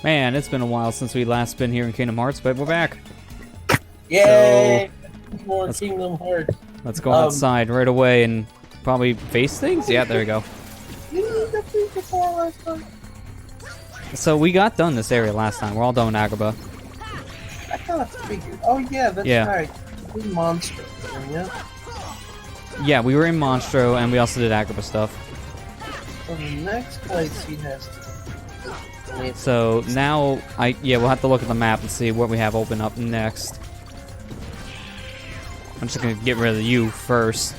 Man, it's been a while since we last been here in Kingdom Hearts, but we're back. Yay! More Kingdom Hearts. Let's go outside right away and probably face things? Yeah, there we go. So we got done this area last time. We're all done with Agrabah. I kind of figured. Oh yeah, that's right. We Monstro, yeah. Yeah, we were in Monstro and we also did Agrabah stuff. So the next place he has to. So now we'll have to look at the map and see what we have open up next. I'm just gonna get rid of you first,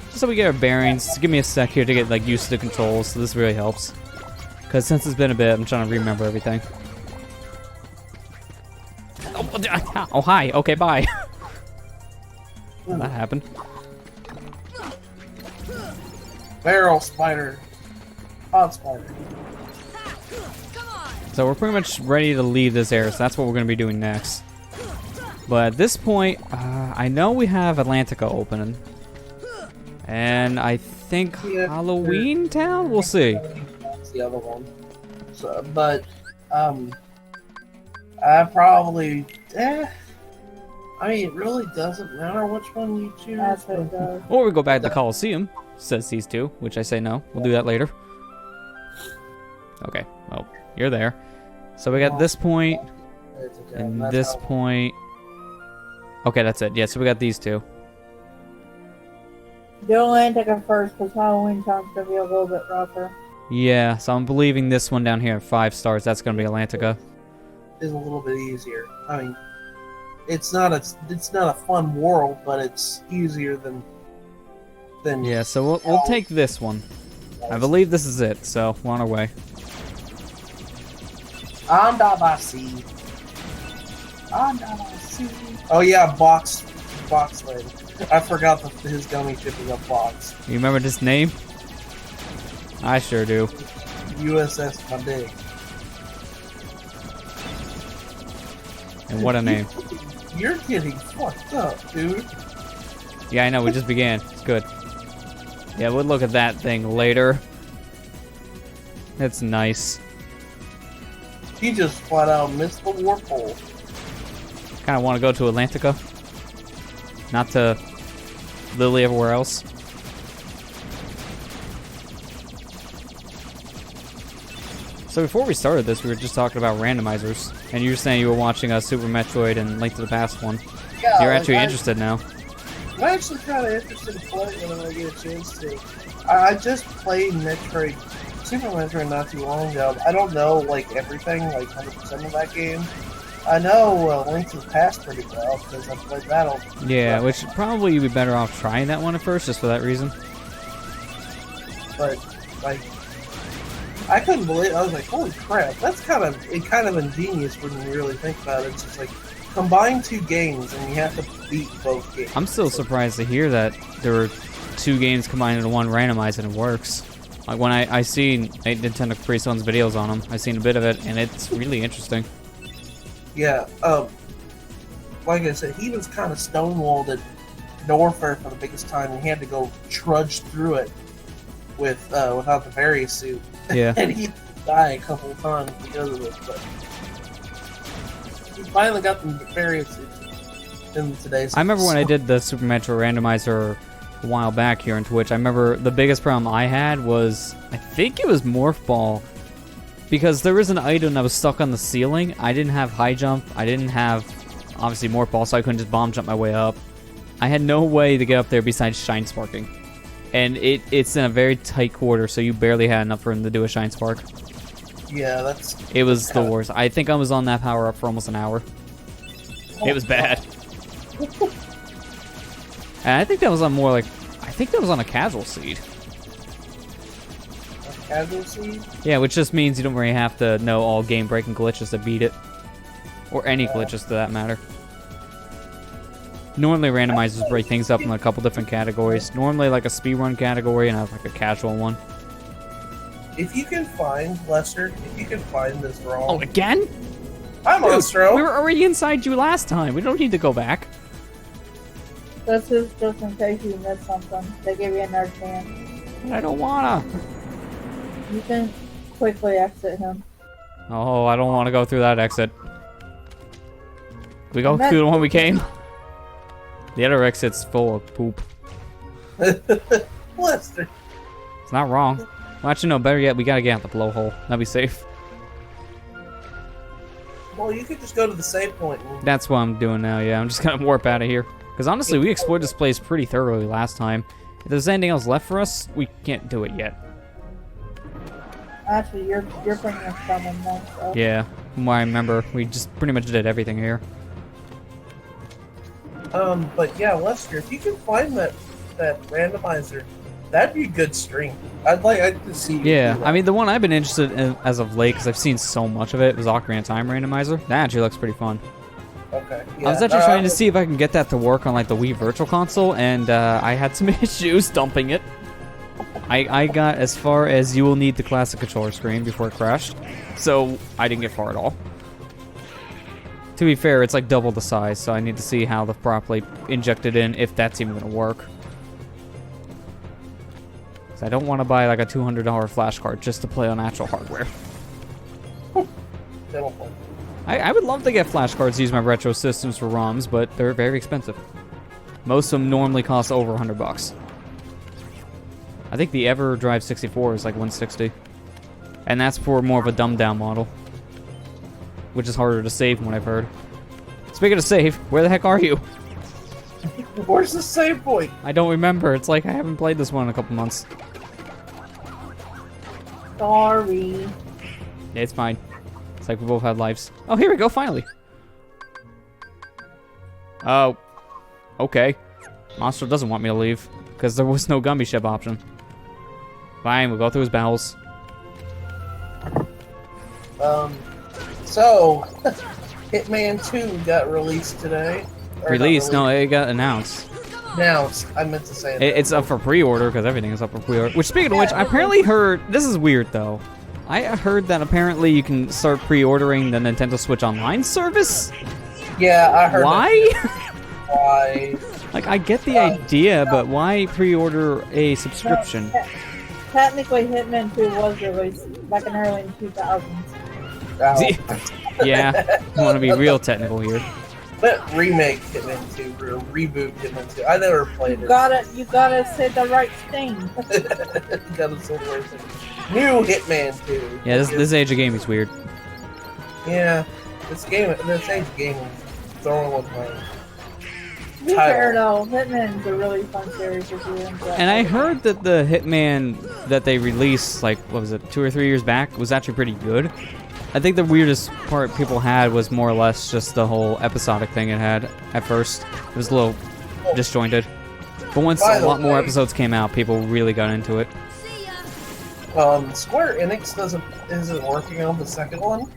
just so we get our bearings. Give me a sec here to get like used to the controls. So this really helps, because since it's been a bit, I'm trying to remember everything. Oh hi. Okay, bye. That happened. Barrel spider, pod spider. So we're pretty much ready to leave this area. So that's what we're gonna be doing next. But at this point, I know we have Atlantica opening, and I think Halloween Town. We'll see. That's the other one. So, but I probably. I mean, it really doesn't matter which one you choose. That's what it does. Or we go back to the Coliseum. Says these two, which I say no. We'll do that later. Okay. Well, you're there. So we got this point, and this point. Okay, that's it. Yeah, so we got these two. Do Atlantica first, because Halloween Town's going to be a little bit rougher. Yeah, so I'm believing this one down here at 5 stars. That's going to be Atlantica. Is a little bit easier. I mean, it's not a fun world, but it's easier than. Yeah, so we'll take this one. I believe this is it. So we're on our way. Andabasi. Oh yeah, box lady. I forgot that his gummy ship is a box. You remember this name? I sure do. USS Madig. And what a name. You're getting fucked up, dude. Yeah, I know, we just began. It's good. Yeah, we'll look at that thing later. It's nice. He just flat out missed the warp hole. Kind of want to go to Atlantica. Not to Lily everywhere else. So before we started this, we were just talking about randomizers. And you were saying you were watching Super Metroid and Link to the Past one. Yeah, You're actually interested now. I'm actually kind of interested in playing when I get a chance to. I just played Super Metroid not too long ago. I don't know like everything, like 100% of that game. I know Link to the Past pretty well because I played that all. Yeah, which probably you'd be better off trying that one at first, just for that reason. But like, I couldn't believe. I was like, "Holy crap!" That's kind of ingenious when you really think about it. It's just like combine two games and you have to beat both games. I'm still surprised to hear that there were 2 games combined into one randomized and it works. Like when I seen Nintendo Capri Sun's videos on them, I seen a bit of it and it's really interesting. Yeah, like I said, he was kind of stonewalled at Norfair for the biggest time, and he had to go trudge through it without the Various suit. Yeah. And he died a couple of times because of it, but he finally got the Various suit in today's. I remember when I did the Super Metro randomizer a while back here on Twitch. I remember the biggest problem I had was, I think it was Morph Ball. Because there was an item that was stuck on the ceiling. I didn't have high jump. I didn't have, obviously, Morph Ball, so I couldn't just bomb jump my way up. I had no way to get up there besides Shine Sparking. And it's in a very tight quarter, so you barely had enough room to do a Shine Spark. Yeah, it was the worst. I think I was on that power up for almost an hour. It was bad. And I think that was on more like, I think that was on a casual seed. Casual seed? Yeah, which just means you don't really have to know all game-breaking glitches to beat it. Or any glitches, to that matter. Normally, randomizers break things up in a couple different categories. Normally, like a speedrun category and like a casual one. If you can find, Lester, this wrong... Oh, again? I'm Monstro! We were already inside you last time. We don't need to go back. This is just in case you miss something. They give you another chance. I don't wanna. You can quickly exit him. Oh, I don't want to go through that exit. We go through the one we came. The other exit's full of poop. Lester. It's not wrong. Well, actually, no, better yet, we gotta get out the blowhole. That'd be safe. Well, you could just go to the save point. That's what I'm doing now, yeah. I'm just gonna warp out of here. Because honestly, we explored this place pretty thoroughly last time. If there's anything else left for us, we can't do it yet. Actually, you're bringing us someone then, so. Yeah, from what I remember, we just pretty much did everything here. But yeah, Lester, if you can find that randomizer, that'd be a good stream. I'd like to see you do Yeah, that. I mean, the one I've been interested in as of late, because I've seen so much of it, was Ocarina of Time Randomizer. That actually looks pretty fun. Okay. I was actually trying to see if I can get that to work on like the Wii Virtual Console, and I had some issues dumping it. I got as far as you will need the classic controller screen before it crashed, so I didn't get far at all. To be fair, it's like double the size, so I need to see how to properly inject it in, if that's even going to work. So I don't want to buy like a $200 flash card just to play on actual hardware. I would love to get flash cards to use my retro systems for ROMs, but they're very expensive. Most of them normally cost over $100. I think the EverDrive 64 is like $160. And that's for more of a dumbed down model. Which is harder to save from what I've heard. Speaking of save, where the heck are you? Where's the save point? I don't remember. It's like I haven't played this one in a couple months. Sorry. Yeah, it's fine. It's like we both had lives. Oh, here we go, finally. Oh. Okay. Monster doesn't want me to leave, because there was no Gumby ship option. Fine, we'll go through his bowels. So, Hitman 2 got released today. Or Released? not No, it got announced. announced. I meant to say that. It's up for pre-order, because everything is up for pre-order. Which, speaking of which, I apparently heard... This is weird, though. I heard that apparently you can start pre-ordering the Nintendo Switch Online service? Yeah, I heard Why? Why? Like, I get the idea, but why pre-order a subscription? Technically, Hitman 2 was released back in early 2000s. Yeah, I want to be real technical here. But remake Hitman 2 or reboot Hitman 2. I never played it. You gotta say the right thing. Gotta say the right thing. New Hitman 2. Yeah, this age of gaming is weird. Yeah, this age of gaming, throwing with my To be fair though, Hitman's a really fun series if you enjoy. And I heard that the Hitman that they released, like, what was it, 2 or 3 years back, was actually pretty good. I think the weirdest part people had was more or less just the whole episodic thing it had at first. It was a little disjointed. But once a lot more episodes came out, people really got into it. Square Enix isn't working on the second one.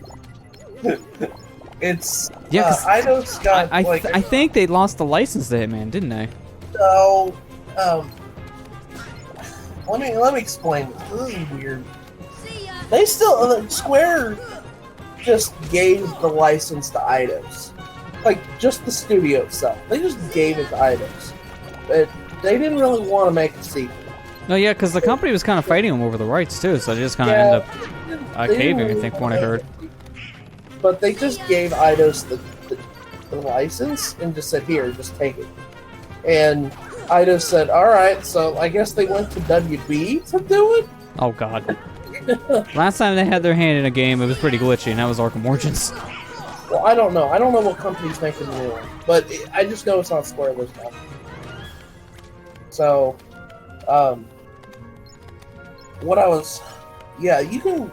It's Eidos got I think they lost the license to Hitman, didn't they? So, let me explain this. This is weird. They still Square just gave the license to Eidos, like just the studio itself. They just gave it to Eidos. But they didn't really want to make a sequel. No, yeah, because the company was kind of fighting them over the rights too, so they just kind of ended up caving, I think, from what I heard. But they just gave Eidos the license and just said, "Here, just take it." And Eidos said, "All right." So I guess they went to WB to do it. Oh God. Last time they had their hand in a game, it was pretty glitchy, and that was Arkham Origins. Well, I don't know. I don't know what company's making the new one, but I just know it's on Square this time. So, you can.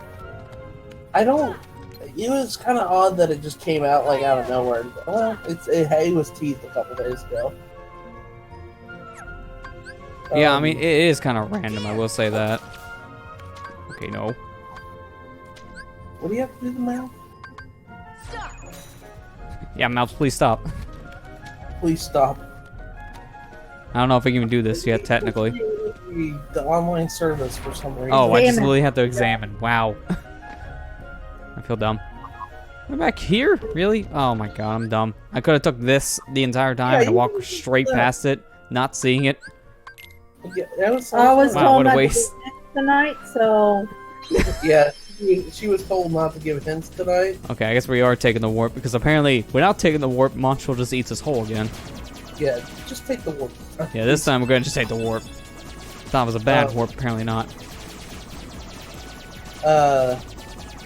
It was kind of odd that it just came out like out of nowhere. Well, it was teased a couple days ago. Yeah, I mean, it is kind of random, I will say that. Okay, no. What do you have to do to the mouth? Yeah, mouse, please stop. Please stop. I don't know if I can even do this yet, technically. The online service for some reason. Oh, I just literally have to examine. Wow. I feel dumb. We're back here? Really? Oh my god, I'm dumb. I could have took this the entire time and walked straight past it, not seeing it. Yeah, I was Wow, told what a not to waste. do this tonight, so Yeah, She was told not to give hints tonight. Okay, I guess we are taking the warp, because apparently, without taking the warp, Monstral just eats us whole again. Yeah, just take the warp. Yeah, this time we're going to just take the warp. Thought it was a bad warp, apparently not.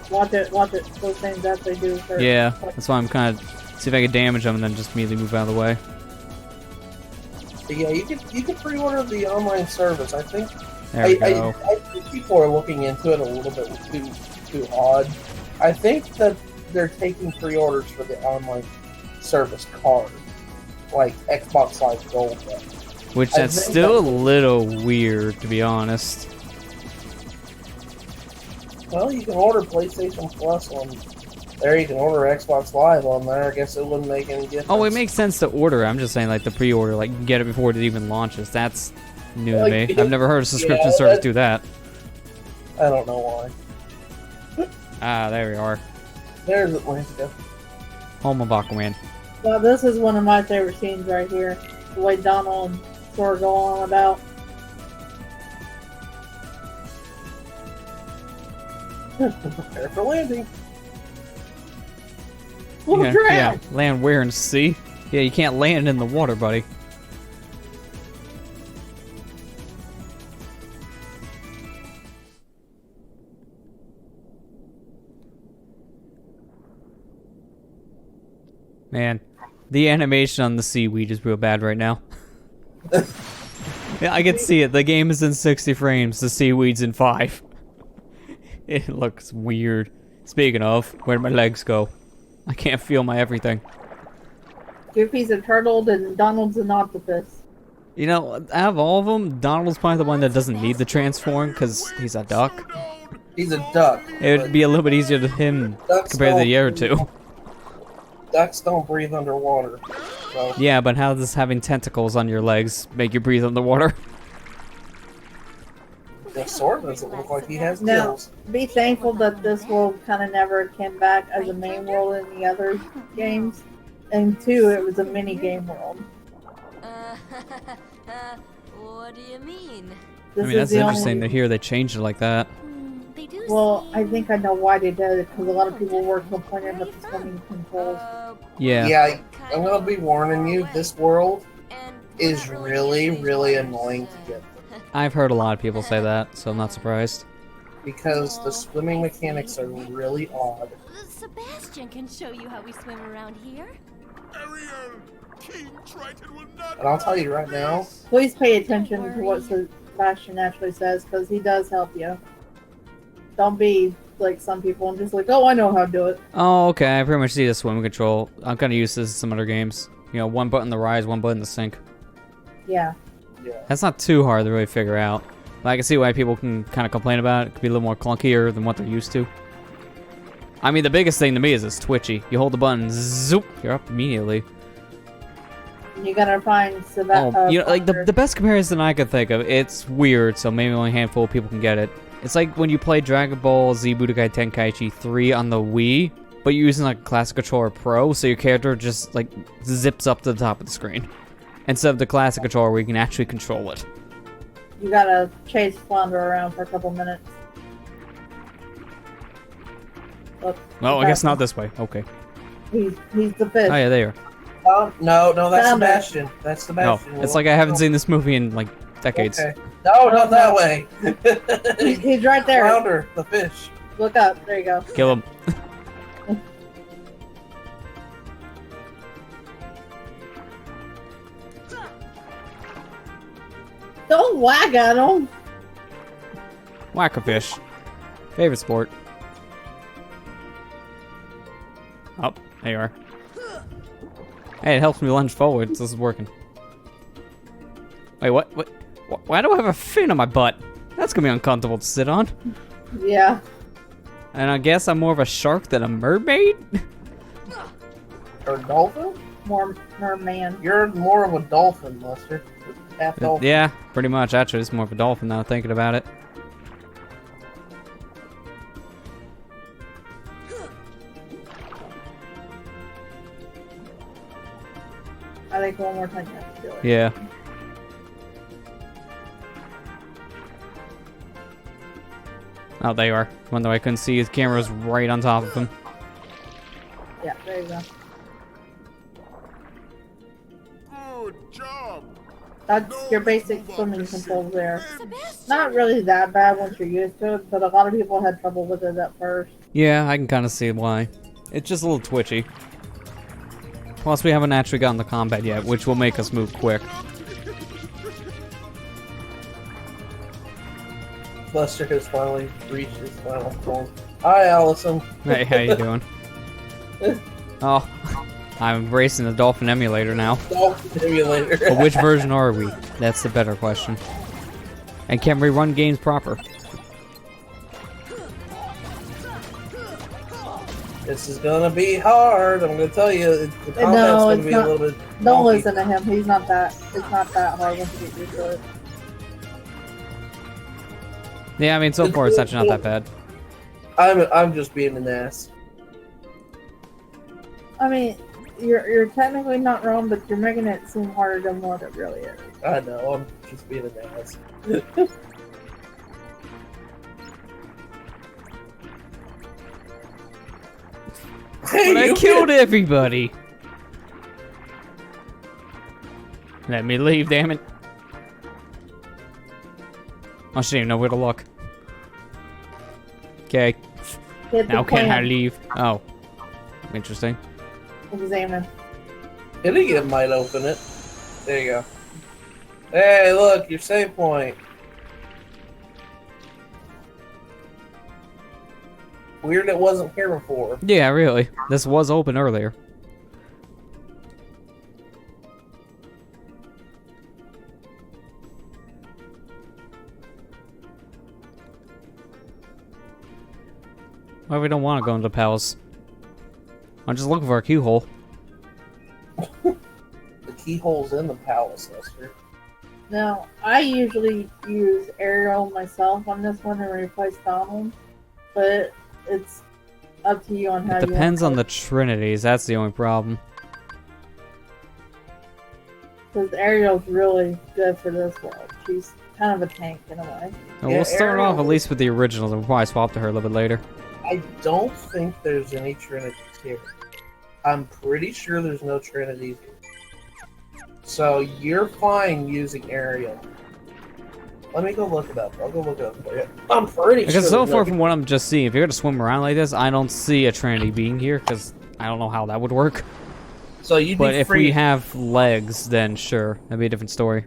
Watch it. Those things actually do hurt. Yeah, that's why I'm kind of... See if I can damage them and then just immediately move out of the way. Yeah, you can pre-order the online service. I think There we go. I think people are looking into it a little bit too odd. I think that they're taking pre-orders for the online service card, like Xbox Live Gold. Which that's still a little weird, to be honest. Well, you can order PlayStation Plus on there. You can order Xbox Live on there. I guess it wouldn't make any difference. Oh, it makes sense to order. I'm just saying, like, the pre-order, like, you can get it before it even launches. That's new to me. I've never heard a subscription service do that. I don't know why. Ah, there we are. There's Atlantica. Home of Aquaman. Well, this is one of my favorite scenes right here. The way Donald and Thor go on about. Prepare for landing. Look Yeah, land where in the sea? Yeah, you can't land in the water, buddy. Man, the animation on the seaweed is real bad right now. Yeah, I can see it. The game is in 60 frames. The seaweed's in 5. It looks weird. Speaking of, where'd my legs go? I can't feel my everything. Goofy's a turtle and Donald's an octopus. You know, out of all of them, Donald's probably the one that doesn't need to transform because he's a duck. He's a duck. It would be a little bit easier to him compared to the other two. Ducks don't breathe underwater. So. Yeah, but how does having tentacles on your legs make you breathe underwater? The sword doesn't look like he has Now, gills. be thankful that this world kind of never came back as a main world in the other games. And 2, it was a mini game world. What do you mean? This I mean, that's is the interesting only... to hear they changed it like that. They do. Well, I think I know why they did it, because a lot of people were complaining about the swimming controls. Yeah. Yeah, I'm gonna be warning you, this world is really, really annoying to get. I've heard a lot of people say that, so I'm not surprised. Because the swimming mechanics are really odd. Sebastian can show you how we swim around here. And I'll tell you right now, Please pay attention to what Sebastian actually says, because he does help you. Don't be like some people and just like, oh, I know how to do it. Oh, okay. I pretty much see the swimming control. I'm kind of used to this in some other games. You know, one button to rise, one button to sink. Yeah. yeah. That's not too hard to really figure out. But I can see why people can kind of complain about it. It could be a little more clunkier than what they're used to. I mean, the biggest thing to me is it's twitchy. You hold the button, zoop, you're up immediately. You gotta find Sebastian. You know, like the best comparison I could think of, it's weird, so maybe only a handful of people can get it. It's like when you play Dragon Ball Z Budokai Tenkaichi 3 on the Wii, but you're using like a Classic Controller Pro, so your character just like zips up to the top of the screen. Instead of the Classic Controller where you can actually control it. You gotta chase Flounder around for a couple minutes. Look, Oh, I guess not this way. Okay. He's the fish. Oh yeah, there. No, that's Found it. Sebastian. That's No, Sebastian. it's like I haven't seen this movie in like decades. Okay. No, not that way. He's right there. Flounder, the fish. Look up. There you go. Kill him. Don't whack at him. Whack a fish. Favorite sport. Oh, there you are. Hey, it helps me lunge forward, so this is working. Wait, what? Why do I have a fin on my butt? That's gonna be uncomfortable to sit on. Yeah. And I guess I'm more of a shark than a mermaid? Or a dolphin? More merman. You're more of a dolphin, Lester. Half dolphin. Yeah, pretty much. Actually, it's more of a dolphin now, thinking about it. I think one more time you have to do it. Yeah. Oh, they are. One though I couldn't see, his camera's right on top of him. Yeah, there you go. Good job. That's your basic swimming controls there. Sebastian! Not really that bad once you're used to it, but a lot of people had trouble with it at first. Yeah, I can kind of see why. It's just a little twitchy. Plus, we haven't actually gotten the combat yet, which will make us move quick. Buster has finally reached his final form. Hi, Allison. Hey, how you doing? Oh, I'm racing the Dolphin emulator now. Dolphin emulator. But which version are we? That's the better question. And can we run games proper? This is gonna be hard. I'm gonna tell you, the combat's No, gonna it's be not. a little bit. Don't wonky. listen to him. He's not that. It's not that hard once you get used to it. Yeah, I mean, so far it's actually not that bad. I'm just being an ass. I mean, you're technically not wrong, but you're making it seem harder than what it really is. I know. I'm just being an ass. Hey, But I you killed everybody! Let me leave, damn it. I shouldn't even know where to look. Okay, Hit the now can I plan. leave? Oh. Interesting. Examine. An idiot might open it. There you go. Hey, look, your save point. Weird it wasn't here before. Yeah, really. This was open earlier. Why we don't want to go into the palace? I'm just looking for a keyhole. The keyhole's in the palace, Lester. Now, I usually use Ariel myself on this one and replace Donald, but it's up to you on how It you depends on want the trinities, that's the only problem. because Ariel's really good for this world. She's kind of a tank in a way. Well, Yeah, we'll start Ariel off at least with the originals, and we'll probably swap to her a little bit later. I don't think there's any trinities here. I'm pretty sure there's no trinities here. So you're fine using Ariel. Let me go look it up. I'll go look it up for you. I'm pretty sure. Because so there's far no- from what I'm just seeing, if you're gonna swim around like this, I don't see a trinity being here, because I don't know how that would work. So you'd But be if free. we have legs, then sure, that'd be a different story.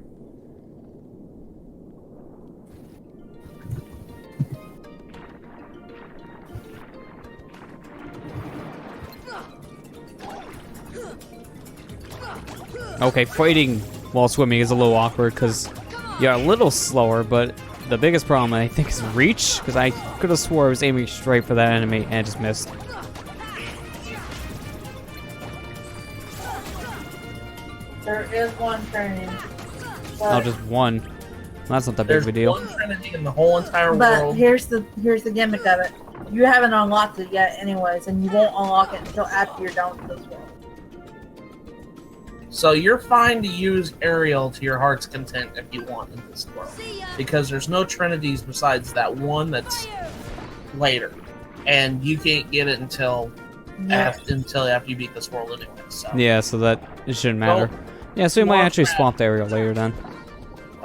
Okay, fighting while swimming is a little awkward because you're a little slower, but the biggest problem I think is reach, because I could have swore I was aiming straight for that enemy and just missed. There is one training. Oh, just one. That's not that big There's of a deal. one trinity in the whole entire But world. here's the gimmick of it. You haven't unlocked it yet, anyways, and you won't unlock it until after you're done with this world. So you're fine to use Ariel to your heart's content if you want in this world. Because there's no trinities besides that one that's later. And you can't get it until after you beat this world anyway. So Yeah, so that it shouldn't matter. Yeah, so we might Well, actually swap the aerial later then.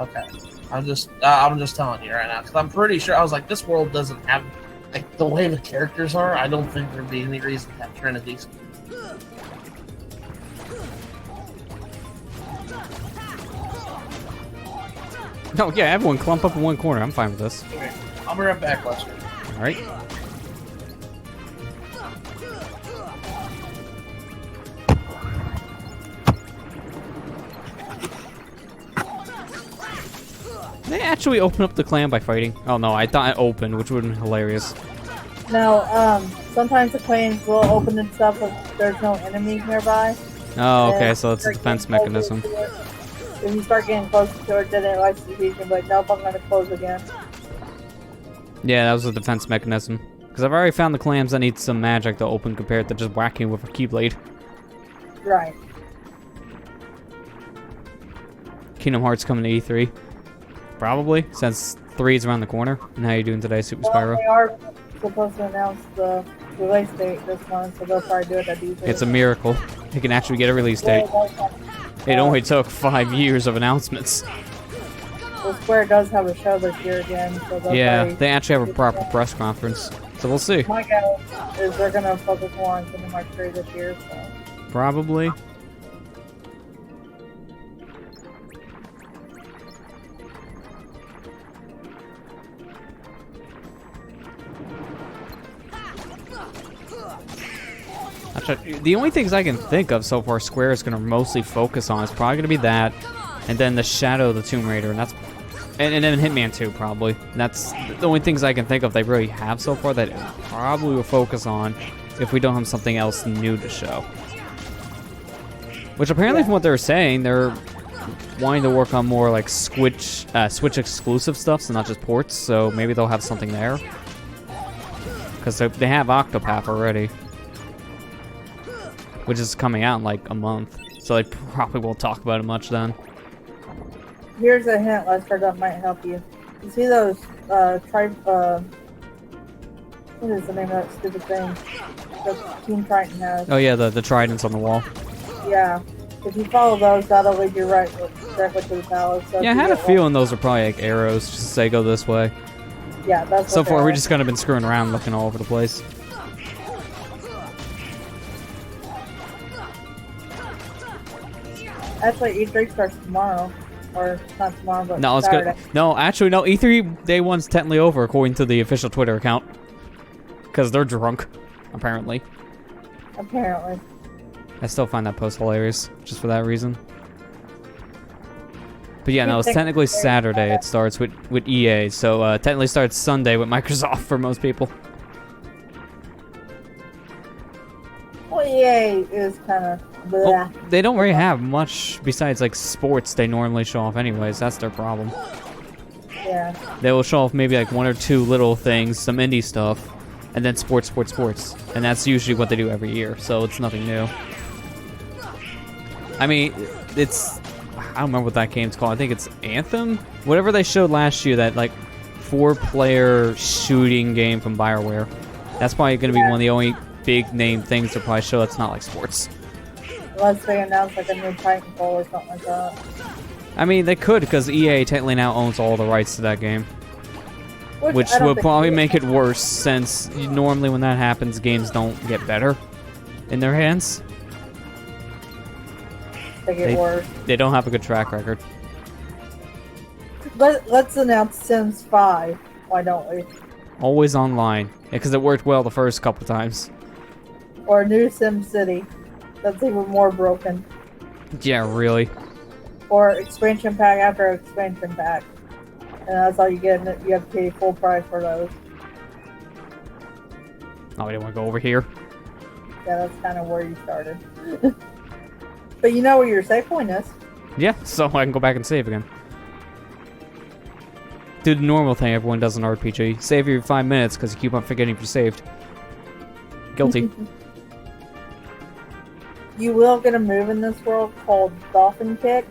okay. I'm just telling you right now, because I'm pretty sure I was like, this world doesn't have like the way the characters are. I don't think there'd be any reason to have trinities. Oh yeah, everyone clump up in one corner. I'm fine with this. Okay. I'll be right back, Lester. All right. They actually open up the clan by fighting. Oh no, I thought it opened, which would have been hilarious. Now, sometimes the claims will open and stuff if there's no enemies nearby. Oh, okay, And so it's a start defense getting mechanism. closer to it. If you start getting close to it, then it likes to teach you, but nope, I'm gonna close again. Yeah, that was a defense mechanism. Because I've already found the clams that need some magic to open compared to just whacking with a keyblade. Right. Kingdom Hearts coming to E3. Probably, since 3 is around the corner. And how you doing today, Super Well, Spyro? they are supposed to announce the release date this month, so they'll probably do it at D3. It's a miracle. They can actually get a release date. It only took 5 years of announcements. Well, Square does have a show this year again, so they'll Yeah, probably... they actually have a proper press conference. So we'll see. My guess is they're going to focus more on Cinematic 3 this year, so... Probably. Actually, the only things I can think of so far Square is going to mostly focus on is probably going to be that, and then the Shadow of the Tomb Raider, and that's, and then Hitman 2 probably. And that's the only things I can think of they really have so far that probably will focus on if we don't have something else new to show. Which apparently, from what they're saying, they're wanting to work on more like Switch exclusive stuff, so not just ports. So maybe they'll have something there, because they have Octopath already, which is coming out in like a month. So they probably won't talk about it much then. Here's a hint, Lester, that might help you. You see those, what is the name of that stupid thing that Team Triton has? Oh yeah, the tridents on the wall. Yeah. If you follow those, that'll lead you directly to the palace. So Yeah, I had a feeling those are probably like arrows, just to say go this way. Yeah, that's So what far, they we are. just kind of been screwing around, looking all over the place. Actually, E3 starts tomorrow. Or, not tomorrow, but No, it's Saturday. good. No, actually, no. E3 day 1's technically over, according to the official Twitter account, because they're drunk, apparently. Apparently. I still find that post hilarious, just for that reason. But yeah, no, it's think technically they're- Saturday. It starts with EA, so technically starts Sunday with Microsoft for most people. Well, EA is kind of blah. Well, they don't really have much besides like sports they normally show off anyways. That's their problem. Yeah. They will show off maybe like 1 or 2 little things, some indie stuff, and then sports. And that's usually what they do every year, so it's nothing new. I mean, I don't remember what that game's called. I think it's Anthem? Whatever they showed last year, that like 4-player shooting game from BioWare. That's probably going to be one of the only big name things to probably show that's not like sports. Unless they announce like a new Titanfall or something like that. I mean, they could, because EA technically now owns all the rights to that game. Which I don't would think probably EA make it worse, since normally when that happens, games don't get better in their hands. They get worse. They don't have a good track record. Let's announce Sims 5. Why don't we? Always online, because it worked well the first couple times. Or a new Sim City. That's even more broken. Yeah, really. Or expansion pack after expansion pack. And that's all you get. And you have to pay full price for those. Oh, we didn't want to go over here. Yeah, that's kind of where you started. But you know where your save point is. Yeah, so I can go back and save again. Do the normal thing everyone does in RPG. Save every 5 minutes because you keep on forgetting if you saved. Guilty. You will get a move in this world called Dolphin Kick.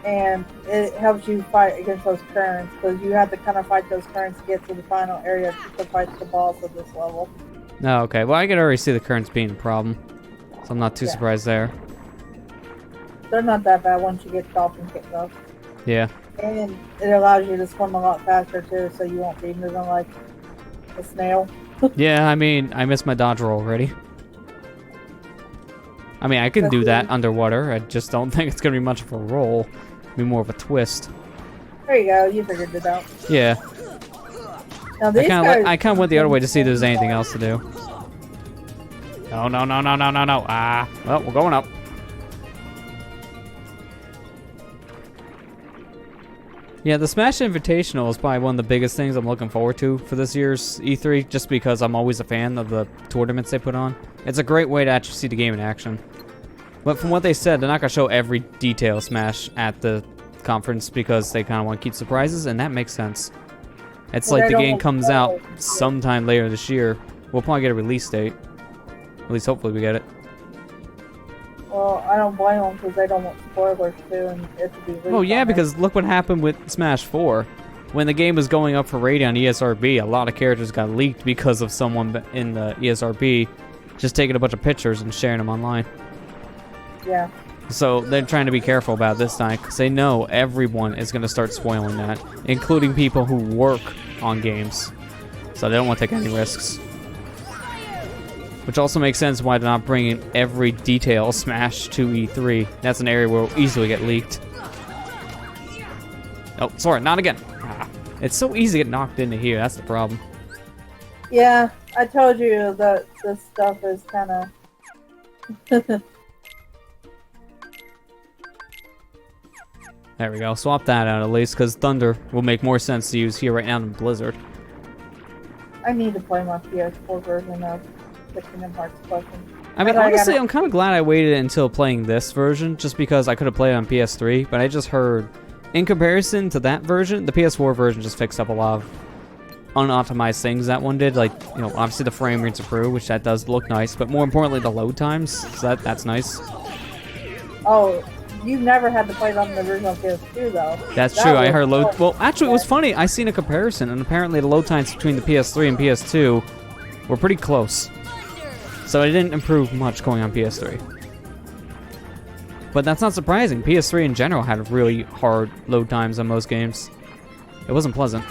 And it helps you fight against those currents. Because you have to kind of fight those currents to get to the final area to fight the boss of this level. Oh, okay. Well, I can already see the currents being a problem. So I'm not too surprised there. They're not that bad once you get Dolphin Kick though. Yeah. And it allows you to swim a lot faster too, so you won't be moving like a snail. Yeah, I mean, I missed my dodge roll already. I mean, I can do that underwater. I just don't think it's going to be much of a roll. It'll be more of a twist. There you go, you figured it out. Yeah. Now these I kind of went the other way to see if there's anything else to do. No. Ah, well, we're going up. Yeah, the Smash Invitational is probably one of the biggest things I'm looking forward to for this year's E3, just because I'm always a fan of the tournaments they put on. It's a great way to actually see the game in action. But from what they said, they're not going to show every detail of Smash at the conference because they kind of want to keep surprises, and that makes sense. It's like the game comes out sometime later this year. We'll probably get a release date. At least hopefully we get it. Well, I don't blame them because they don't want spoilers too, and it to be released. Oh yeah, on it. because look what happened with Smash 4. when the game was going up for rating on ESRB, a lot of characters got leaked because of someone in the ESRB just taking a bunch of pictures and sharing them online. Yeah. So they're trying to be careful about this time because they know everyone is going to start spoiling that, including people who work on games. So they don't want to take any risks. Which also makes sense why they're not bringing every detail Smash to E3. That's an area where it'll easily get leaked. Oh, sorry, not again. Ah, it's so easy to get knocked into here. That's the problem. Yeah, I told you that this stuff is kind of... There we go. Swap that out at least, because Thunder will make more sense to use here right now than Blizzard. I need to play my PS4 version of the Kingdom Hearts collection. I mean, honestly, I'm kind of glad I waited until playing this version, just because I could have played it on PS3, but I just heard, in comparison to that version, the PS4 version just fixed up a lot of unoptimized things that one did, like, you know, obviously the frame rates improve, which that does look nice, but more importantly, the load times, so that's nice. Oh, you never had to play it on the original PS2, though. That's true, I heard load... Well, actually, it was funny, I seen a comparison, and apparently the load times between the PS3 and PS2 were pretty close. So it didn't improve much going on PS3. But that's not surprising. PS3 in general had really hard load times on most games. It wasn't pleasant.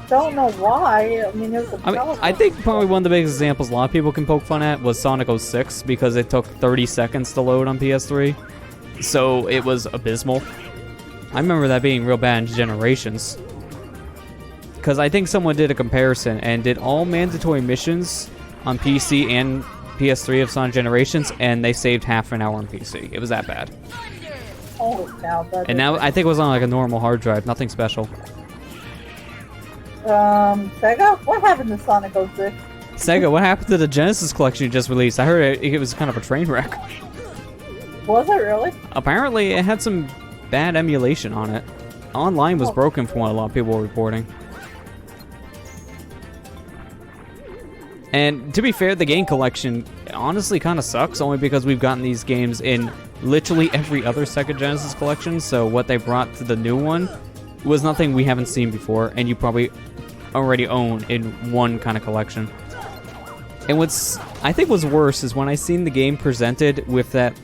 Don't know why. I mean, it was I think probably one of the biggest examples a lot of people can poke fun at was SonicGhost 6 because it took 30 seconds to load on PS3. So it was abysmal. I remember that being real bad in Generations. Because I think someone did a comparison and did all mandatory missions on PC and PS3 of Sonic Generations, and they saved half an hour on PC. It was that bad. Holy cow. And now I think it was on like a normal hard drive, nothing special. Sega? What happened to Sonic 06? Sega, what happened to the Genesis collection you just released? I heard it was kind of a train wreck. Was it really? Apparently, it had some bad emulation on it. Online was broken from what a lot of people were reporting. And to be fair, the game collection honestly kind of sucks, only because we've gotten these games in literally every other Sega Genesis collection, so what they brought to the new one was nothing we haven't seen before, and you probably already own in one kind of collection. And what's I think was worse is when I seen the game presented with that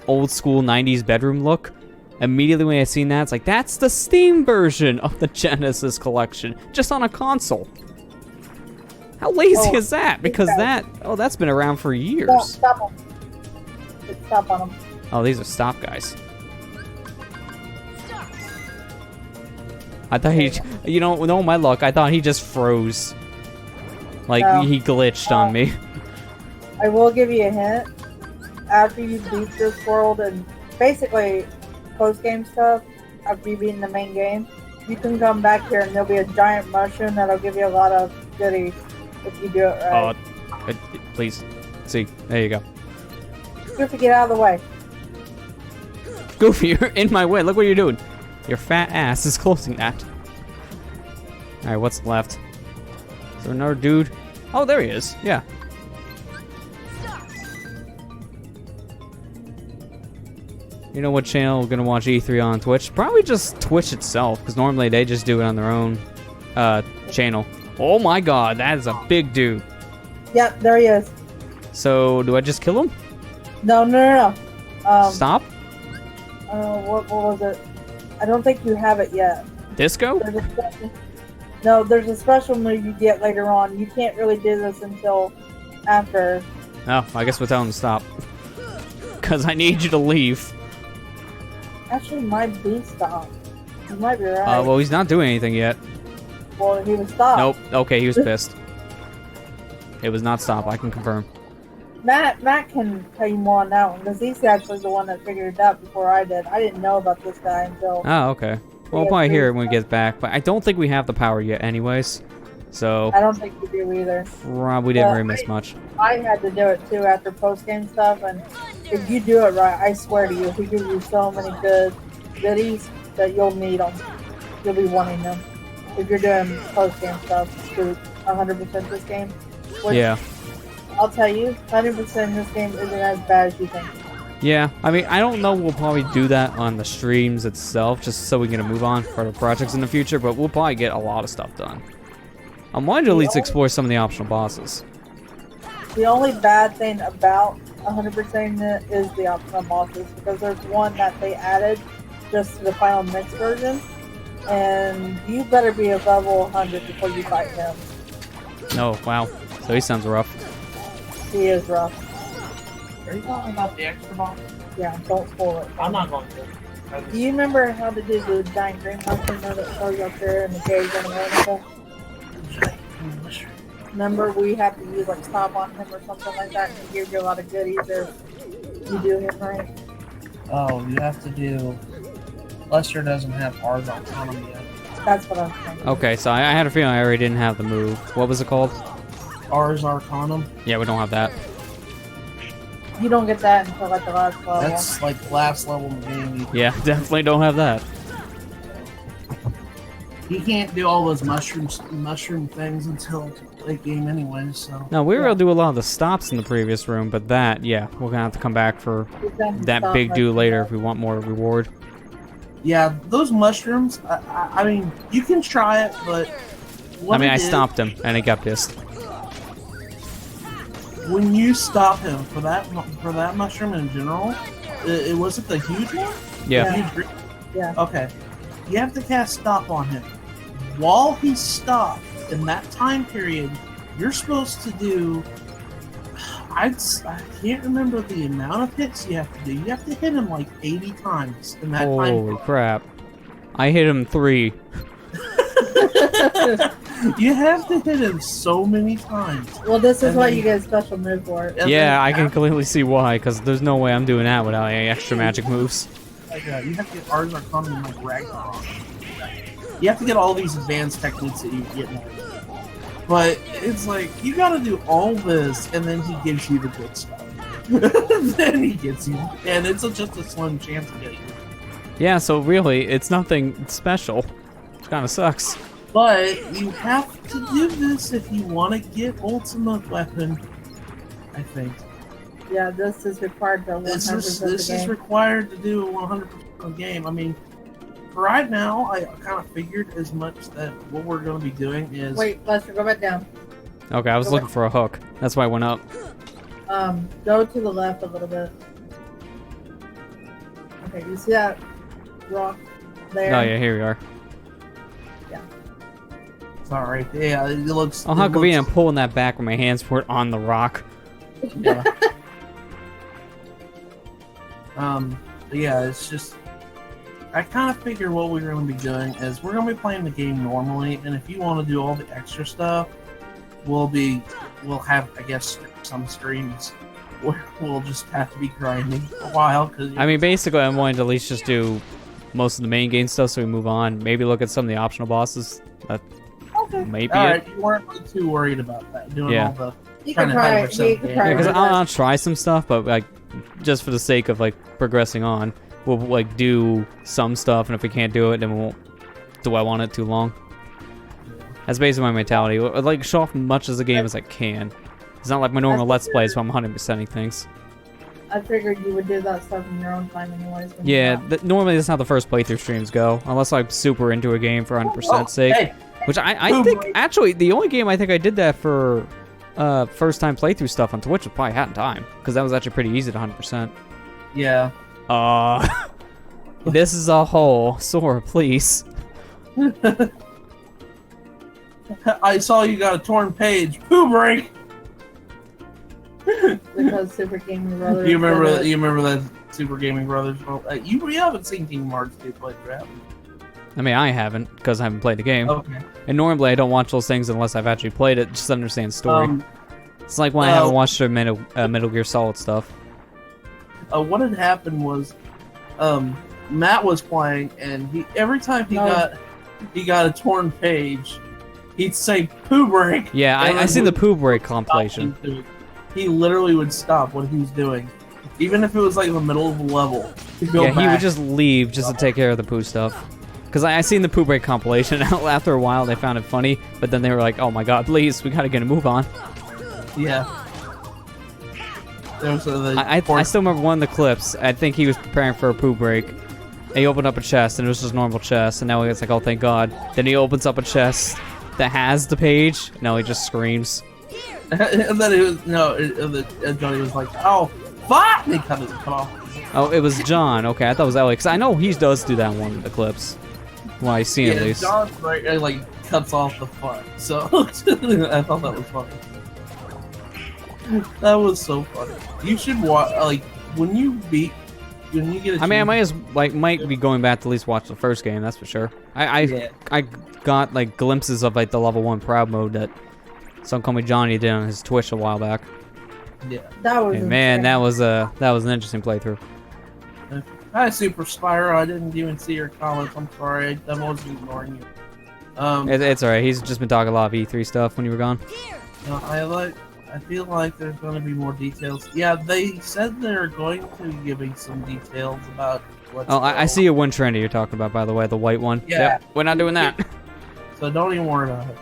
old school 90s bedroom look, immediately when I seen that, it's like, that's the Steam version of the Genesis collection, just on a console. How lazy is that? Because that's been around for years. No, stop them. Stop on them. Oh, these are stop guys. I thought you know, with all my luck, I thought he just froze. Like, he glitched on me. I will give you a hint. After you beat this world and basically post-game stuff, after you beat the main game, you can come back here and there'll be a giant mushroom that'll give you a lot of goodies if you do it right. Please. See, there you go. Goofy, get out of the way. Goofy, you're in my way. Look what you're doing. Your fat ass is closing that. Alright, what's left? Is there another dude? Oh, there he is. Yeah. You know what channel we're gonna watch E3 on Twitch? Probably just Twitch itself, because normally they just do it on their own channel. Oh my god, that is a big dude. Yep, there he is. So, do I just kill him? No. Stop? What was it? I don't think you have it yet. Disco? There's a special move you get later on. You can't really do this until after. Oh, I guess we'll tell him to stop. Because I need you to leave. Actually, might be stopped. You might be right. Well, he's not doing anything yet. Well, he was stopped. Nope. Okay, he was pissed. It was not stop, I can confirm. Matt can tell you more on that one, because he's actually the one that figured it out before I did. I didn't know about this guy until... Oh, okay. Well, we'll probably hear it when we get back, but I don't think we have the power yet anyways. So... I don't think you do either. Probably didn't really miss much. I had to do it too after post-game stuff, and if you do it right, I swear to you, he gives you so many good goodies that you'll need them. You'll be wanting them. If you're doing post-game stuff to 100% this game. Which, yeah. I'll tell you, 100% in this game isn't as bad as you think. Yeah, I mean, I don't know. We'll probably do that on the streams itself, just so we can move on for other projects in the future. But we'll probably get a lot of stuff done. I'm wanting to at least explore some of the optional bosses. The only bad thing about 100%ing it is the optional bosses, because there's one that they added just to the final mix version, and you better be a level 100 before you fight him. Oh, wow. So he sounds rough. He is rough. Are you talking about the extra box? Yeah, don't spoil it. I'm not going to. Do you remember how to do the giant green mushroom that shows up there in the cave on the vertical? Remember we have to use like stop on him or something like that, and he gives you a lot of goodies if you do him right. Oh, you have to do. Lester doesn't have R's autonomy yet. That's what I'm thinking. Okay, so I had a feeling I already didn't have the move. What was it called? R's Arcanum. Yeah, we don't have that. You don't get that until like the last level. That's like the last level in the game. Yeah, definitely don't have that. You can't do all those mushroom things until late game anyway, so. No, we were able to do a lot of the stops in the previous room, but that, yeah, we're gonna have to come back for that big do later if we want more reward. Yeah, those mushrooms, I mean, you can try it, but... I stopped him, and he got pissed. When you stop him for that mushroom in general, it wasn't the huge one? Yeah. The huge Yeah. Okay. You have to cast stop on him. While he's stopped, in that time period, you're supposed to do... I can't remember the amount of hits you have to do. You have to hit him like 80 times in that time Holy period. crap. I hit him 3. You have to hit him so many times. Well, this is And why then- you get a special move for it. And Yeah, then I can clearly see why, because there's no way I'm doing that without any extra magic moves. you have to get R's Arcanum and like Ragnarok. You have to get all these advanced techniques that you get in there. But it's like, you gotta do all this, and then he gives you the good stuff. Then he gets you. And it's just a slim chance to get you. Yeah, so really, it's nothing special. It kind of sucks. But you have to do this if you want to get Ultimate Weapon, I think. Yeah, this is required to 100% This of the is game. required to do 100% of the game. I mean, for right now, I kind of figured as much that what we're going to be doing is... Wait, Lester, go back down. Okay, I was looking for a hook. That's why I went up. Go to the left a little bit. Okay, you see that rock there? Oh yeah, here we are. Sorry. Yeah, it looks... Oh, how it convenient, I'm looks- pulling that back when my hands weren't on the rock. Yeah. But yeah, it's just... I kind of figure what we're going to be doing is we're going to be playing the game normally, and if you want to do all the extra stuff, we'll have, I guess, some streams where we'll just have to be grinding for a while. Cause I mean, basically, I'm wanting to at least just do most of the main game stuff so we move on. Maybe look at some of the optional bosses. That Okay. may be Alright, it. you weren't really too worried about that, doing Yeah. all the... You Trying can to try hide it. yourself, You can yeah. try Yeah, it. because I'll try some stuff, but like, just for the sake of like progressing on, we'll like do some stuff, and if we can't do it, then we won't dwell on it too long. That's basically my mentality. I'd like show off as much as the game as I can. It's not like my normal Let's Play, so I'm 100%ing things. I figured you would do that stuff in your own time anyways. when Yeah, you're not- normally that's how the first playthrough streams go, unless I'm super into a game for 100% sake. Hey, Which I think, actually, the only game I think I did that for first time playthrough stuff on Twitch was probably Hat in Time, because that was actually pretty easy to 100%. yeah. This is a hole. Sora, please. I saw you got a torn page. Poo break! because Super Gaming Brothers. You remember did that? it. You remember that Super Gaming Brothers? Well, you haven't seen Kingdom Hearts 2 playthrough, have you? I mean, I haven't, because I haven't played the game. Okay. And normally I don't watch those things unless I've actually played it, just to understand the story. It's like when I haven't watched the Metal Gear Solid stuff. What had happened was, Matt was playing, and every time he got a torn page, he'd say "poo break." Yeah, and I then seen the would Poo Break stop compilation. what he was doing. He literally would stop what he was doing, even if it was like in the middle of a level. He'd go Yeah, he would back. just leave just to take care of the poo stuff. Because I seen the Poo Break compilation, and after a while they found it funny, but then they were like, oh my god, please, we gotta get a move on. Yeah. I still remember one of the clips. I think he was preparing for a poo break. And he opened up a chest, and it was just a normal chest. And now he's like, oh, thank God. Then he opens up a chest that has the page. Now he just screams. And then it was Johnny was like, "Oh, fuck!" And he cut off. Oh, it was John. Okay, I thought it was Ellie, because I know he does do that in one of the clips. Well, I see at least. John like cuts off the fun. So I thought that was funny. That was so funny. You should watch when you get a I mean, I might be going back to at least watch the first game. That's for sure. I got like glimpses of like the level 1 proud mode that Some Call Me Johnny did on his Twitch a while back. Yeah. That was And man, that was an interesting playthrough. Hi, Super Spyro. I didn't even see your comments. I'm sorry. I was ignoring you. It's alright. He's just been talking a lot of E3 stuff when you were gone. I feel like there's going to be more details. Yeah, they said they're going to be giving some details about what's I see a one trendy you're talking about, by the way, the white one. Yeah. Yep, we're not doing that. So don't even worry about it.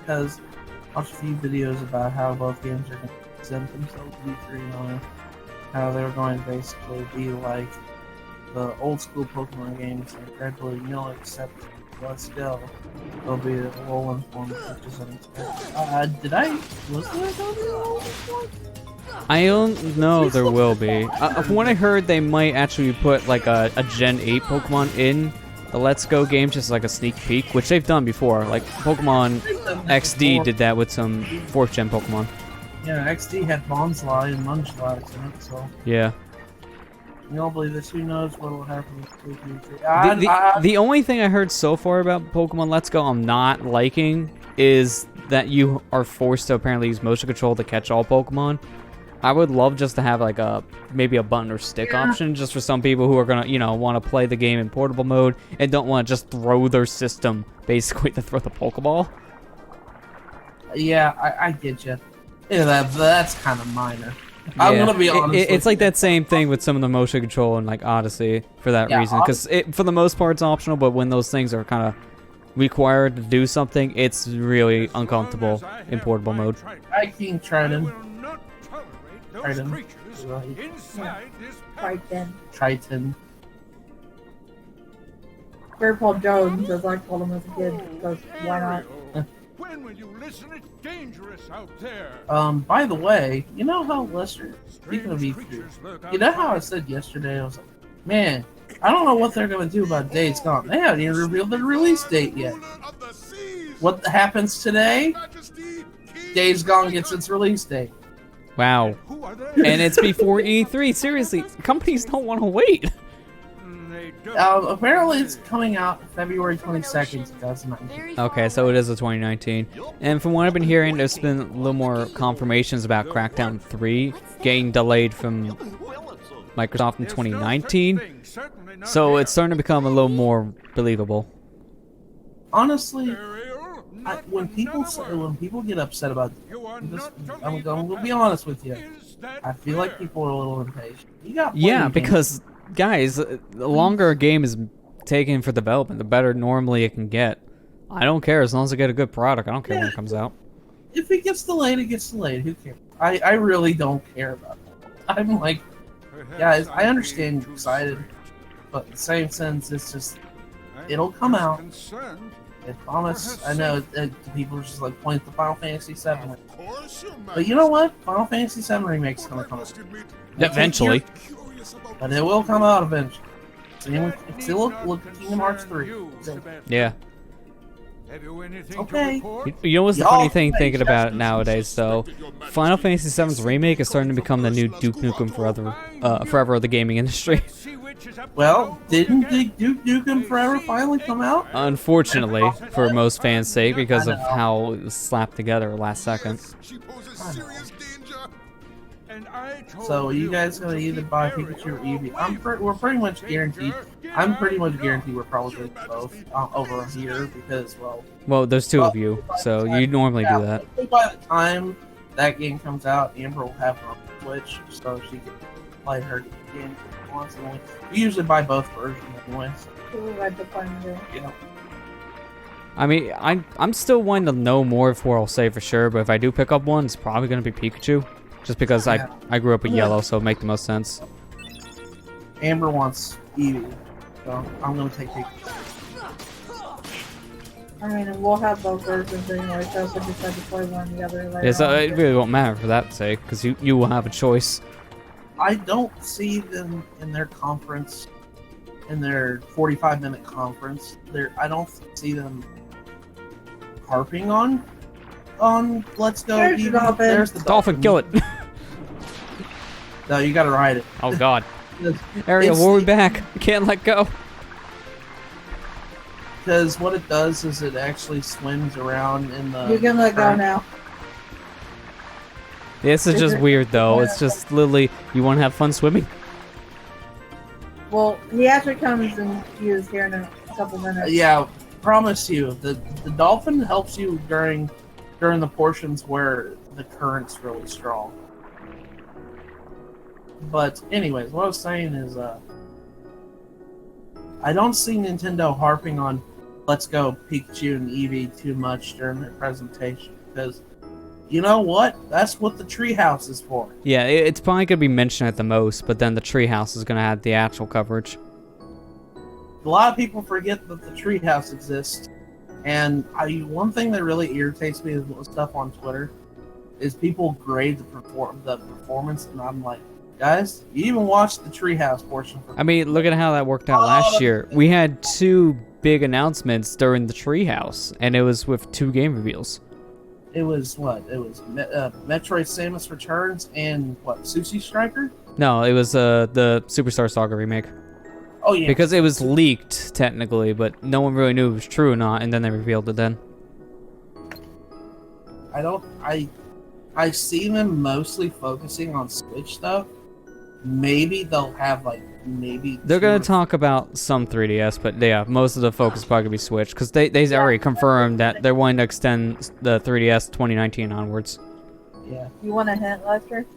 Because I watched a few videos about how both games are going to present themselves to E3 on how they're going to basically be like the old school Pokemon games, like Red, Blue, Yellow, except Let's Go. There'll be a roll-in form, which is unexpected. Was there going to be a roll-in form? I don't know if there will be. From what I heard, they might actually put like a Gen 8 Pokemon in the Let's Go game, just like a sneak peek, which they've done before. Like Pokemon XD did that with some 4th Gen Pokemon. Yeah, XD had Bonsly and Munchlax in it, so... Yeah. You don't believe this? Who knows what will happen with The only thing I heard so far about Pokemon Let's Go I'm not liking is that you are forced to apparently use motion control to catch all Pokemon. I would love just to have like maybe a button or stick option just for some people who are gonna, want to play the game in portable mode and don't want to just throw their system basically to throw the Pokeball. Yeah, I get you. Yeah, that's kind of minor. I'm gonna be honest. It's like that same thing with some of the motion control in like Odyssey for that reason, because for the most part it's optional, but when those things are kind of required to do something, it's really uncomfortable in portable mode. I King Triton. Triton. Fair Paul Jones, as I called him as a kid, because why not? When will you listen? It's dangerous out there. By the way, you know how Lester, speaking of E3, you know how I said yesterday, I was like, man, I don't know what they're going to do about Days Gone. They haven't even revealed the release date yet. What happens today? Days Gone gets its release date. Wow. And it's before E3. Seriously, companies don't want to wait. Apparently it's coming out February 22nd, 2019. Okay, so it is a 2019. And from what I've been hearing, there's been a little more confirmations about Crackdown 3 getting delayed from Microsoft in 2019. So it's starting to become a little more believable. Honestly, when people get upset about this, I'm going to be honest with you. I feel like people are a little impatient. Because guys, the longer a game is taken for development, the better normally it can get. I don't care as long as I get a good product. I don't care when it comes out. If it gets delayed, it gets delayed. Who cares? I really don't care about that. I'm like, guys, I understand you're excited, but in the same sense, it's just, it'll come out. I promise. I know people are just like pointing to Final Fantasy VII. But you know what? Final Fantasy VII Remake's gonna come out. Eventually. But it will come out eventually. So look at Kingdom Hearts 3. Yeah. Okay. You know what's the funny thing thinking about it nowadays, though? Final Fantasy VII's remake is starting to become the new Duke Nukem Forever of the gaming industry. Well, didn't Duke Nukem Forever finally come out? Unfortunately, for most fans' sake, because of how it was slapped together last second. So you guys gonna either buy Pikachu or Eevee? We're pretty much guaranteed. I'm pretty much guaranteed we're probably going to both over here because well, there's two of you, so you normally do that. By the time that game comes out, Amber will have her own Switch, so she can play her game once. We usually buy both versions anyways. Yeah. I mean, I'm still wanting to know more before I'll say for sure, but if I do pick up one, it's probably going to be Pikachu. Just because I grew up with yellow, so it'd make the most sense. Amber wants Eevee, so I'm going to take Pikachu. I mean, we'll have both versions anyway, so if we decide to play one or the other later Yeah, so on. it really won't matter for that sake, because you will have a choice. I don't see them in their conference, in their 45-minute conference. I don't see them harping on Let's Go There's the Eevee. dolphin. There's the Dolphin, kill it! No, you gotta ride it. Oh god. Ariel, we'll be back. I can't let go. Because what it does is it actually swims around in the... You can let go now. This is just weird though. It's just literally, you want to have fun swimming? Well, he actually comes and uses here in a couple minutes. Yeah, promise you, the dolphin helps you during the portions where the current's really strong. But anyways, what I was saying is, I don't see Nintendo harping on Let's Go Pikachu and Eevee too much during their presentation, because you know what? That's what the treehouse is for. Yeah, it's probably going to be mentioned at the most, but then the treehouse is going to have the actual coverage. A lot of people forget that the treehouse exists, and one thing that really irritates me with stuff on Twitter is people grade the performance, and I'm like, guys, you even watched the treehouse portion. I mean, look at how that worked out last year. We had 2 big announcements during the treehouse, and it was with 2 game reveals. It was what? It was Metroid Samus Returns and what? Sushi Striker? No, it was the Superstar Saga remake. Oh yeah. Because it was leaked technically, but no one really knew it was true or not, and then they revealed it then. I see them mostly focusing on Switch stuff. Maybe they'll have They're gonna talk about some 3DS, but yeah, most of the focus is probably gonna be Switch because they already confirmed that they're wanting to extend the 3DS 2019 onwards. Yeah. You want a hint, Lester?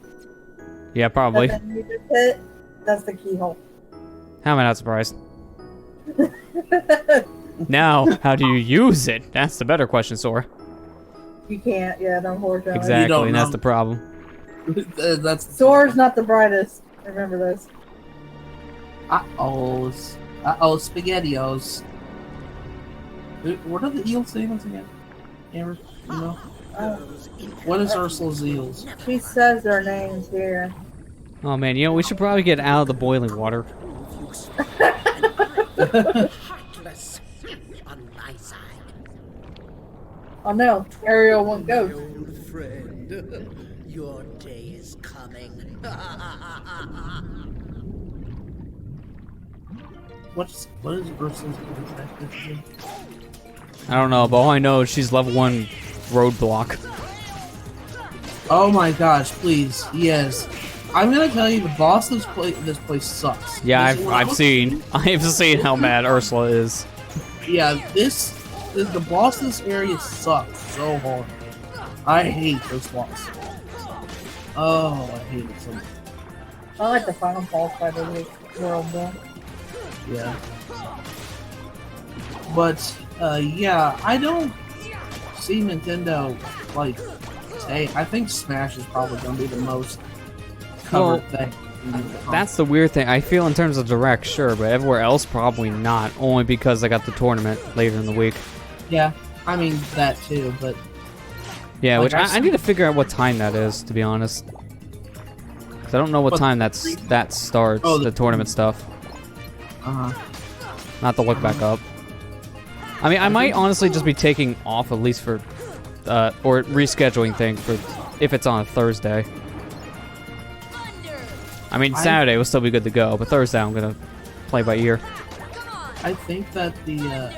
Yeah, probably. That thing you just hit, that's the keyhole. How am I not surprised? Now, how do you use it? That's the better question, Sora. You can't, yeah, unfortunately. Exactly, and that's the problem. That's Sora's not the brightest. Remember this. Uh-oh, SpaghettiOs. What are the eels' names again? Amber, you know? What is Ursula's eels? She says their names here. Oh man, you know, we should probably get out of the boiling water. Heartless on my side. Oh no, Ariel won't go. Old friend, your day is coming. What is Ursula's name? I don't know, but all I know is she's level 1 roadblock. Oh my gosh, please, yes. I'm gonna tell you, the boss of this place sucks. Yeah, I've seen how mad Ursula is. Yeah, the boss of this area sucks so hard. I hate this boss. Oh, I hate it so much. I like the final boss fight of this world though. Yeah. But, yeah, I don't see Nintendo, like, say, I think Smash is probably gonna be the most covered thing. That's the weird thing. I feel in terms of Direct, sure, but everywhere else, probably not. Only because I got the tournament later in the week. Yeah, I mean, that too, but... Yeah, like, which I need to figure out what time that is, to be honest. Because I don't know what time that starts, the tournament stuff. Uh-huh. Not to look back up. I mean, I might honestly just be taking off at least for... or rescheduling thing for if it's on a Thursday. I mean, Saturday will still be good to go, but Thursday I'm gonna play by ear. I think that the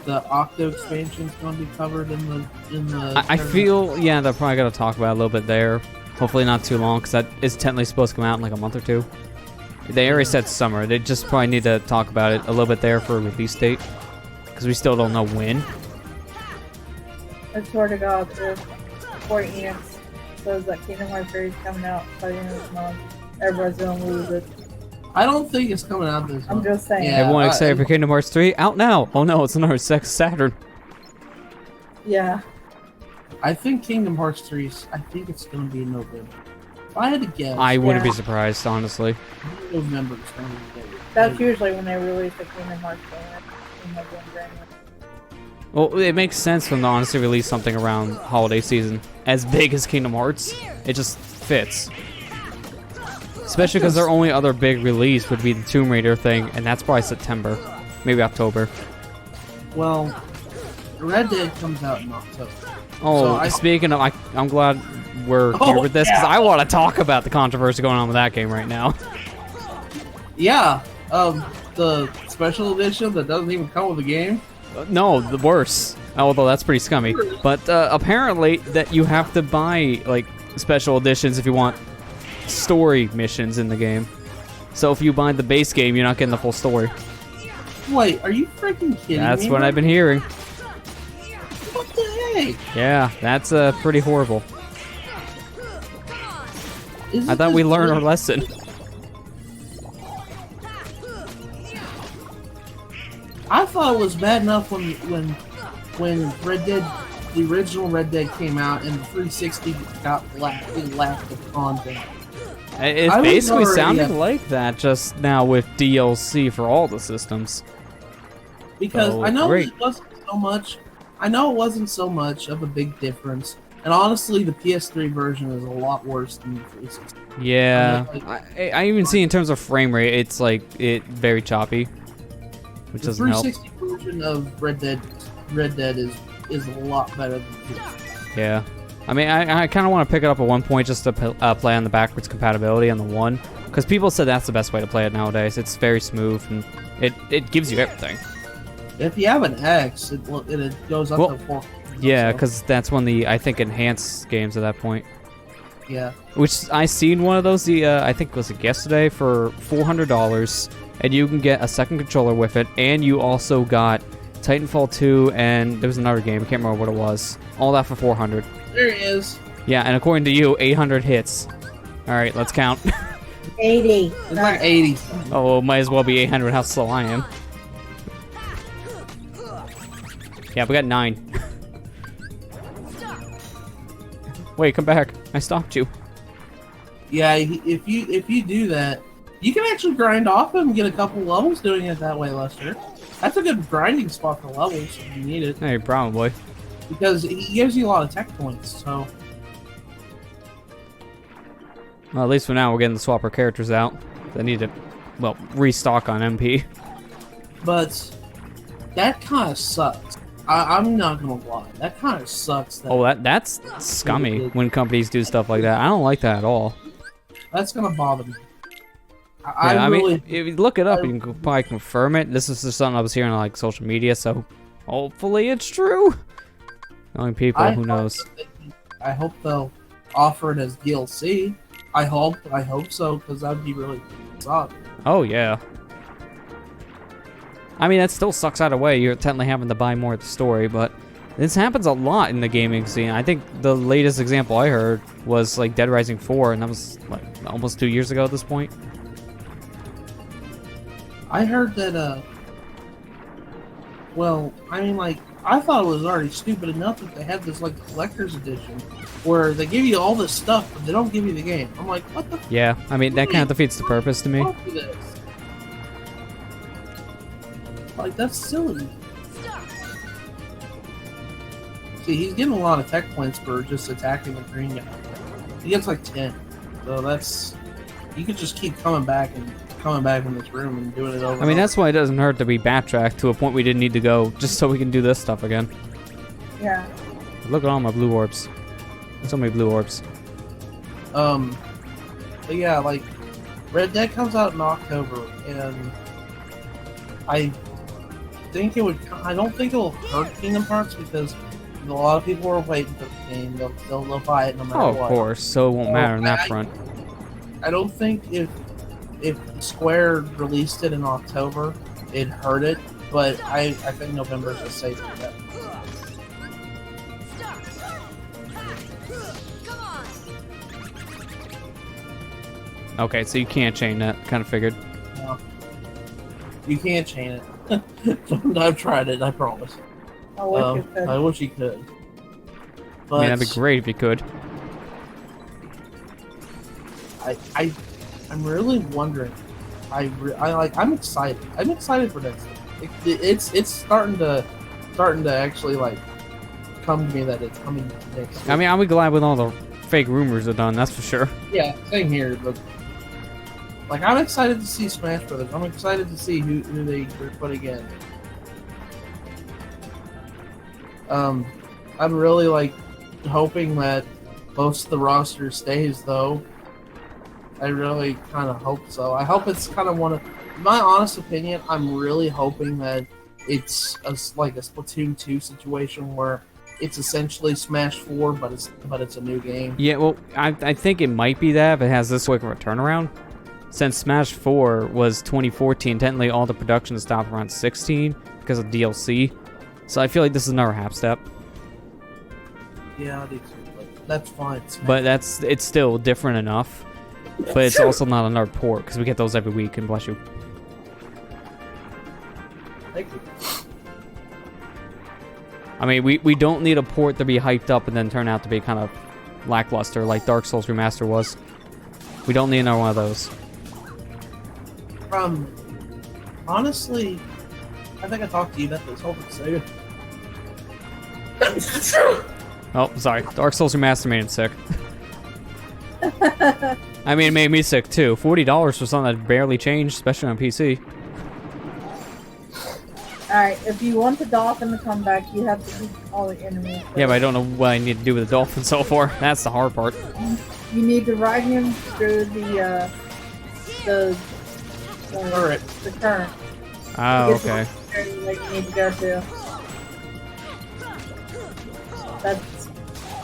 Octo expansion is going to be covered in the. I feel, yeah, they're probably gonna talk about it a little bit there. Hopefully not too long, because that is technically supposed to come out in like a month or 2. They already said summer. They just probably need to talk about it a little bit there for a release date, because we still don't know when. I swear to God, if Square Enix says that Kingdom Hearts 3 is coming out by the end of this month, everybody's gonna lose it. I don't think it's coming out this I'm month. just saying. Yeah. Everyone excited for Kingdom Hearts 3? Out now! Oh no, it's another Saturn. Yeah. I think Kingdom Hearts 3, I think it's going to be in November. If I had to guess, I wouldn't be Yeah. surprised, honestly. November is going to be That's usually when they release the Kingdom Hearts game. In November anyway. Well, it makes sense when they honestly release something around holiday season. As big as Kingdom Hearts, it just fits. Especially because their only other big release would be the Tomb Raider thing, and that's probably September. Maybe October. Well, Red Dead comes out in October. Oh, So speaking of, I'm glad we're here with this, because I want to talk about the controversy going on with that game right now. Yeah, the special edition that doesn't even come with the game. No, the worse. Although that's pretty scummy. But apparently that you have to buy like special editions if you want story missions in the game. So if you buy the base game, you're not getting the full story. Wait, are you freaking kidding me? That's what I've been hearing. What the heck? Yeah, that's pretty horrible. Isn't I thought we this learned our really- lesson. I thought it was bad enough when Red Dead, the original Red Dead came out and the 360 got lacked of content. It's I was basically already sounding a- like that just now with DLC for all the systems. Because Oh, I know great. it wasn't so much. I know it wasn't so much of a big difference. And honestly, the PS3 version is a lot worse than the 360. Yeah, I mean, I even see in terms of frame rate, it's like very choppy, which The doesn't help. 360 version of Red Dead is a lot better than the 2. Yeah. I mean, I kind of want to pick it up at one point just to play on the backwards compatibility on the one, because people said that's the best way to play it nowadays. It's very smooth and it gives you everything. If you have an X, it goes up Well, to 4. Yeah, so, because that's one of the, I think, enhanced games at that point. yeah. Which I seen one of those, I think was it yesterday, for $400, and you can get a second controller with it, and you also got Titanfall 2, and there was another game, I can't remember what it was. All that for $400. There it is. Yeah, and according to you, 800 hits. Alright, let's count. 80. It's like 80. Oh, might as well be 800, how slow I am. Yeah, we got 9. Wait, come back. I stopped you. Yeah, if you do that, you can actually grind off him and get a couple levels doing it that way, Lester. That's a good grinding spot for levels if you need it, Hey, probably. because he gives you a lot of tech points. So Well, at least for now, we're getting the swapper characters out. They need to, well, restock on MP. but that kind of sucks. I'm not gonna lie, that kind of sucks. That Oh, that's scummy when companies do stuff like that. I don't like that at all. that's gonna bother me. Yeah, I really, mean, if you look it up, you can probably confirm it. This is just something I was hearing on like social media, so hopefully it's true. Knowing people, who knows? I hope they'll offer it as DLC. I hope so, because that'd be really suck. Oh yeah. I mean, that still sucks either way. You're technically having to buy more of the story, but this happens a lot in the gaming scene. I think the latest example I heard was like Dead Rising 4, and that was like almost 2 years ago at this point. I heard that, well, I mean, like, I thought it was already stupid enough that they had this, like, collector's edition where they give you all this stuff, but they don't give you the game. I'm like, what the Yeah, I mean, that kind of defeats the purpose to me. fuck is this? Like, that's silly. See, he's getting a lot of tech points for just attacking the green guy. He gets, like, 10. So that's... You could just keep coming back in this room and doing it over. I mean, that's why it doesn't hurt to be backtracked to a point we didn't need to go, just so we can do this stuff again. Yeah. Look at all my blue orbs. So many blue orbs. But yeah, like, Red Dead comes out in October, and I don't think it will hurt Kingdom Hearts, because a lot of people are waiting for the game. They'll buy it no matter Oh, of what. course. So it won't matter on that front. I don't think if Square released it in October, it'd hurt it, but I think November is a safe bet. Okay, so you can't chain that. Kind of figured. You can't chain it. I've tried it. I promise. I wish you could. I wish you could. But I mean, that'd be great if you could. I'm really wondering. I'm excited. I'm excited for next week. It's starting to actually like come to me that it's coming next week. I mean, I'll be glad when all the fake rumors are done. That's for sure. Yeah, same here. But like, I'm excited to see Smash Brothers. I'm excited to see who they're putting in. I'm really like hoping that most of the roster stays, though. I really kind of hope so. I hope it's kind of my honest opinion, I'm really hoping that it's like a Splatoon 2 situation where it's essentially Smash 4, but it's a new game. Yeah, well, I think it might be that if it has this quick of a turnaround. Since Smash 4 was 2014, technically all the production stopped around 16 because of DLC. So I feel like this is another half step. Yeah, I do too, but that's fine. But it's still different enough. But it's also not another port, because we get those every week, and bless you. Thank you. I mean, we don't need a port to be hyped up and then turn out to be kind of lackluster, like Dark Souls Remaster was. We don't need another one of those. Honestly, I think I talked to you about this whole thing. Oh, sorry. Dark Souls Remaster made him sick. I mean, it made me sick too. $40 for something that barely changed, especially on PC. Alright, if you want the dolphin to come back, you have to beat all the enemies. Yeah, but I don't know what I need to do with the dolphin so far. That's the hard part. You need to ride him through the current. Oh, okay. Like you need to go to. That's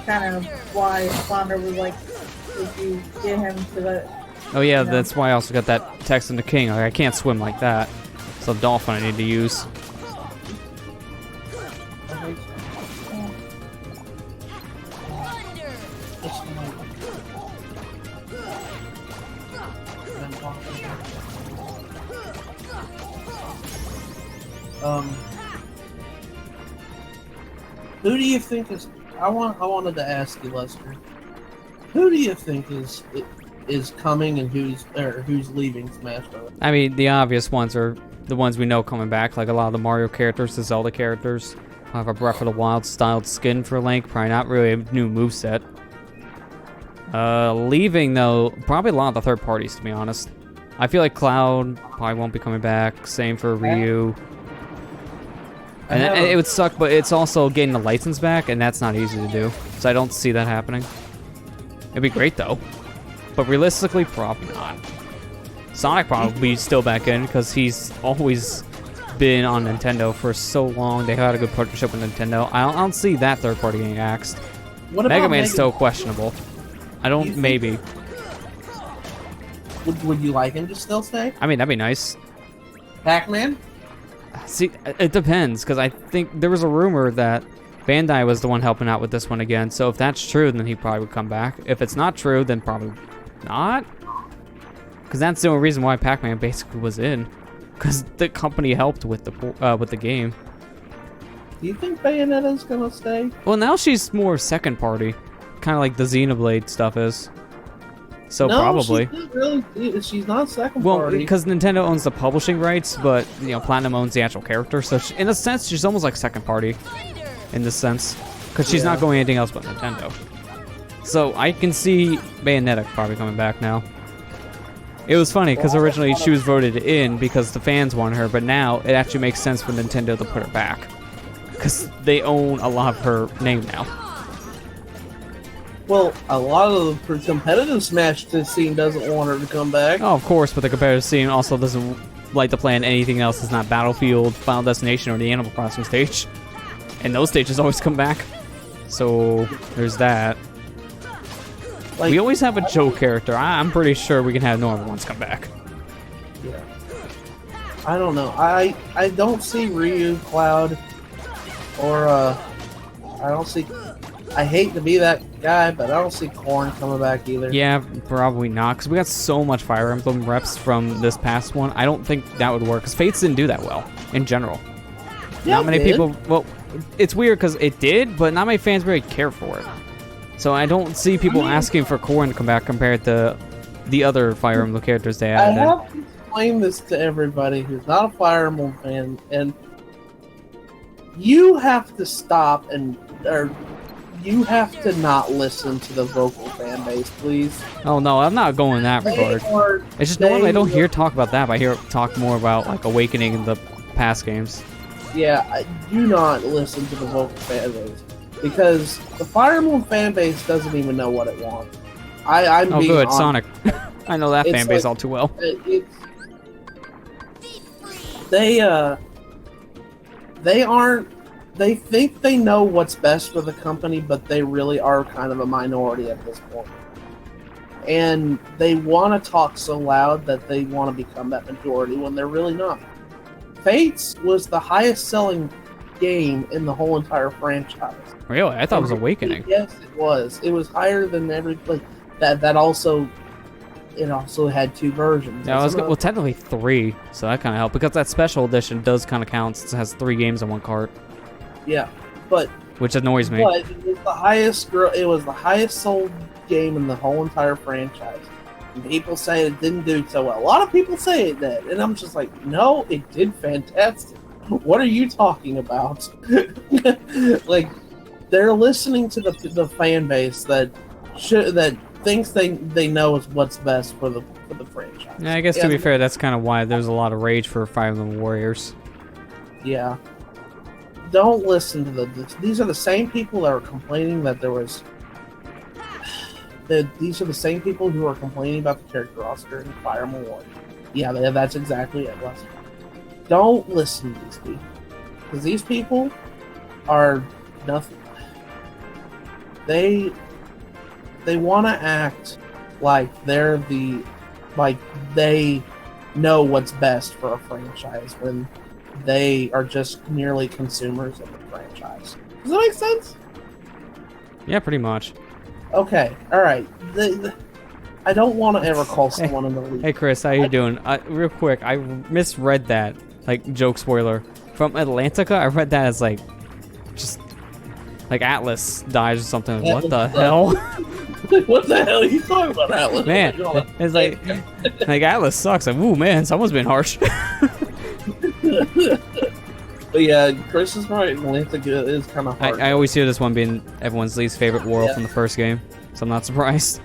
kind of why Flounder was like, if you get him to the... Oh yeah, you know. that's why I also got that text in the king. Like, I can't swim like that. So dolphin I need to use. Who do you think is? I wanted to ask you, Lester. Who do you think is coming and who's leaving Smash Bros? I mean, the obvious ones are the ones we know coming back, like a lot of the Mario characters, the Zelda characters. I'll have a Breath of the Wild styled skin for Link, probably not really a new moveset. Leaving though, probably a lot of the third parties, to be honest. I feel like Cloud probably won't be coming back. Same for Ryu. And it would suck, but it's also getting the license back, and that's not easy to do. So I don't see that happening. It'd be great though, but realistically, probably not. Sonic probably still back in because he's always been on Nintendo for so long. They had a good partnership with Nintendo. I don't see that third party getting axed. Mega Man's still questionable. I don't. Maybe. Would you like him to still stay? I mean, that'd be nice. Pac-Man? See, it depends, because I think there was a rumor that Bandai was the one helping out with this one again. So if that's true, then he probably would come back. If it's not true, then probably not. Because that's the only reason why Pac-Man basically was in. Because the company helped with the game. Do you think Bayonetta's gonna stay? Well, now she's more second party, kind of like the Xenoblade stuff is. So no, probably. She's not really. She's not second Well, party. because Nintendo owns the publishing rights, but Platinum owns the actual character. So in a sense, she's almost like second party, in this sense, because she's not going anything else but Nintendo. So I can see Bayonetta probably coming back now. It was funny because originally she was voted in because the fans wanted her, but now it actually makes sense for Nintendo to put her back because they own a lot of her name now. Well, a lot of the competitive Smash scene doesn't want her to come back. Oh, of course, but the competitive scene also doesn't like to plan anything else that's not Battlefield, Final Destination, or the Animal Crossing stage. And those stages always come back. So, there's that. Like, we always have a Joe character. I'm pretty sure we can have normal ones come back. Yeah. I don't know. I don't see Ryu, Cloud, or I I hate to be that guy, but I don't see Corn coming back either. Yeah, probably not, because we got so much Fire Emblem reps from this past one. I don't think that would work, because Fates didn't do that well, in general. Yeah, not many it did. people... Well, it's weird, because it did, but not many fans really care for it. So I don't see people asking for Corn to come back compared to the other Fire Emblem characters they I added. have to explain this to everybody who's not a Fire Emblem fan, and you have to stop or you have to not listen to the vocal fan base, please. Oh no, I'm not going in that regard. It's just normally I don't hear talk about that, but I hear talk more about like Awakening in the past games. Yeah, do not listen to the vocal fan base, because the Fire Emblem fan base doesn't even know what it wants. I'm Oh being good, honest. Sonic. I know that It's fan base like- all too well. They think they know what's best for the company, but they really are kind of a minority at this point. And they want to talk so loud that they want to become that majority when they're really not. Fates was the highest selling game in the whole entire franchise. Really? I thought it was Awakening. Yes, it was. It was higher than every like that also it also had 2 versions. Yeah, well, technically 3, so that kind of helped, because that special edition does kind of count since it has 3 games in one cart, Yeah, but which annoys me. But it was the highest sold game in the whole entire franchise. And people say it didn't do so well. A lot of people say it did, and I'm just like, no, it did fantastic. What are you talking about? Like, they're listening to the fan base that thinks they know is what's best for the franchise. Yeah, I guess to be fair, that's kind of why there's a lot of rage for Fire Emblem Warriors. Yeah. Don't listen to these are the same people that are complaining that there was. These are the same people who are complaining about the character roster in Fire Emblem Warriors. Yeah, that's exactly it, Lester. Don't listen to these people, because these people are nothing. They want to act like they know what's best for a franchise when they are just merely consumers of the franchise. Does that make sense? Yeah, pretty much. Okay, alright. I don't want to ever call someone an elite. Hey Chris, how you doing? Real quick, I misread that, like, joke spoiler. From Atlantica, I read that as, like, just, like, Atlas dies or something. What the hell? What the hell are you talking about, Atlas? Man, it's like Atlas sucks. Like, ooh, man, someone's been harsh. But yeah, Chris is right. Atlantica is kind of hard. I always hear this one being everyone's least favorite world from the first game, so I'm not surprised.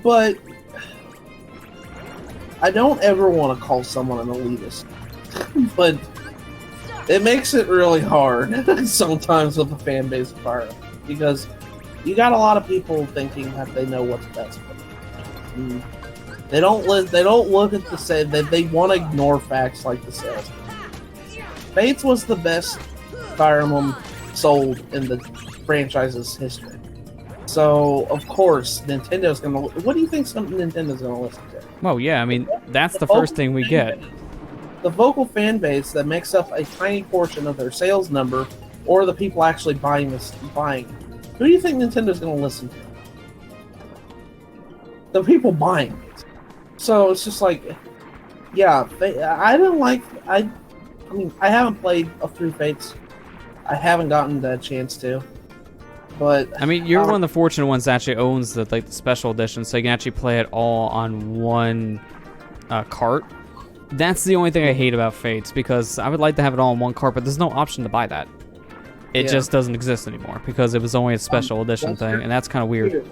But I don't ever want to call someone an elitist. But it makes it really hard sometimes with the fan base of Fire, because you got a lot of people thinking that they know what's best for them. They don't look at the say that they want to ignore facts like the sales. Fates was the best Fire Emblem sold in the franchise's history. So of course Nintendo's gonna. What do you think Nintendo's gonna listen to? Well, yeah, I mean that's the first thing we get. The vocal fan base that makes up a tiny portion of their sales number, or the people actually buying. Who do you think Nintendo's going to listen to? The people buying it. So it's just like, yeah, I mean, I haven't played through Fates. I haven't gotten the chance to. But I mean, you're one of the fortunate ones that actually owns the special edition, so you can actually play it all on one cart. That's the only thing I hate about Fates, because I would like to have it all in one cart, but there's no option to buy that. It just doesn't exist anymore because it was only a special edition thing, and that's kind of weird.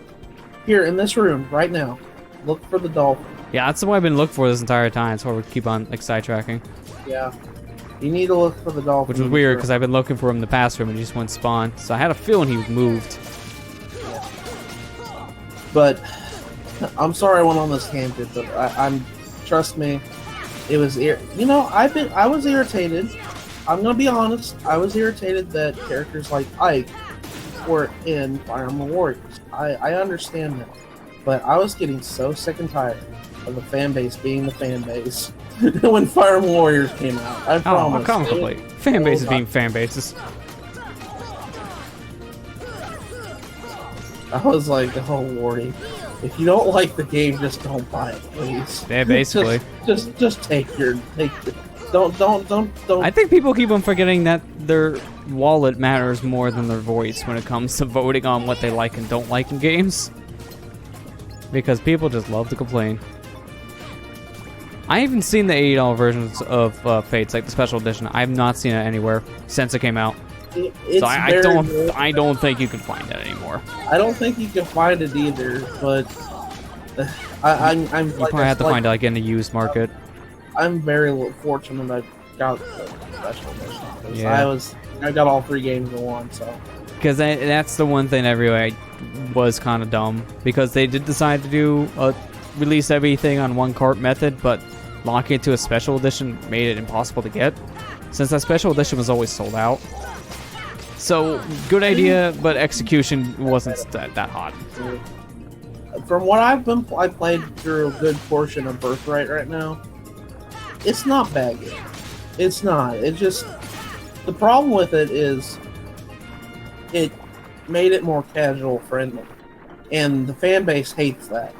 Here in this room right now, look for the dolphin. Yeah, that's what I've been looking for this entire time. That's why we keep on sidetracking. Yeah, you need to look for the dolphin. Which was weird because I've been looking for him in the past room and he just wouldn't spawn. So I had a feeling he moved. But I'm sorry I went on this tangent, but I'm trust me, it was I was irritated. I'm gonna be honest. I was irritated that characters like Ike were in Fire Emblem Warriors. I understand that, but I was getting so sick and tired of the fan base being the fan base when Fire Emblem Warriors came out. I promise. Oh, come complete. Fan bases being fan bases. I was like, oh lordy, if you don't like the game, just don't buy it, please. Yeah, basically. just take don't. I think people keep on forgetting that their wallet matters more than their voice when it comes to voting on what they like and don't like in games. Because people just love to complain. I haven't seen the $80 versions of Fates, like the special edition. I have not seen it anywhere since it came out. So I don't think you can find it anymore. I don't think you can find it either, but I'm You like, probably have to find it like in the used market. I'm very fortunate I got the special edition. 'Cause Yeah. I got all 3 games in one, so. Because that's the one thing everywhere was kind of dumb. Because they did decide to do release everything on one cart method, but locking it to a special edition made it impossible to get. Since that special edition was always sold out. So, good idea, but execution wasn't that hot. From what I played through a good portion of Birthright right now. It's not bad game. It's not. It just the problem with it is it made it more casual friendly, and the fan base hates that.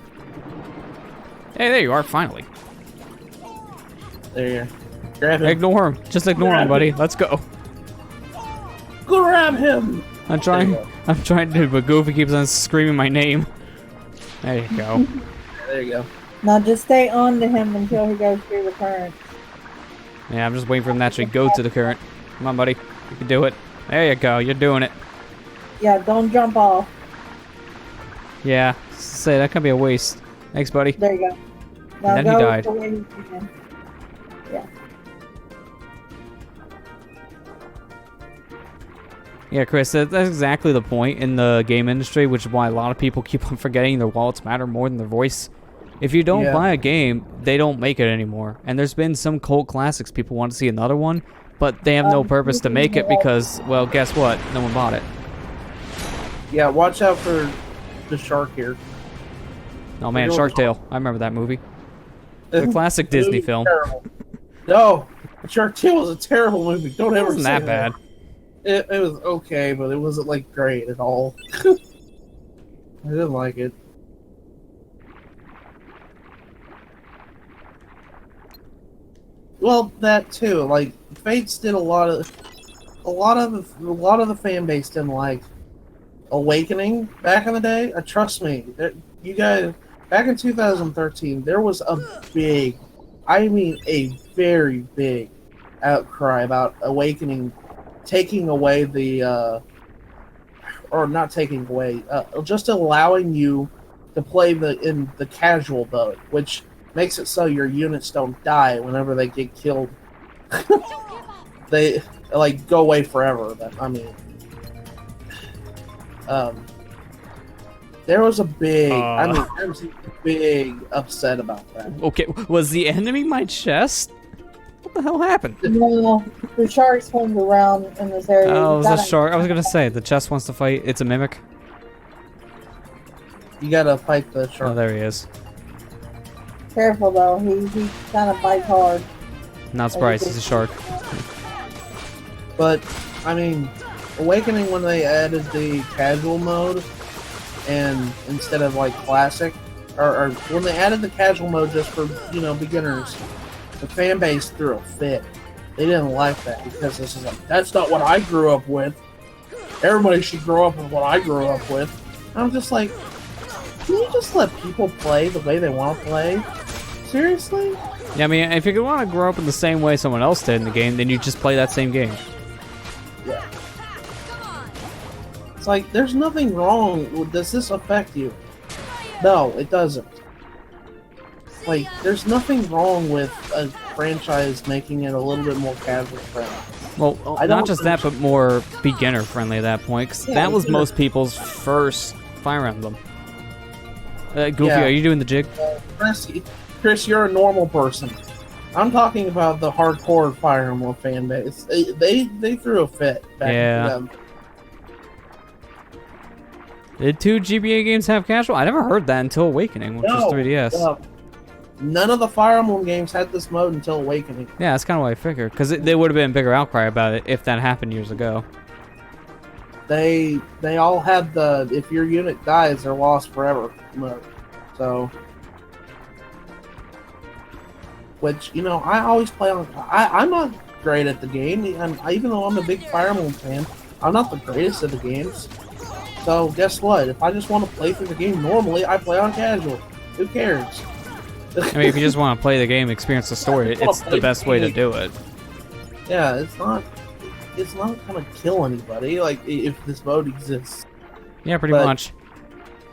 Hey, there you are, finally. There you go. Grab him. Ignore him. Just ignore him, buddy. Let's go. Grab him. I'm trying to, but Goofy keeps on screaming my name. There you go. There you go. Now just stay on to him until he goes through the current. Yeah, I'm just waiting for him to actually go to the current. Come on, buddy. You can do it. There you go. You're doing it. Yeah, don't jump off. Yeah. Say that could be a waste. Thanks, buddy. There you go. Now And then he died. the way you can. Yeah. Yeah, Chris, that's exactly the point in the game industry, which is why a lot of people keep on forgetting their wallets matter more than their voice. If you don't buy a game, they don't make it anymore. And there's been some cult classics people want to see another one, but they have no purpose to make it because, well, guess what? No one bought it. Yeah, watch out for the shark here. Oh man, Shark Tale. I remember that movie. The classic Disney film. Terrible. No, Shark Tale was a terrible movie. Don't ever say It wasn't that bad. It was okay, but it wasn't like great at all. I didn't like it. Well, that too. Like Fates did a lot of the fan base didn't like Awakening back in the day. Trust me, you guys. Back in 2013, there was a big, I mean a very big outcry about Awakening taking away the, or not taking away, just allowing you to play in the casual mode, which makes it so your units don't die whenever they get killed. They, like, go away forever. I mean, there was a big, there was a big upset about that. Okay, was the enemy my chest? What the hell happened? No, the shark swims around in this area. Oh, it was a Gotta- shark. I was gonna say, the chest wants to fight. It's a mimic. You gotta fight the shark. Oh, there he is. Careful though, he kind of bites hard. Not surprised, he's a shark. But, I mean, Awakening, when they added the casual mode, and instead of like classic, or when they added the casual mode just for, you know, beginners, the fan base threw a fit. They didn't like that because this is like, that's not what I grew up with. Everybody should grow up with what I grew up with. I'm just like, can you just let people play the way they want to play? Seriously? Yeah, I mean, if you want to grow up in the same way someone else did in the game, then you just play that same game. Yeah. It's like, there's nothing wrong. Does this affect you? No, it doesn't. Like, there's nothing wrong with a franchise making it a little bit more casual friendly. Well, I not don't just that, but more beginner friendly at that point, because Yeah, that was beginner. most people's first Fire Emblem. Goofy, Yeah. are you doing the jig? Chris, you're a normal person. I'm talking about the hardcore Fire Emblem fan base. They threw a fit back Yeah. to them. Did 2 GBA games have casual? I never heard that until Awakening, which was 3DS. None of the Fire Emblem games had this mode until Awakening. Yeah, that's kind of what I figured, because there would have been a bigger outcry about it if that happened years ago. they all had the if your unit dies, they're lost forever mode. So, which I always play on. I'm not great at the game, and even though I'm a big Fire Emblem fan, I'm not the greatest at the games. So guess what? If I just want to play through the game normally, I play on casual. Who cares? I mean, if you just want to play the game, experience the story, it's the best way to do it. Yeah, it's not gonna kill anybody. Like if this mode exists. Yeah, pretty much.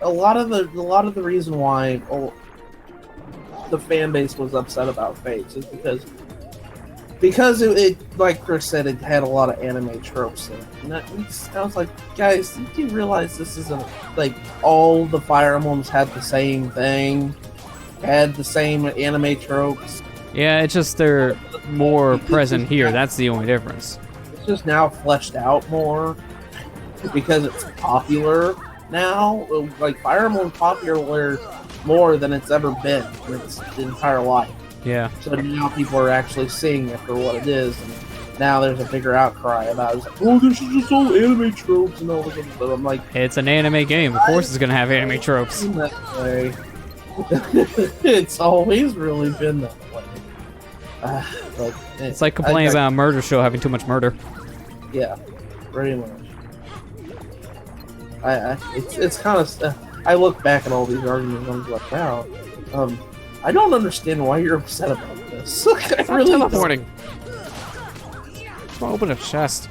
A lot of the reason why the fan base was upset about Fates is because it like Chris said, it had a lot of anime tropes in it. And I was like, guys, do you realize this isn't like all the Fire Emblems had the same thing, had the same anime tropes? Yeah, it's just they're more present here. That's the only difference. It's just now fleshed out more because it's popular now. Like Fire Emblem is popular more than it's ever been in its entire life. Yeah. So now people are actually seeing it for what it is, and now there's a bigger outcry about it. It's like, oh, this is just all anime tropes and all this other stuff. I'm like, it's an anime game. Of course, it's gonna have anime tropes. In that way. It's always really been that way. It's like complaining about a murder show having too much murder. Yeah, pretty much. It's kind of. I look back at all these arguments and I'm like, wow. I don't understand why you're upset about this. I really teleporting. Open a chest.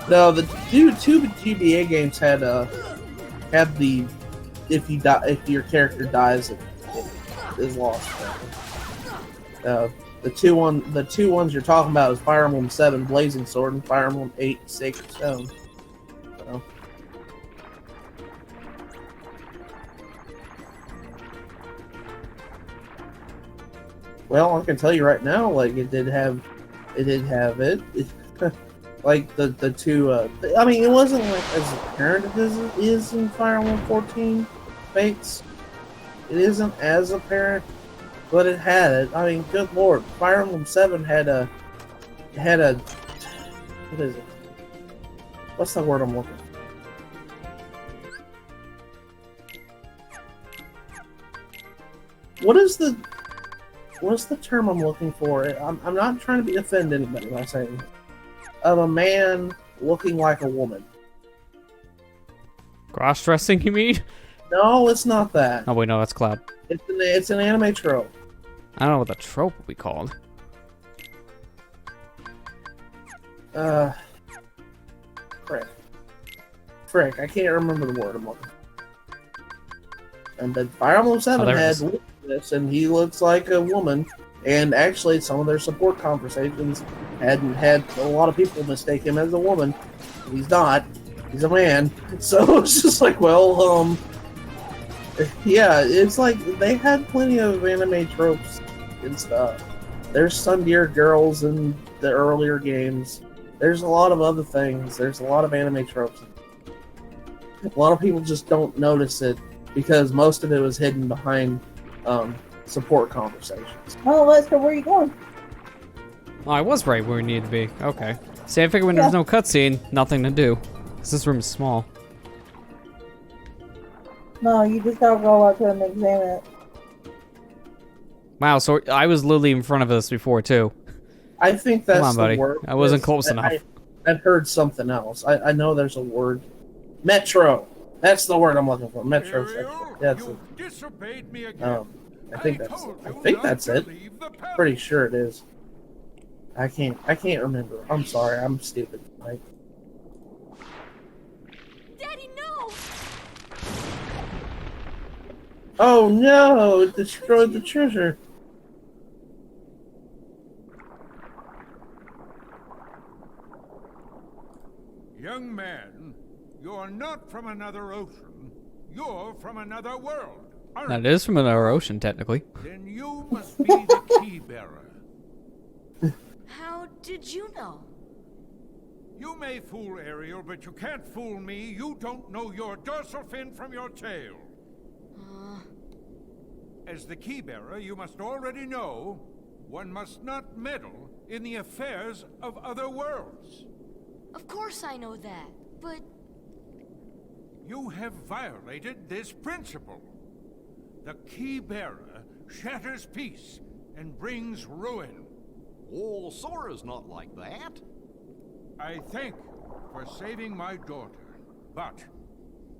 No, the two GBA games had the if your character dies, it is lost. The two ones you're talking about is Fire Emblem 7 Blazing Sword and Fire Emblem 8 Sacred Stone. So. Well, I can tell you right now, like it did have it. Like the two. I mean, it wasn't like as apparent as it is in Fire Emblem 14 Fates. It isn't as apparent, but it had it. I mean, good lord, Fire Emblem 7 had a. What is it? What's the word I'm looking for? What's the term I'm looking for? I'm not trying to offend anybody by saying of a man looking like a woman. Cross-dressing, you mean? No, it's not that. Oh wait, no, that's Cloud. It's an anime trope. I don't know what the trope would be called. Frick, I can't remember the word I'm looking for. And then Fire Emblem 7 had this, and he looks like a woman. And actually, some of their support conversations had a lot of people mistake him as a woman. He's not. He's a man. So it's just like, well, yeah, it's like they had plenty of anime tropes and stuff. There's Sundeer girls in the earlier games. There's a lot of other things. There's a lot of anime tropes. A lot of people just don't notice it because most of it was hidden behind support conversations. Oh, Lester, where are you going? Oh, I was right where we needed to be. Okay. See, I figured when there's no cutscene, nothing to do. Because this room is small. No, you just gotta go out there and examine it. Wow, so I was literally in front of us before, too. I think that's Come on, buddy. the word. I wasn't close enough. I've heard something else. I know there's a word. Metro. That's the word I'm looking for. Metro. That's it. Disobeyed me again. I think that's it. Pretty sure it is. I can't remember. I'm sorry. I'm stupid. Daddy, no! Oh no! It destroyed the treasure. Young man, you're not from another ocean. You're from another world. That is from another ocean, technically. Then you must be the key bearer. How did you know? You may fool Ariel, but you can't fool me. You don't know your dorsal fin from your tail. As the key bearer, you must already know one must not meddle in the affairs of other worlds. Of course I know that. but You have violated this principle. The key bearer shatters peace and brings ruin. Oh, Sora's not like that. I thank you for saving my daughter, but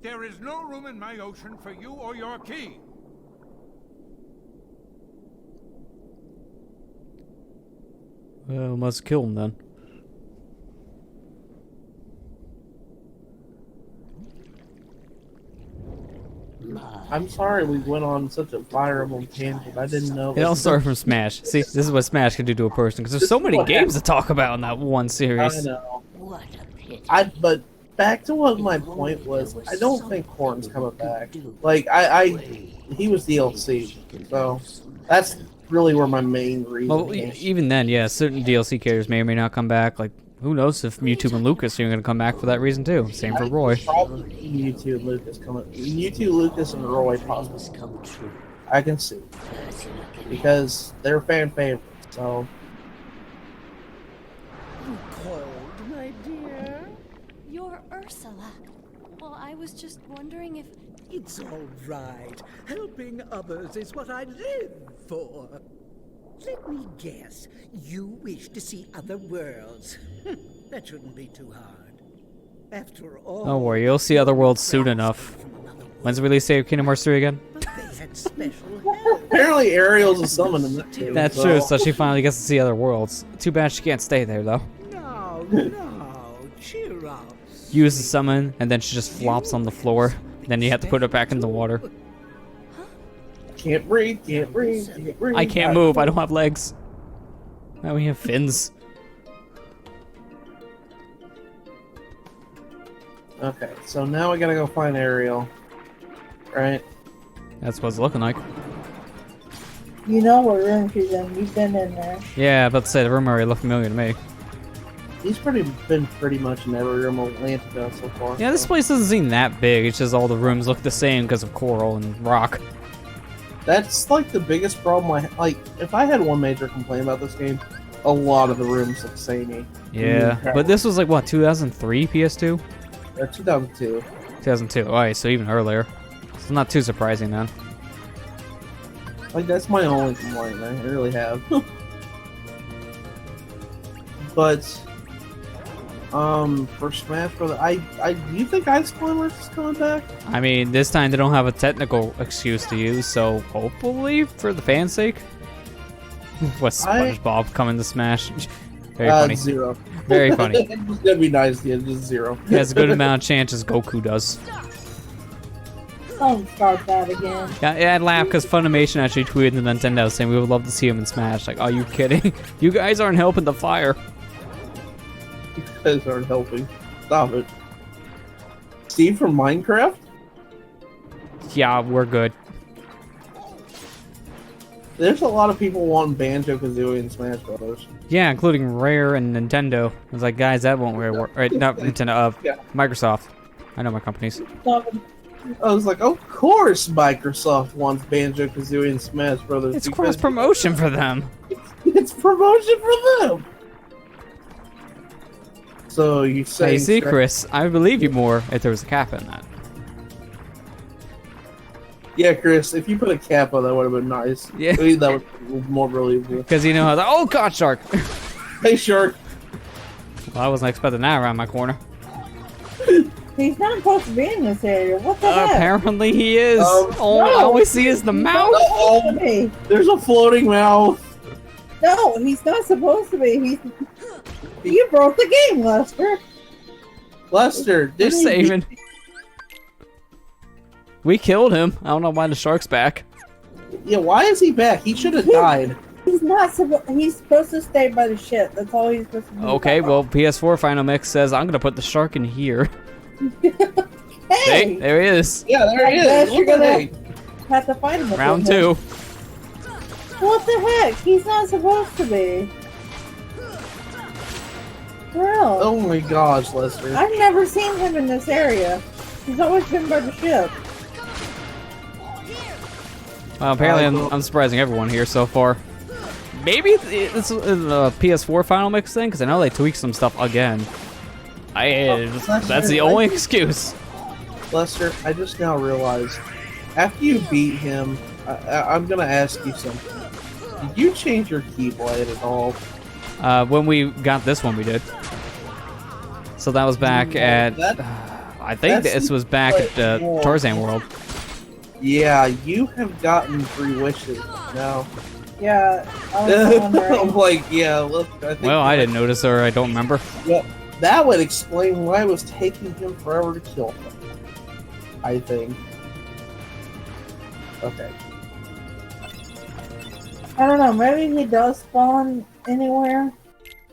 there is no room in my ocean for you or your key. Well, must kill him then. I'm sorry we went on such a Fire Emblem tangent. I didn't know. It all started from Smash. See, this is what Smash can do to a person, because there's so many games to talk about in that one I series. know. What a pity. But back to what my point was. I don't think Corn's coming back. Like he was DLC, so that's really where my main reason. Well, came. even then, yeah, certain DLC characters may or may not come back. Like, who knows if Mewtwo and Lucas are going to come back for that reason too. Same for Roy. Probably Mewtwo and Lucas coming. Mewtwo, Lucas, and Roy possibly. Come true. I can see because they're fan favorites. So You called, my dear? you're Ursula. Well, I was just wondering if... It's all right. Helping others is what I live for. Let me guess. You wish to see other worlds. That shouldn't be too hard. After all... Don't worry, you'll see other worlds soon enough. When's the release date of Kingdom Hearts 3 again? But they had special help. apparently Ariel's a summon in that game. That's true, so she finally gets to see other worlds. Too bad she can't stay there, though. No, cheer up. Use the summon, and then she just flops on the floor. Then you have to put her back in the water. Can't breathe, can't breathe, can't breathe. I can't move, I don't have legs. Now we have fins. Okay, so now I gotta go find Ariel. Right? That's what it's looking like. You know what room she's in. You've been in there. Yeah, about to say, the room already looked familiar to me. He's been pretty much in every room of Atlantica so far. Yeah, this so. place doesn't seem that big. It's just all the rooms look the same because of coral and rock. That's like the biggest problem. If I had one major complaint about this game, a lot of the rooms look samey. Yeah, but this was like, what, 2003 PS2? 2002. 2002, alright, so even earlier. It's not too surprising then. Like, that's my only complaint. I really have. But, for Smash Bros., do you think Ice Climbers is coming back? I mean, this time they don't have a technical excuse to use, so hopefully, for the fans' sake. What's SpongeBob coming to Smash? Very funny. 0. Very funny. It's gonna be nice, yeah, just 0. He has a good amount of chance as Goku does. Don't start that again. Yeah, I'd laugh because Funimation actually tweeted to Nintendo saying we would love to see him in Smash. Like, are you kidding? You guys aren't helping the fire. You guys aren't helping. Stop it. Steve from Minecraft? Yeah, we're good. There's a lot of people wanting Banjo-Kazooie in Smash Bros. Yeah, including Rare and Nintendo. I was like, guys, that won't really work. Right, not Nintendo, Yeah. Microsoft. I know my companies. I was like, of course Microsoft wants Banjo-Kazooie in Smash Bros. It's because cross promotion for them. It's promotion for them! So you say... Hey, see, Chris, I would believe you more if there was a cap in that. Yeah, Chris, if you put a cap on that would have been nice. Yeah. I mean, that was more believable. Because you know how the oh god, shark. Hey, Shark. Well, I wasn't expecting that around my corner. He's not supposed to be in this area. What the heck? Apparently he is. All I no, always see is the he's mouth. not supposed to be. There's a floating mouth. No, he's not supposed to be. You broke the game, Lester. Lester, Just didn't you saving. We killed him. I don't know why the shark's back. Yeah, why is he back? He should have died. He's not supposed. He's supposed to stay by the ship. That's all he's supposed to do. Okay, well, PS4 Final Mix says I'm gonna put the shark in here. Hey, Hey, there he is. Yeah, there he guess is. you're Look at gonna that. have to fight him. Round again. 2. What the heck? He's not supposed to be. Bro, Oh my gosh, Lester. I've never seen him in this area. He's always been by the ship. Well, apparently I'm surprising everyone here so far. Maybe it's a PS4 Final Mix thing, because I know they tweaked some stuff again. That's the only excuse. Lester, I just now realized, after you beat him, I'm gonna ask you something. Did you change your Keyblade at all? When we got this one, we did. So that was back at... I think this was back at Tarzan World. Yeah, you have gotten 3 wishes now. Yeah, I was wondering. I'm like, yeah, look, I think... Well, I didn't notice, or I don't remember. Yeah, that would explain why it was taking him forever to kill him. I think. Okay. I don't know, maybe he does spawn anywhere,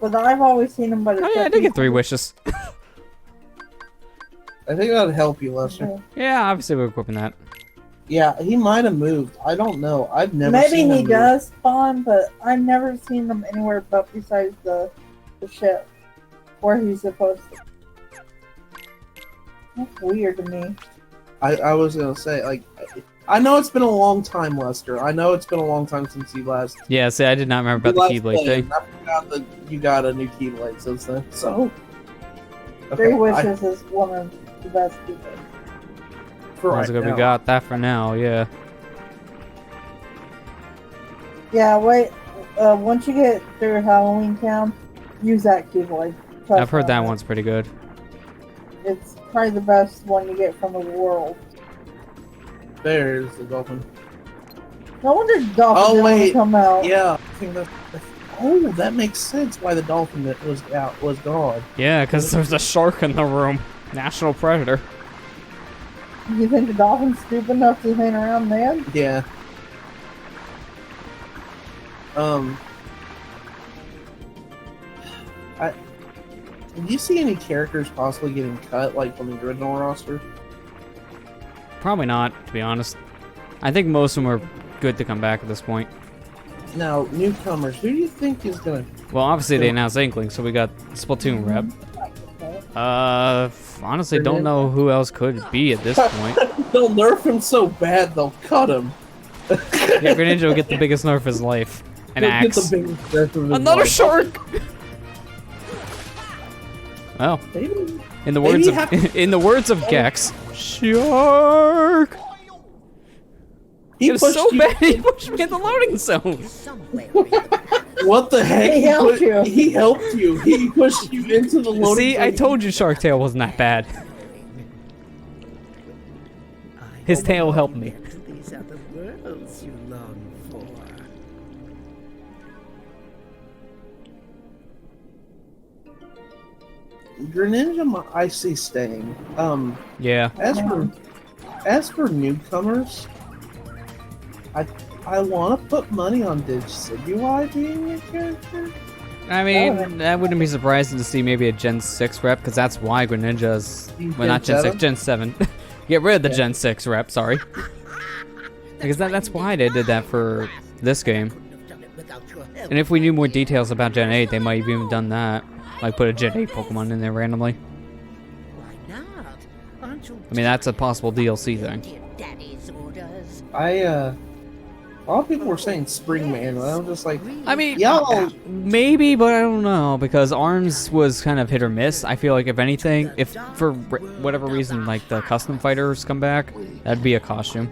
but I've always seen him by the Oh yeah, I did get 3 wishes. I think that would help you, Lester. Yeah, obviously we're equipping that. Yeah, he might have moved. I don't know. I've never Maybe seen him he move. does spawn, but I've never seen him anywhere but besides the ship where he's supposed to. That's weird to me. I was gonna say, like, I know it's been a long time, Lester. I know it's been a long time since you last. Yeah, see, I did not remember about the Keyblade thing. I forgot that you got a new Keyblade since then. So. 3 wishes is one of the best people. Sounds good. We got that for now. Yeah. Yeah, wait. Once you get through Halloween Town, use that Keyblade. I've heard that one's pretty good. It's probably the best one you get from the world. There's the dolphin. No wonder dolphins didn't come out. Yeah. I think oh, that makes sense why the dolphin that was gone. Yeah, because there's a shark in the room. National predator. You think the dolphin's stupid enough to hang around then? Yeah. Did you see any characters possibly getting cut, like from the original roster? Probably not, to be honest. I think most of them are good to come back at this point. Now, newcomers, who do you think is gonna... Well, obviously they announced Inkling, so we got Splatoon rep. Honestly, don't know who else could be at this point. They'll nerf him so bad, they'll cut him. Yeah, Greninja will get the biggest nerf of his life. An He'll get axe. the biggest nerf of his Another life. shark! Well, Maybe- in the maybe words of in the words of Gex, shark. He It was pushed so you- bad he pushed me in the loading zone. Somewhere. What the heck? He helped you. He helped you. He pushed you into the loading See, I zone. told you Shark Tail wasn't that bad. His tail helped me. To these other worlds you long for. Greninja, I see staying. Yeah. As for newcomers, I want to put money on Digicibui being a character. I mean, I wouldn't be surprised to see maybe a Gen 6 rep, because that's why Greninja's... Well, not Gen 6, Gen 7. Get rid of the Gen 6 rep, sorry. Because that's why they did that for this game. And if we knew more details about Gen 8, they might have even done that. Like, put a Gen 8 Pokemon in there randomly. Why not? Aren't you I mean, that's a possible DLC thing. your daddy's orders? A lot of people were saying Spring Man, and I was just like, I mean, yo, maybe, but I don't know, because Arms was kind of hit or miss. I feel like if anything, if for whatever reason, like the custom fighters come back, that'd be a costume.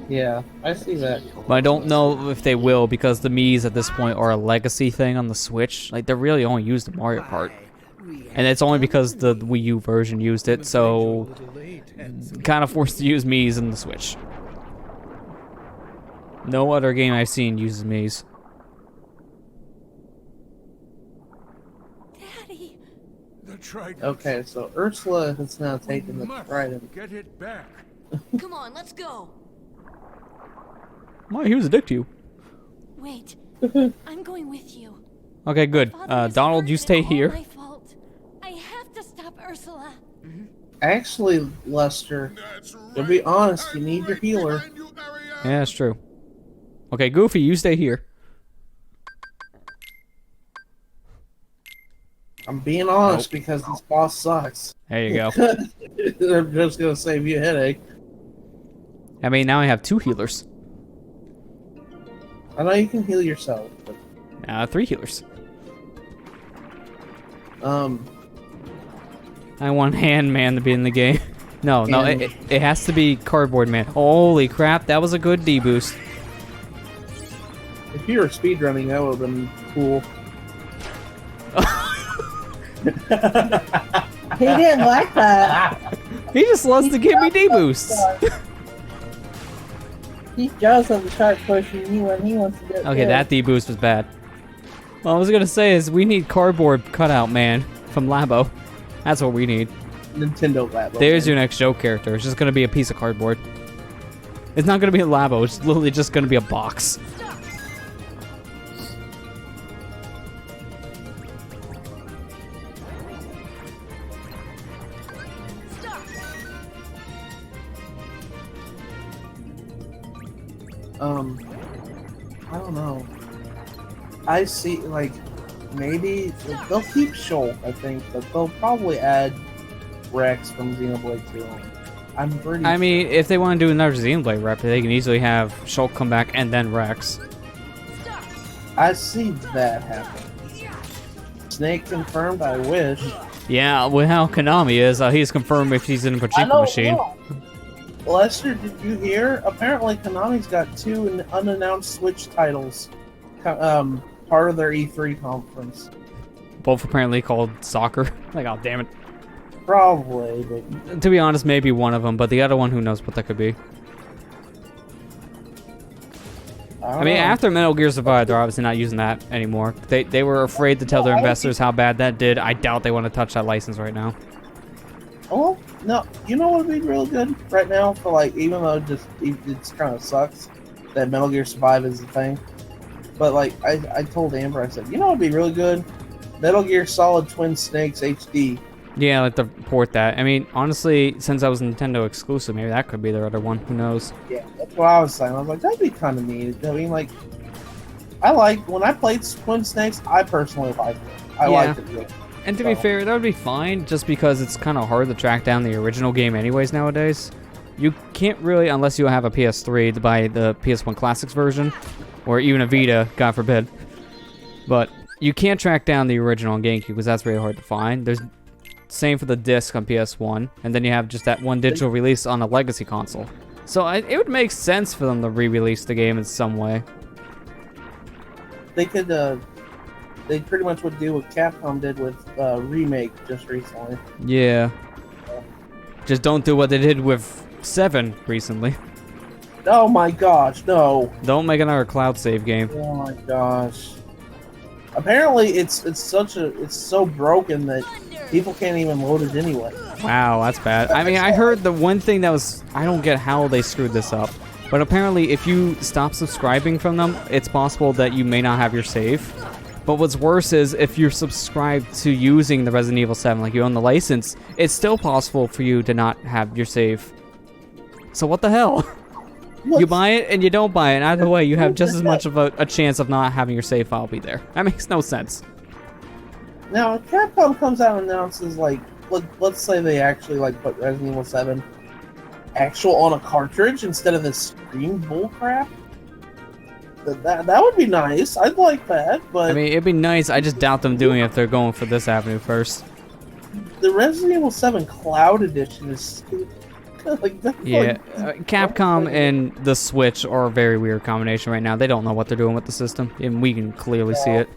yeah, I see that. But I don't know if they will, because the Miis at this point are a legacy thing on the Switch. Like, they're really only used in Mario Kart. And it's only because the Wii U version used it, so kind of forced to use Miis in the Switch. No other game I've seen uses Miis. Daddy. The trident. Okay, so Ursula has now taken the Must trident. get it back. Come on, let's go. Why, he was a dick to you. Wait. I'm going with you. Okay, good. Father is Donald, hurt you and stay it's all here. my fault. I have to stop Ursula. Actually, Lester, to be honest, you need your healer. Yeah, that's true. Okay, Goofy, you stay here. I'm being honest because this boss sucks. There you go. I'm just gonna save you a headache. I mean, now I have 2 healers. I know you can heal yourself, but 3 healers. I want Hand Man to be in the game. No, it has to be Cardboard Man. Holy crap, that was a good D-boost. If you were speedrunning, that would have been cool. He didn't like that. He just loves to give me D-boosts. He's jealous of the shark pushing you when he wants to do it. Okay, that D-boost was bad. What I was gonna say is we need Cardboard Cutout Man from Labo. That's what we need. Nintendo Labo. There's your next joke character. It's just gonna be a piece of cardboard. It's not gonna be a Labo. It's literally just gonna be a box. I don't know. I see, like, maybe they'll keep Shulk, I think, but they'll probably add Rex from Xenoblade 2. I'm pretty. I mean, if they want to do another Xenoblade rep, they can easily have Shulk come back and then Rex. I see that happen. Snake confirmed. I wish. Yeah, with how Konami is, he's confirmed if he's in a Pachinko machine. Know. Lester, did you hear? Apparently, Konami's got 2 unannounced Switch titles, part of their E3 conference. Both apparently called soccer. Like, oh damn it. Probably, but To be honest, maybe one of them, but the other one, who knows what that could be. I mean, after Metal Gear Survive, they're obviously not using that anymore. They were afraid to tell their investors how bad that did. I doubt they want to touch that license right now. Oh, no, you know what would be real good right now for, like, even though it's kind of sucks that Metal Gear Survive is a thing, but, like, I told Amber, I said, you know what would be really good? Metal Gear Solid Twin Snakes HD. Yeah, like to port that. I mean, honestly, since I was Nintendo exclusive, maybe that could be their other one. Who knows? Yeah, that's what I was saying. I was like, that'd be kind of neat. I mean, like, when I played Twin Snakes, I personally liked it. I liked it really. And to be fair, that would be fine, just because it's kind of hard to track down the original game anyways nowadays. You can't really, unless you have a PS3, to buy the PS1 Classics version, or even a Vita, God forbid. But you can't track down the original on GameCube, because that's really hard to find. There's same for the disc on PS1, and then you have just that one digital release on a legacy console. So it would make sense for them to re-release the game in some way. They could, they pretty much would do what Capcom did with Remake just recently. Yeah. Just don't do what they did with 7 recently. Oh my gosh, no. Don't make another cloud save game. Oh my gosh. Apparently it's so broken that people can't even load it anyway. Wow, that's bad. I mean, I heard the one thing that was... I don't get how they screwed this up. But apparently, if you stop subscribing from them, it's possible that you may not have your save. But what's worse is, if you're subscribed to using the Resident Evil 7, like you own the license, it's still possible for you to not have your save. So what the hell? What? You buy it and you don't buy it. Either way, you have just as much of a chance of not having your save file be there. That makes no sense. Now, if Capcom comes out and announces, like, let's say they actually, like, put Resident Evil 7 actual on a cartridge instead of this Scream bullcrap, that would be nice. I'd like that, but... I mean, it'd be nice. I just doubt them doing it if they're going for this avenue first. The Resident Evil 7 Cloud Edition is... like, yeah, Capcom and the Switch are a very weird combination right now. They don't know what they're doing with the system, and we can clearly see it.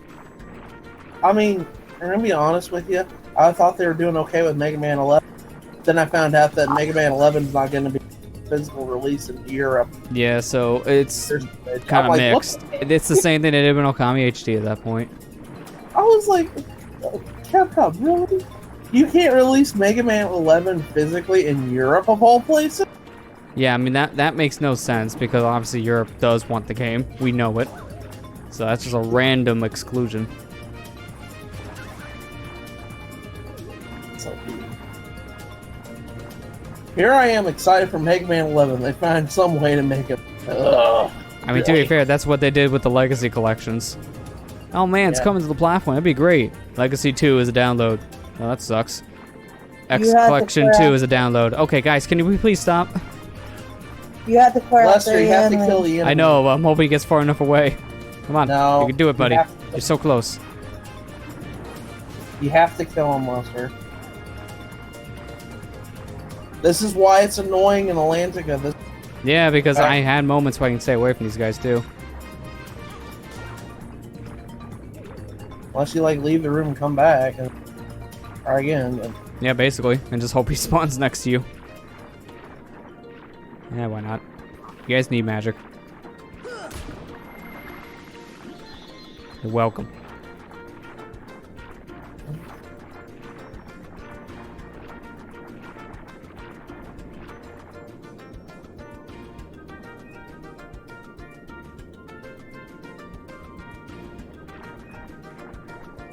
I mean... I'm gonna be honest with you. I thought they were doing okay with Mega Man 11. Then I found out that Mega Man 11 is not going to be physical release in Europe. Yeah, so it's kind of mixed. It's the same thing they did with Okami HD at that point. I was like, Capcom, really? You can't release Mega Man 11 physically in Europe of all places? Yeah, I mean that makes no sense because obviously Europe does want the game. We know it. So that's just a random exclusion. Here I am excited for Mega Man 11. They find some way to make it. I mean, to be fair, that's what they did with the Legacy collections. Oh man, it's coming to the platform. That'd be great. Legacy 2 is a download. Oh, that sucks. X Collection 2 is a download. Okay, guys, can we please stop? You have to clear Lester, you have to kill the enemy. I know, but I'm hoping he gets far enough away. Come on, no, you can do it, buddy. You're so close. You have to kill him, Lester. This is why it's annoying in Atlantica. This, Yeah, because I had moments where I can stay away from these guys too. unless you like leave the room and come back and try again. And Yeah, basically, and just hope he spawns next to you. Yeah, why not? You guys need magic. You're welcome.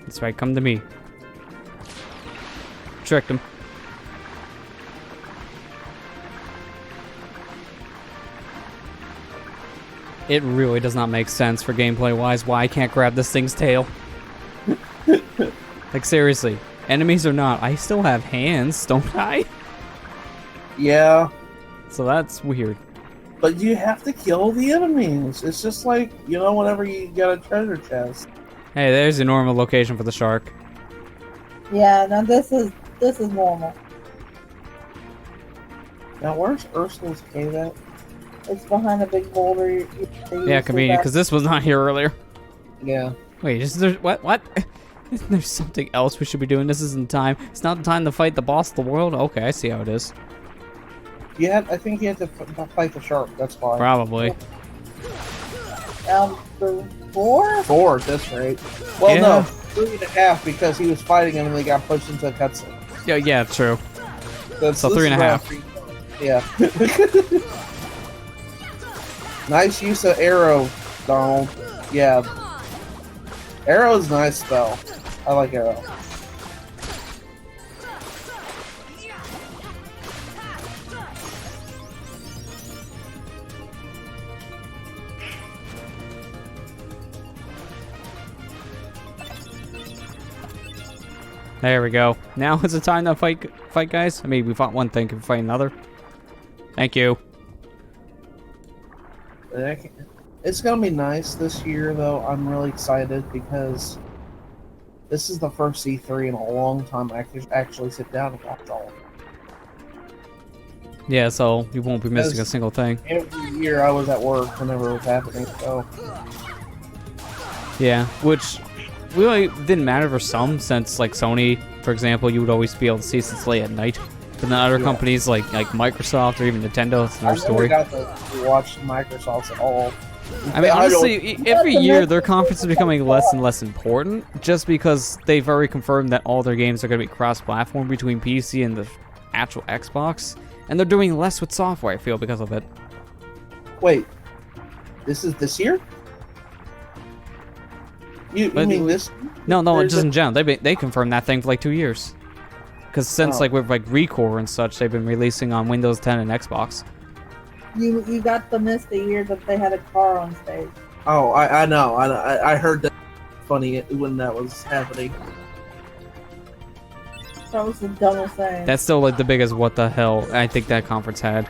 That's right, come to me. Tricked him. It really does not make sense for gameplay wise why I can't grab this thing's tail. Like seriously, enemies or not, I still have hands, don't I? yeah, So that's weird. but you have to kill the enemies. It's just like, you know, whenever you get a treasure chest. Hey, there's your normal location for the shark. Yeah, now this is normal. Now, where's Ursula's cave at? It's behind a big boulder. Yeah, convenient, because this was not here earlier. Yeah. Wait, is there what? Isn't there something else we should be doing? This isn't time. It's not the time to fight the boss of the world? Okay, I see how it is. I think you had to fight the shark, that's why. Probably. The 4? 4 at this rate. Well, Yeah. no, 3.5 because he was fighting him and they got pushed into a cutscene. Yeah, true. So So 3.5. Yeah. Nice use of arrow, Donald. Yeah. Arrow's nice spell. I like arrow. There we go. Now is the time to fight, guys. I mean, we fought one thing, can we fight another? Thank you. It's gonna be nice this year, though. I'm really excited because this is the first E3 in a long time I could actually sit down and watch all of it. Yeah, so you won't be missing a single thing. Every year I was at work whenever it was happening, so Yeah, which really didn't matter for some, since like Sony, for example, you would always be able to see since late at night. But then other companies like Microsoft or even Nintendo, it's another story. I never got to watch Microsoft's at all. I mean, honestly, every year their conference is becoming less and less important, just because they've already confirmed that all their games are going to be cross-platform between PC and the actual Xbox, and they're doing less with software, I feel, because of it. Wait, this is this year? You mean this? No, just in general. They confirmed that thing for like 2 years. Because since like with like Recore and such, they've been releasing on Windows 10 and Xbox. You got the mist the year that they had a car on stage. Oh, I know. I heard that. Funny when that was happening. That was the dumbest thing. That's still like the biggest what the hell I think that conference had.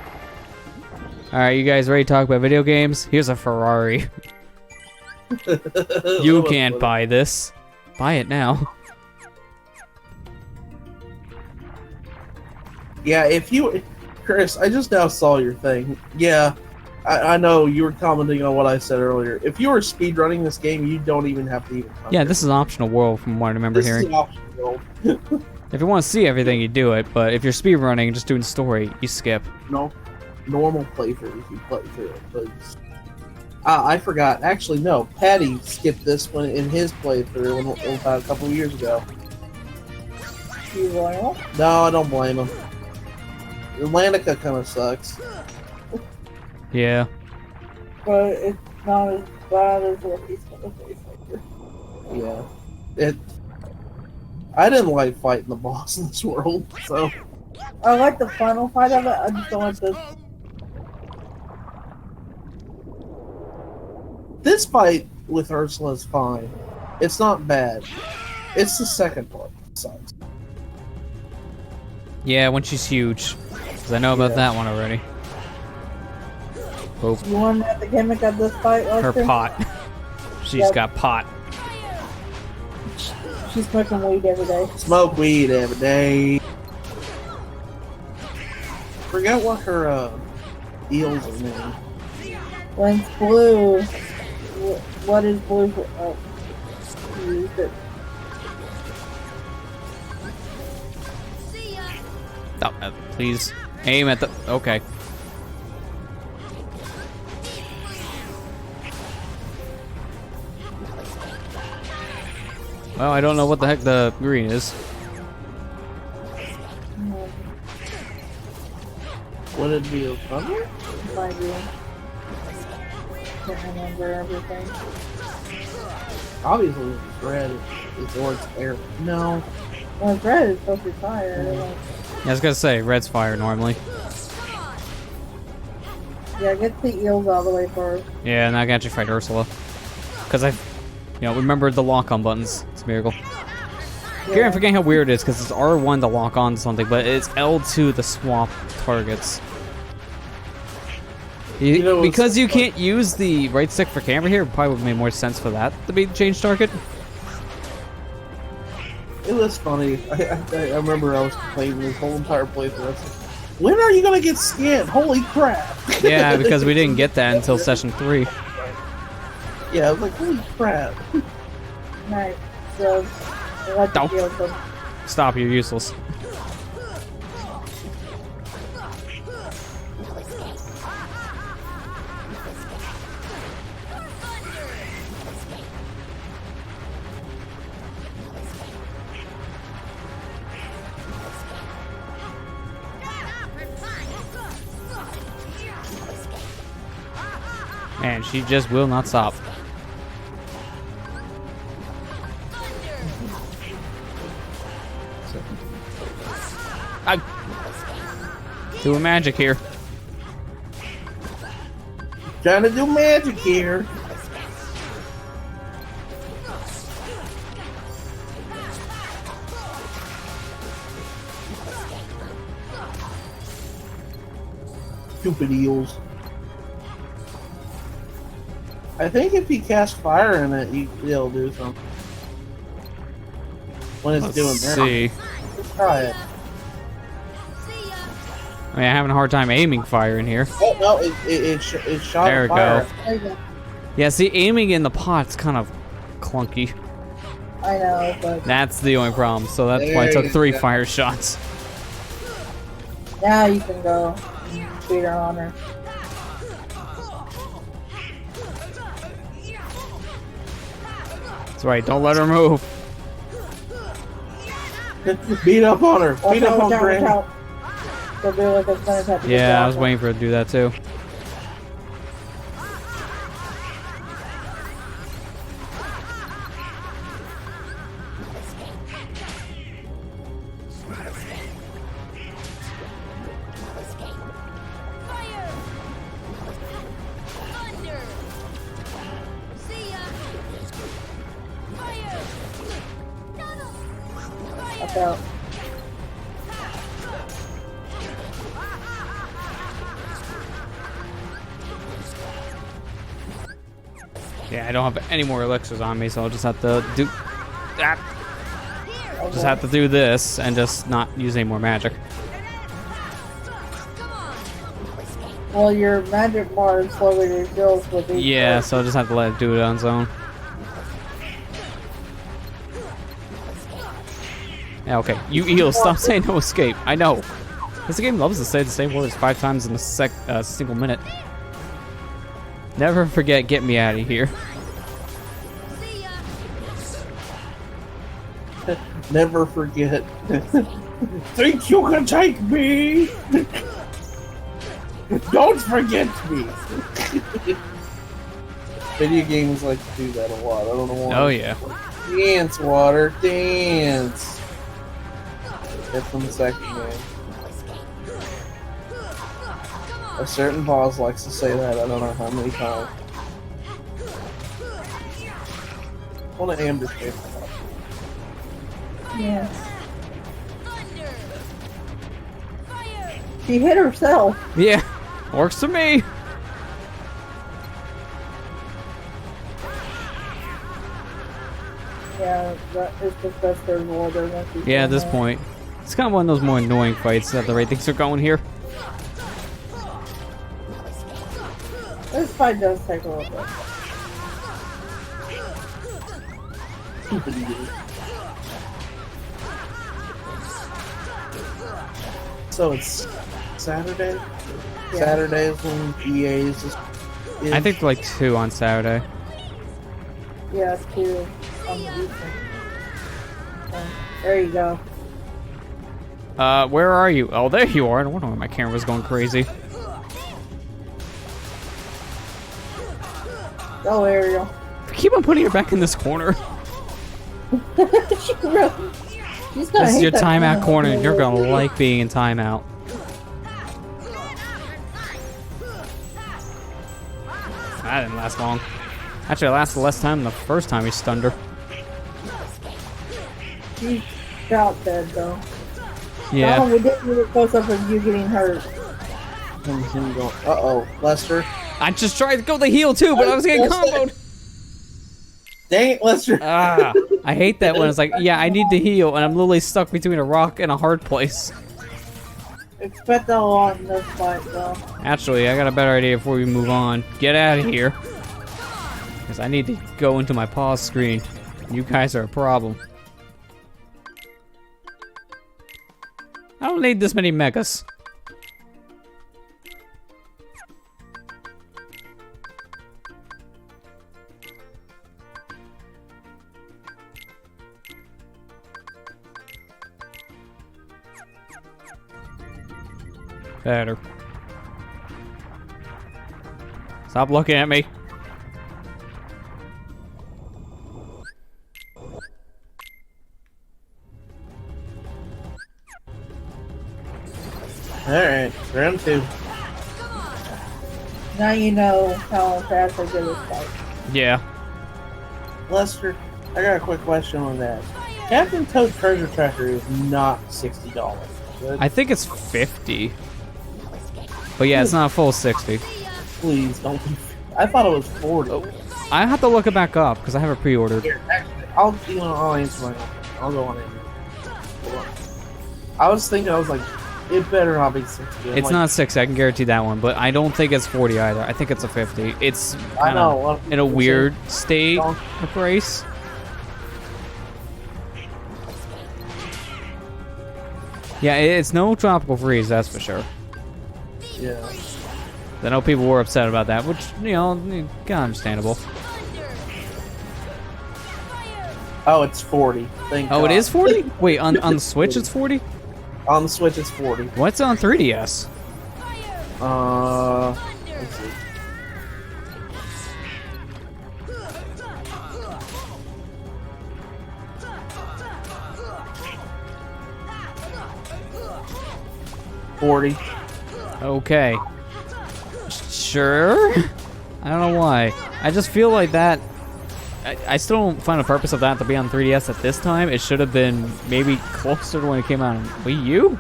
Alright, you guys ready to talk about video games? Here's a Ferrari. You can't buy this. Buy it now. Yeah, if you... Chris, I just now saw your thing. Yeah, I know you were commenting on what I said earlier. If you were speedrunning this game, you don't even have to even... Yeah, this is an optional world from what I remember This hearing. is an optional world. If you want to see everything, you do it, but if you're speedrunning and just doing story, you skip. No, normal playthrough if you play through it. But I forgot. Actually, no. Patty skipped this one in his playthrough about a couple of years ago. You loyal? No, I don't blame him. Atlantica kind of sucks. Yeah. But it's not as bad as what he's gonna face later. Yeah. I didn't like fighting the boss in this world, so... I like the final fight of it, I just don't like this. This fight with Ursula is fine. It's not bad. It's the second part that sucks. Yeah, when she's huge. Because I know about that one already. Oh, You want to know the gimmick of this fight, her Lester? pot. She's Yep. got pot. She's smoking weed every day. Smoke weed every day. forget what her eels are named. When it's blue, what is blue for? Oh, you used it. Oh, please aim at the. Okay. Well, I don't know what the heck the green is. Would it be a thunder? Might be. Can't remember everything. Obviously, if it's red, it's or it's air. No. Well, it's red. It's supposed to be fire. Yeah, I was gonna say red's fire normally. Yeah, get the eels out of the way first. Yeah, and I can actually fight Ursula because remembered the lock-on buttons. It's a miracle. Here I'm forgetting how weird it is because it's R1 to lock on to something, but it's L2 to swap targets. Because you can't use the right stick for camera here, it probably would have made more sense for that to be the change target. It was funny. I remember I was playing this whole entire playthrough. I was like, when are you gonna get scanned? Holy crap! Yeah, because we didn't get that until session 3. Yeah, I was like, holy crap. Right. So, let the Don't. eels go. Stop, you're useless. Man, she just will not stop. I'm doing magic here. Trying to do magic here. Stupid eels. I think if you cast fire in it, it'll do something. When it's doing that. Let's see. Let's try it. I mean, I'm having a hard time aiming fire in here. Oh no, it shot There we fire. go. There you go. Yeah, see, aiming in the pot's kind of clunky. I know, but That's the only problem, so that's why I There took you 3 go. fire shots. now you can go beat her on her. That's right, don't let her move. Beat up on her. Watch Beat out, up on watch out, watch Granny. out. They'll do like a spin attack. Yeah, I was waiting for her to do that too. Watch out. Yeah, I don't have any more elixirs on me, so I'll just have to do that. Just have to do this and just not use any more magic. Well, your magic bar slowly refills with each Yeah, burst. so I'll just have to let it do it on its own. Yeah, okay. You eels, stop saying no escape. I know. This game loves to say the same words 5 times in a single minute. Never forget, get me out of here. Never forget. Think you can take me? Don't forget me. Video games like to do that a lot. I don't know why. Oh, yeah. Dance, water, dance. That's from the second game. A certain boss likes to say that. I don't know how many times. I want to ambush him. Yeah. She hit herself. Yeah, works for me. Yeah, that is just best there's order. Yeah, at this point. It's kind of one of those more annoying fights that the right things are going here. This fight does take a little bit. Stupid idiot. So it's Saturday? Yeah. Saturday is when EA's is I think like 2 on Saturday. Yeah, it's 2 on the Eastern. So, there you go. Where are you? Oh, there you are. I don't know why my camera was going crazy. Go, Ariel. Keep on putting her back in this corner. She's gonna This is hate your that timeout corner, and you're gonna like being in timeout. That didn't last long. Actually, it lasted less time than the first time he stunned her. She's about dead, though. Yeah. Oh, we didn't get a close up of you getting hurt. And him going, uh-oh, Lester. I just tried to go the heel too, but I was getting comboed. Dang it, Lester. Ah, I hate that when it's like, yeah, I need to heal, and I'm literally stuck between a rock and a hard place. Expect a lot in this fight, though. Actually, I got a better idea before we move on. Get out of here. Because I need to go into my pause screen. You guys are a problem. I don't need this many megas. Better. Stop looking at me. Alright, round 2. Now you know how fast I did this fight. Yeah. Lester, I got a quick question on that. Captain Toad Treasure Tracker is not $60. I think it's 50. But yeah, it's not a full 60. Please don't be. I thought it was 40. I have to look it back up because I have it pre-ordered. Here, actually, I'll answer my. I'll go on it. Hold on. I was thinking, I was like, it better not be 60. I'm It's like, not 60, I can guarantee that one, but I don't think it's 40 either. I think it's a 50. It's I kinda know. Well, in a weird state Don't- of price. Yeah, it's no tropical freeze, that's for sure. Yeah. I know people were upset about that, which, you know, kind of understandable. Oh, it's 40. Thank Oh, God. it is 40? Wait, on the Switch it's 40? On the Switch, it's 40. What's on 3DS? Let's see. $40. Okay. Sure? I don't know why. I just feel like that... I still don't find the purpose of that to be on 3DS at this time. It should have been maybe closer to when it came out on Wii U.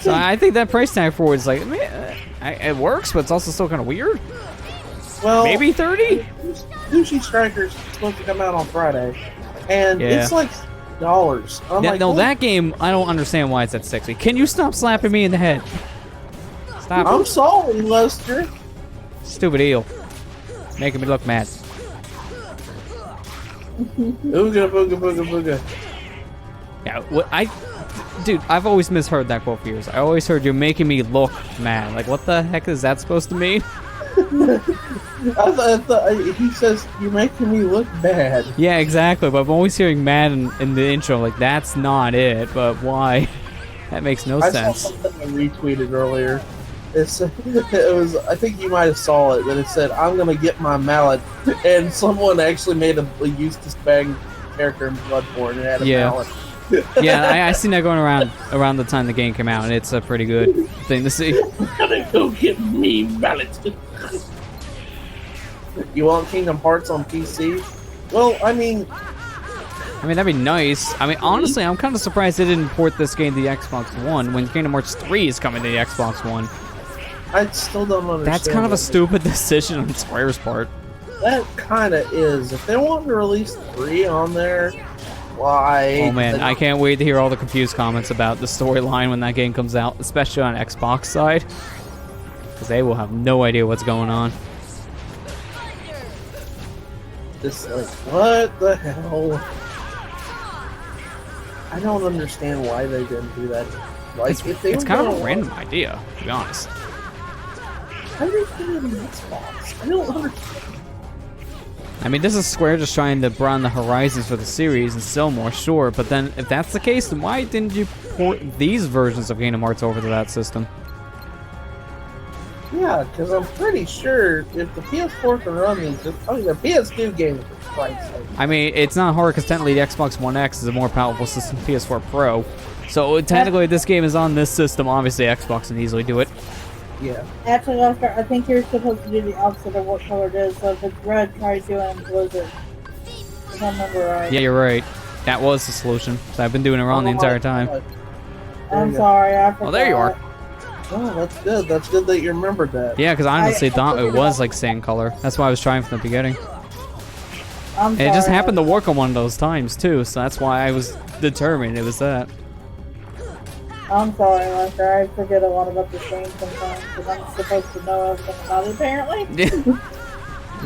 So I think that price tag for it is like, man, it works, but it's also still kind of weird. Well, Maybe 30? Sushi Striker's supposed to come out on Friday, and Yeah. it's like $6. I'm like, No, what? that game, I don't understand why it's at 60. Can you stop slapping me in the head? Stop. I'm sorry, Lester. Stupid eel. Making me look mad. Ooga booga booga booga. Yeah, dude, I've always misheard that quote for years. I always heard you're making me look mad. Like, what the heck is that supposed to mean? I thought he says you're making me look bad. Yeah, exactly. But I'm always hearing mad in the intro. Like, that's not it. But why? That makes no I sense. saw something I retweeted earlier. It was, I think you might have saw it, but it said, "I'm gonna get my mallet," and someone actually made a Eustace Bang character in Bloodborne and had a mallet. Yeah, I seen that going around the time the game came out, and it's a pretty good thing to see. Gotta go get me mallet. You want Kingdom Hearts on PC? Well, I mean, that'd be nice. I mean, honestly, I'm kind of surprised they didn't port this game to the Xbox One when Kingdom Hearts 3 is coming to the Xbox One. I still don't understand. That's kind of a that. stupid decision on Square's part. That kind of is. If they want to release 3 on there, why? Oh man, I can't wait to hear all the confused comments about the storyline when that game comes out, especially on Xbox side, because they will have no idea what's going on. Just like, what the hell? I don't understand why they didn't do that. Like, if they It's were kind of gonna a launch- random idea, to be honest. How did they do it on Xbox? I don't understand. I mean, this is Square just trying to broaden the horizons for the series and sell more, sure, but then if that's the case, then why didn't you port these versions of Kingdom Hearts over to that system? Yeah, because I'm pretty sure if the PS4 can run these, the PS2 games are Christ's sake. I mean, it's not hard because technically the Xbox One X is a more powerful system than PS4 Pro. So technically this game is on this system, obviously Xbox can easily do it. Yeah. Actually, Lester, I think you're supposed to do the opposite of what color it is. So if it's red, try doing blizzard. If I remember right. Yeah, you're right. That was the solution. So I've been doing it wrong the entire time. I'm sorry, I forgot. Oh, there you are. Oh, that's good. That's good that you remembered that. Yeah, because I honestly thought it was like same color. That's why I was trying from the beginning. I'm And sorry. it just happened to work on one of those times too, so that's why I was determined it was that. I'm sorry, Lester. I forget a lot about this game sometimes because I'm supposed to know everything about it, apparently.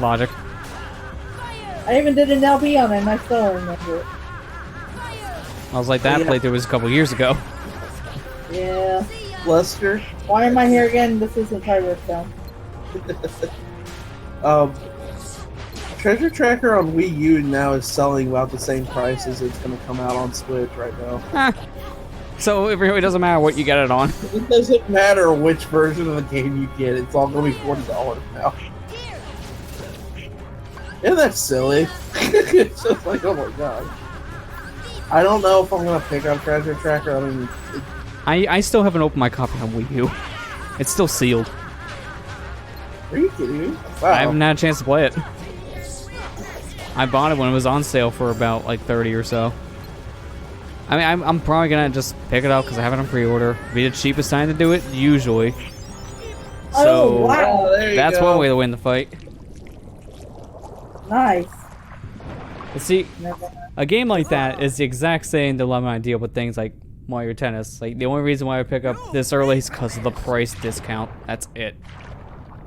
Logic. I even did an LP on it and I still remember it. I was like, that Yeah. playthrough was a couple years ago. Yeah. Lester, Why am I here again? This isn't Tiger Town. Treasure Tracker on Wii U now is selling about the same price as it's going to come out on Switch right now. So it really doesn't matter what you get it on. It doesn't matter which version of the game you get, it's all going to be $40 now. Isn't that silly? It's just like, oh my god. I don't know if I'm going to pick up Treasure Tracker. I mean, I still haven't opened my copy on Wii U. It's still sealed. are you kidding me? Wow. I haven't had a chance to play it. I bought it when it was on sale for about like 30 or so. I mean, I'm probably gonna just pick it up because I have it on pre-order. Be the cheapest time to do it, usually. Oh, So wow. Oh, there you that's go. one way to win the fight. Nice. But see, a game like that is the exact same dilemma I deal with things like Mario Tennis. Like the only reason why I pick up this early is because of the price discount. That's it.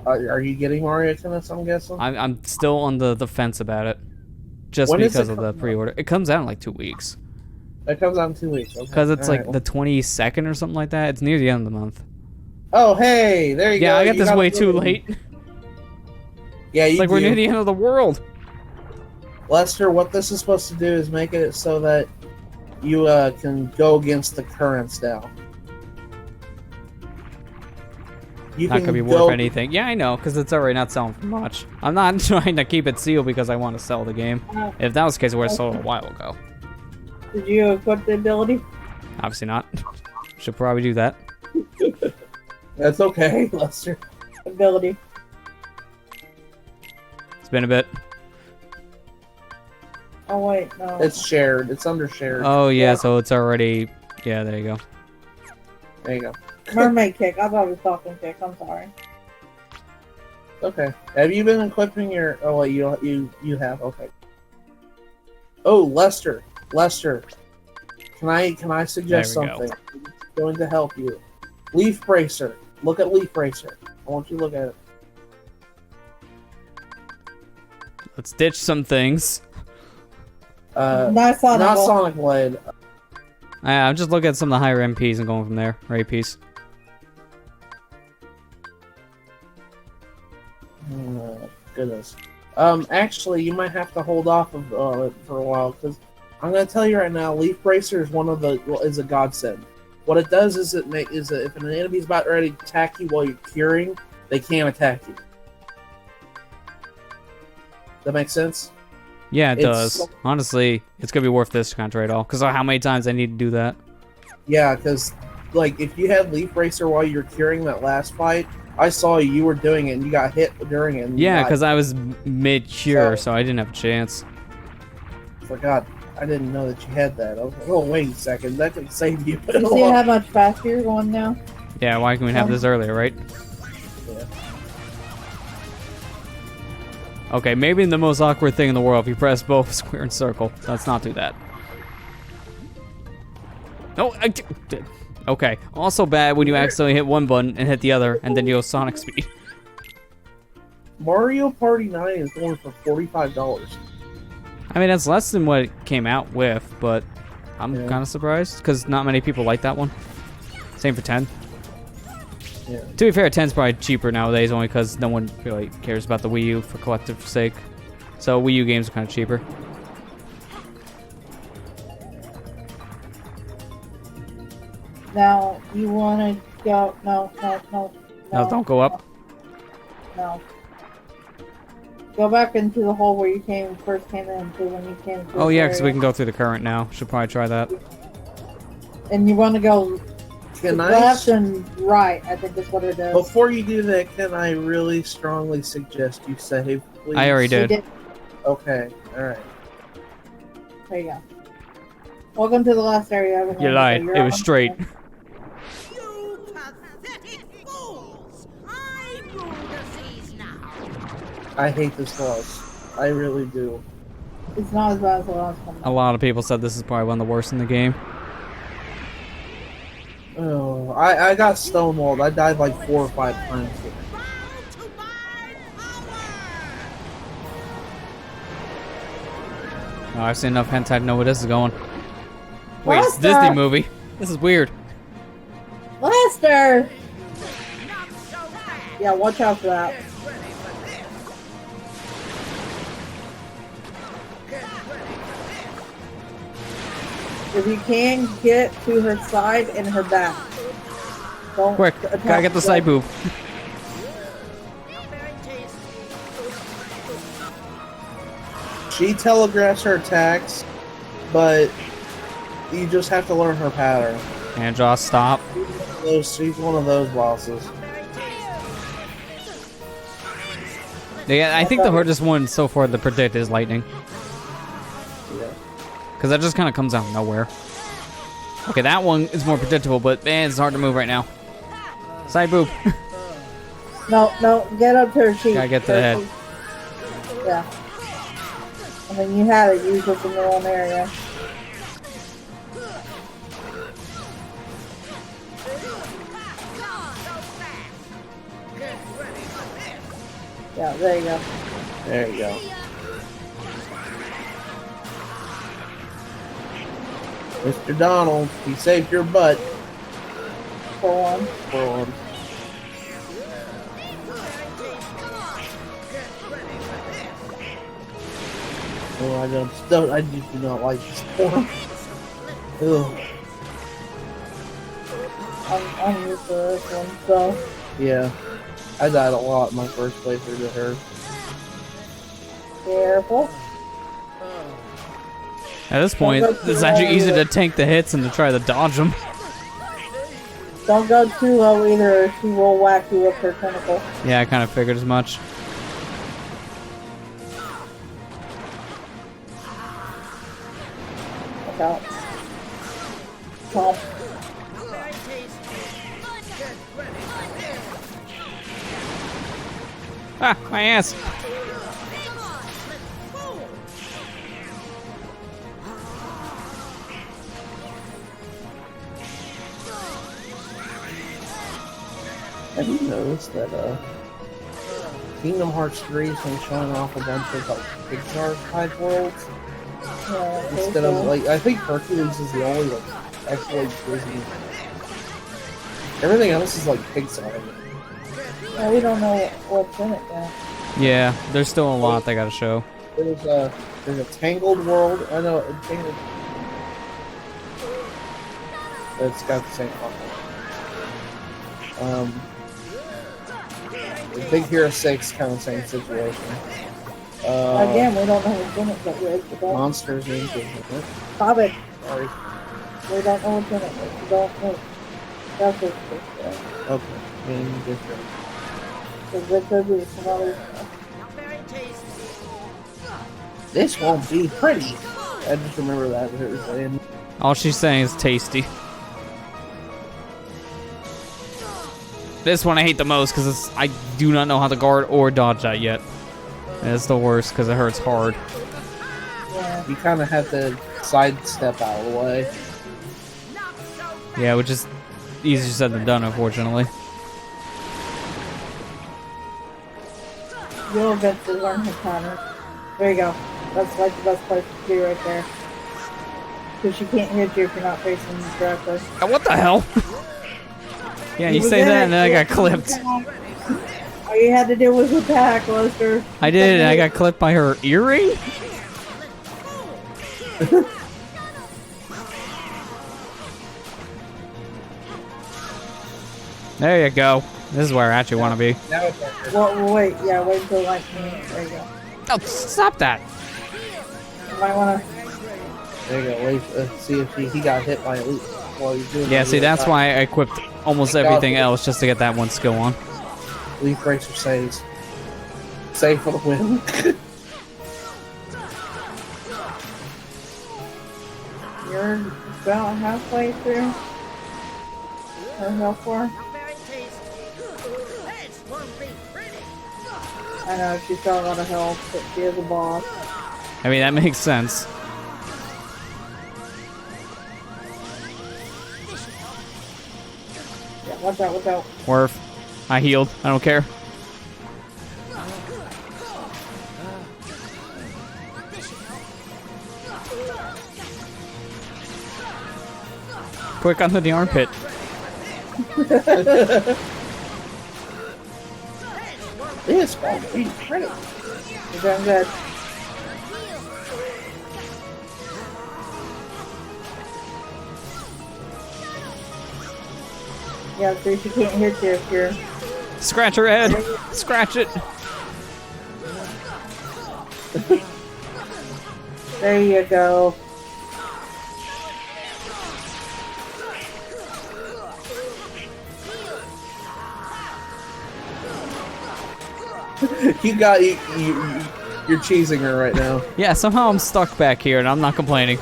Are you getting Mario Tennis, I'm guessing? I'm still on the fence about it, just When does because it of the come out? pre-order. It comes out in like 2 weeks. It comes out in 2 weeks. Okay. Because it's Alright, like the 22nd or something like that. It's near the end of the month. Oh, hey, there you go. Yeah, I got You this way it too early. late. Yeah, you It's like do. we're near the end of the world. Lester, what this is supposed to do is make it so that you can go against the currents now. You Not can gonna be go- worth anything. Yeah, I know, because it's already not selling for much. I'm not trying to keep it sealed because I want to sell the game. If that was the case, I would have sold it a while ago. Did you equip the ability? Obviously not. Should probably do that. That's okay, Lester. Ability. It's been a bit. Oh, wait, no. It's shared. It's under shared. Oh yeah, so it's already. Yeah, there you go. There you go. Mermaid kick. I thought it was dolphin kick. I'm sorry. Okay. Have you been equipping your? Oh, wait, you have. Okay. Oh, Lester. Can I suggest There we go. something? It's going to help you. Leaf Bracer. Look at Leaf Bracer. I want you to look at it. Let's ditch some things. Not Sonic. Not Ball. Sonic Blade. I'm just looking at some of the higher MPs and going from there. Right piece. Goodness. Actually, you might have to hold off of it for a while because I'm going to tell you right now, Leaf Bracer is is a godsend. What it does is if an enemy's about ready to attack you while you're curing, they can't attack you. That makes sense? Yeah, it It's- does. Honestly, it's gonna be worth this contract all. Because how many times I need to do that? Yeah, because like if you had Leaf Bracer while you're curing that last fight, I saw you were doing it and you got hit during it. And Yeah, you because I was mid-cure, so I didn't have a chance. forgot. I didn't know that you had that. I was like, oh wait a second, that could save you. You see how much faster you're going now? Yeah, why can we have this earlier, right? Yeah. Okay, maybe the most awkward thing in the world if you press both square and circle. Let's not do that. No, okay. Also bad when you accidentally hit one button and hit the other, and then you go Sonic speed. Mario Party 9 is going for $45. I mean, that's less than what it came out with, but I'm Yeah. kind of surprised because not many people like that one. Same for 10. Yeah. To be fair, 10's probably cheaper nowadays only because no one really cares about the Wii U for collective sake. So Wii U games are kind of cheaper. Now, you want to go... No, No, don't go up. No. Go back into the hole where you first came into when you came to Oh this yeah, because we area. can go through the current now. Should probably try that. And you want to go Can left and right, I think is what it is. Before you do that, can I really strongly suggest you save, please? I already You did. Okay, alright. There you go. Welcome to the last area. of You Atlantica. lied. You're It was on- straight. You pathetic fools! I rule the seas now. I hate this boss. I really do. It's not as bad as the last one. A lot of people said this is probably one of the worst in the game. Oh, I got stonewalled. I died like 4 or 5 times. Bow to my power! Oh, I've seen enough hentai to know where this is going. Wait, it's a Disney Blaster! movie. This is weird. Blaster! Not so fast! Yeah, watch out for that. Get ready for this! Get ready for this! If you can, get to her side and her back. Don't Quick, attack gotta get the side boob. Very tasty. She telegraphs her attacks, but you just have to learn her pattern. And Josh, stop. She's one of those bosses. Yeah, I think the hardest one so far to predict is lightning. Yeah. Because that just kind of comes out of nowhere. Okay, that one is more predictable, but man, it's hard to move right now. Side boob. No, get up to her cheek. Gotta get to the head. Yeah. I mean, you had it. Use it in the wrong area. Yeah, there you go. There you go. Mr. Donald, he saved your butt. Go on. For him. Oh, I just do not like this form. Ugh. I'm used to this one, so Yeah. I died a lot in my first playthrough to her. careful. At this point, it's actually easier to tank the hits than to try to dodge them. Don't go too low either, or she will whack you with her tentacle. Yeah, I kind of figured as much. Look out. Chomp. Ah, my ass. Have you noticed that Kingdom Hearts 3 has been showing off a bunch of like Pixar type worlds? Yeah, Instead of like, I think Hercules is the only like actually Disney. Everything else is like Pixar. yeah, we don't know what's in it yet. Yeah, there's still a lot they gotta show. There's a Tangled world. I know Tangled. It's got the same content. Big Hero 6 kind of same situation. Again, we don't know what's in it, but we don't. Monsters Inc. is in it. Stop it. Sorry. We don't know what's in it. We don't know. That's what's there. Okay. Being different. Because there could be some other stuff. This won't be pretty. I just remember that what it was saying. All she's saying is tasty. This one I hate the most because I do not know how to guard or dodge that yet. And it's the worst because it hurts hard. Yeah. You kind of have to sidestep out of the way. Yeah, which is easier said than done, unfortunately. You'll eventually learn her pattern. There you go. That's like the best place to be right there. Because she can't hit you if you're not facing directly. Oh, what the hell? Yeah, you say that and then I got clipped. All you had to do was attack, Lester. I did, and I got clipped by her earring? There you go. This is where I actually want to be. Now it's like Well, wait, yeah, wait until lightning. There you go. Oh, stop that. You might want to. there you go. Wait, see if he got hit by it while he's doing Yeah, that. see, that's why I equipped almost everything else just to get that one skill on. Leaf breaks or saves. Save for the win. You're about halfway through her health bar. I know, she's got a lot of health, but she is a boss. I mean, that makes sense. Yeah, watch out, watch out. Worth. I healed. I don't care. Quick under the armpit. This one, he's pretty. You're doing good. Yeah, so she can't hit you if you're... Scratch her head. Scratch it. There you go. You're cheesing her right now. Yeah, somehow I'm stuck back here, and I'm not complaining.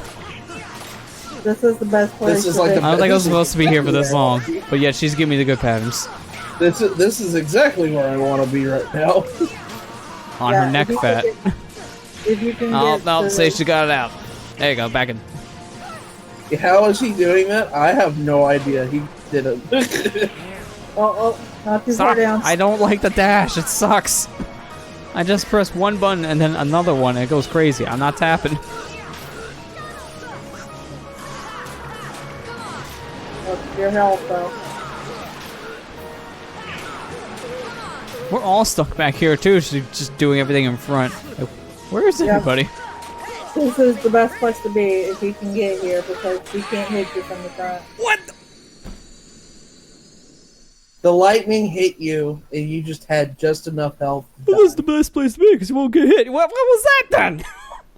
This is the best place This is to like be. the I don't think I was supposed to be here for this long, but yet she's giving me the good patterns. This is exactly where I want to be right now. On Yeah, her neck if you fat. can get- If you can Oh, get no, to say the- she got it out. There you go, back in. How is he doing that? I have no idea. He did it. Oh, not too Stop. far down. I don't like the dash, it sucks. I just press one button and then another one, and it goes crazy. I'm not tapping. What's your health, though? We're all stuck back here, too. She's just doing everything in front. Where is Yeah. everybody? This is the best place to be if you can get here because she can't hit you from the front. What? The lightning hit you, and you just had just enough health. to Well, this is die. the best place to be because you won't get hit. What was that then?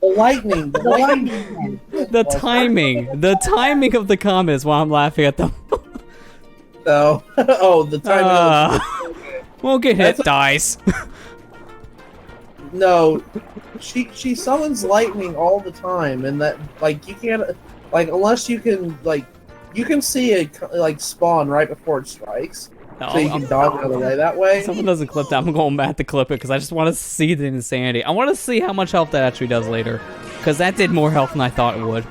The lightning. The lightning. The timing. The timing of the comments while I'm laughing at them. Oh, oh, the timing. Won't get hit, That's a- dies. No, she summons lightning all the time, and that like you can't like unless you can like you can see it like spawn right before it strikes, so you can dodge out of the way that way. Someone doesn't clip that. I'm going back to clip it because I just want to see the insanity. I want to see how much health that actually does later, because that did more health than I thought it would.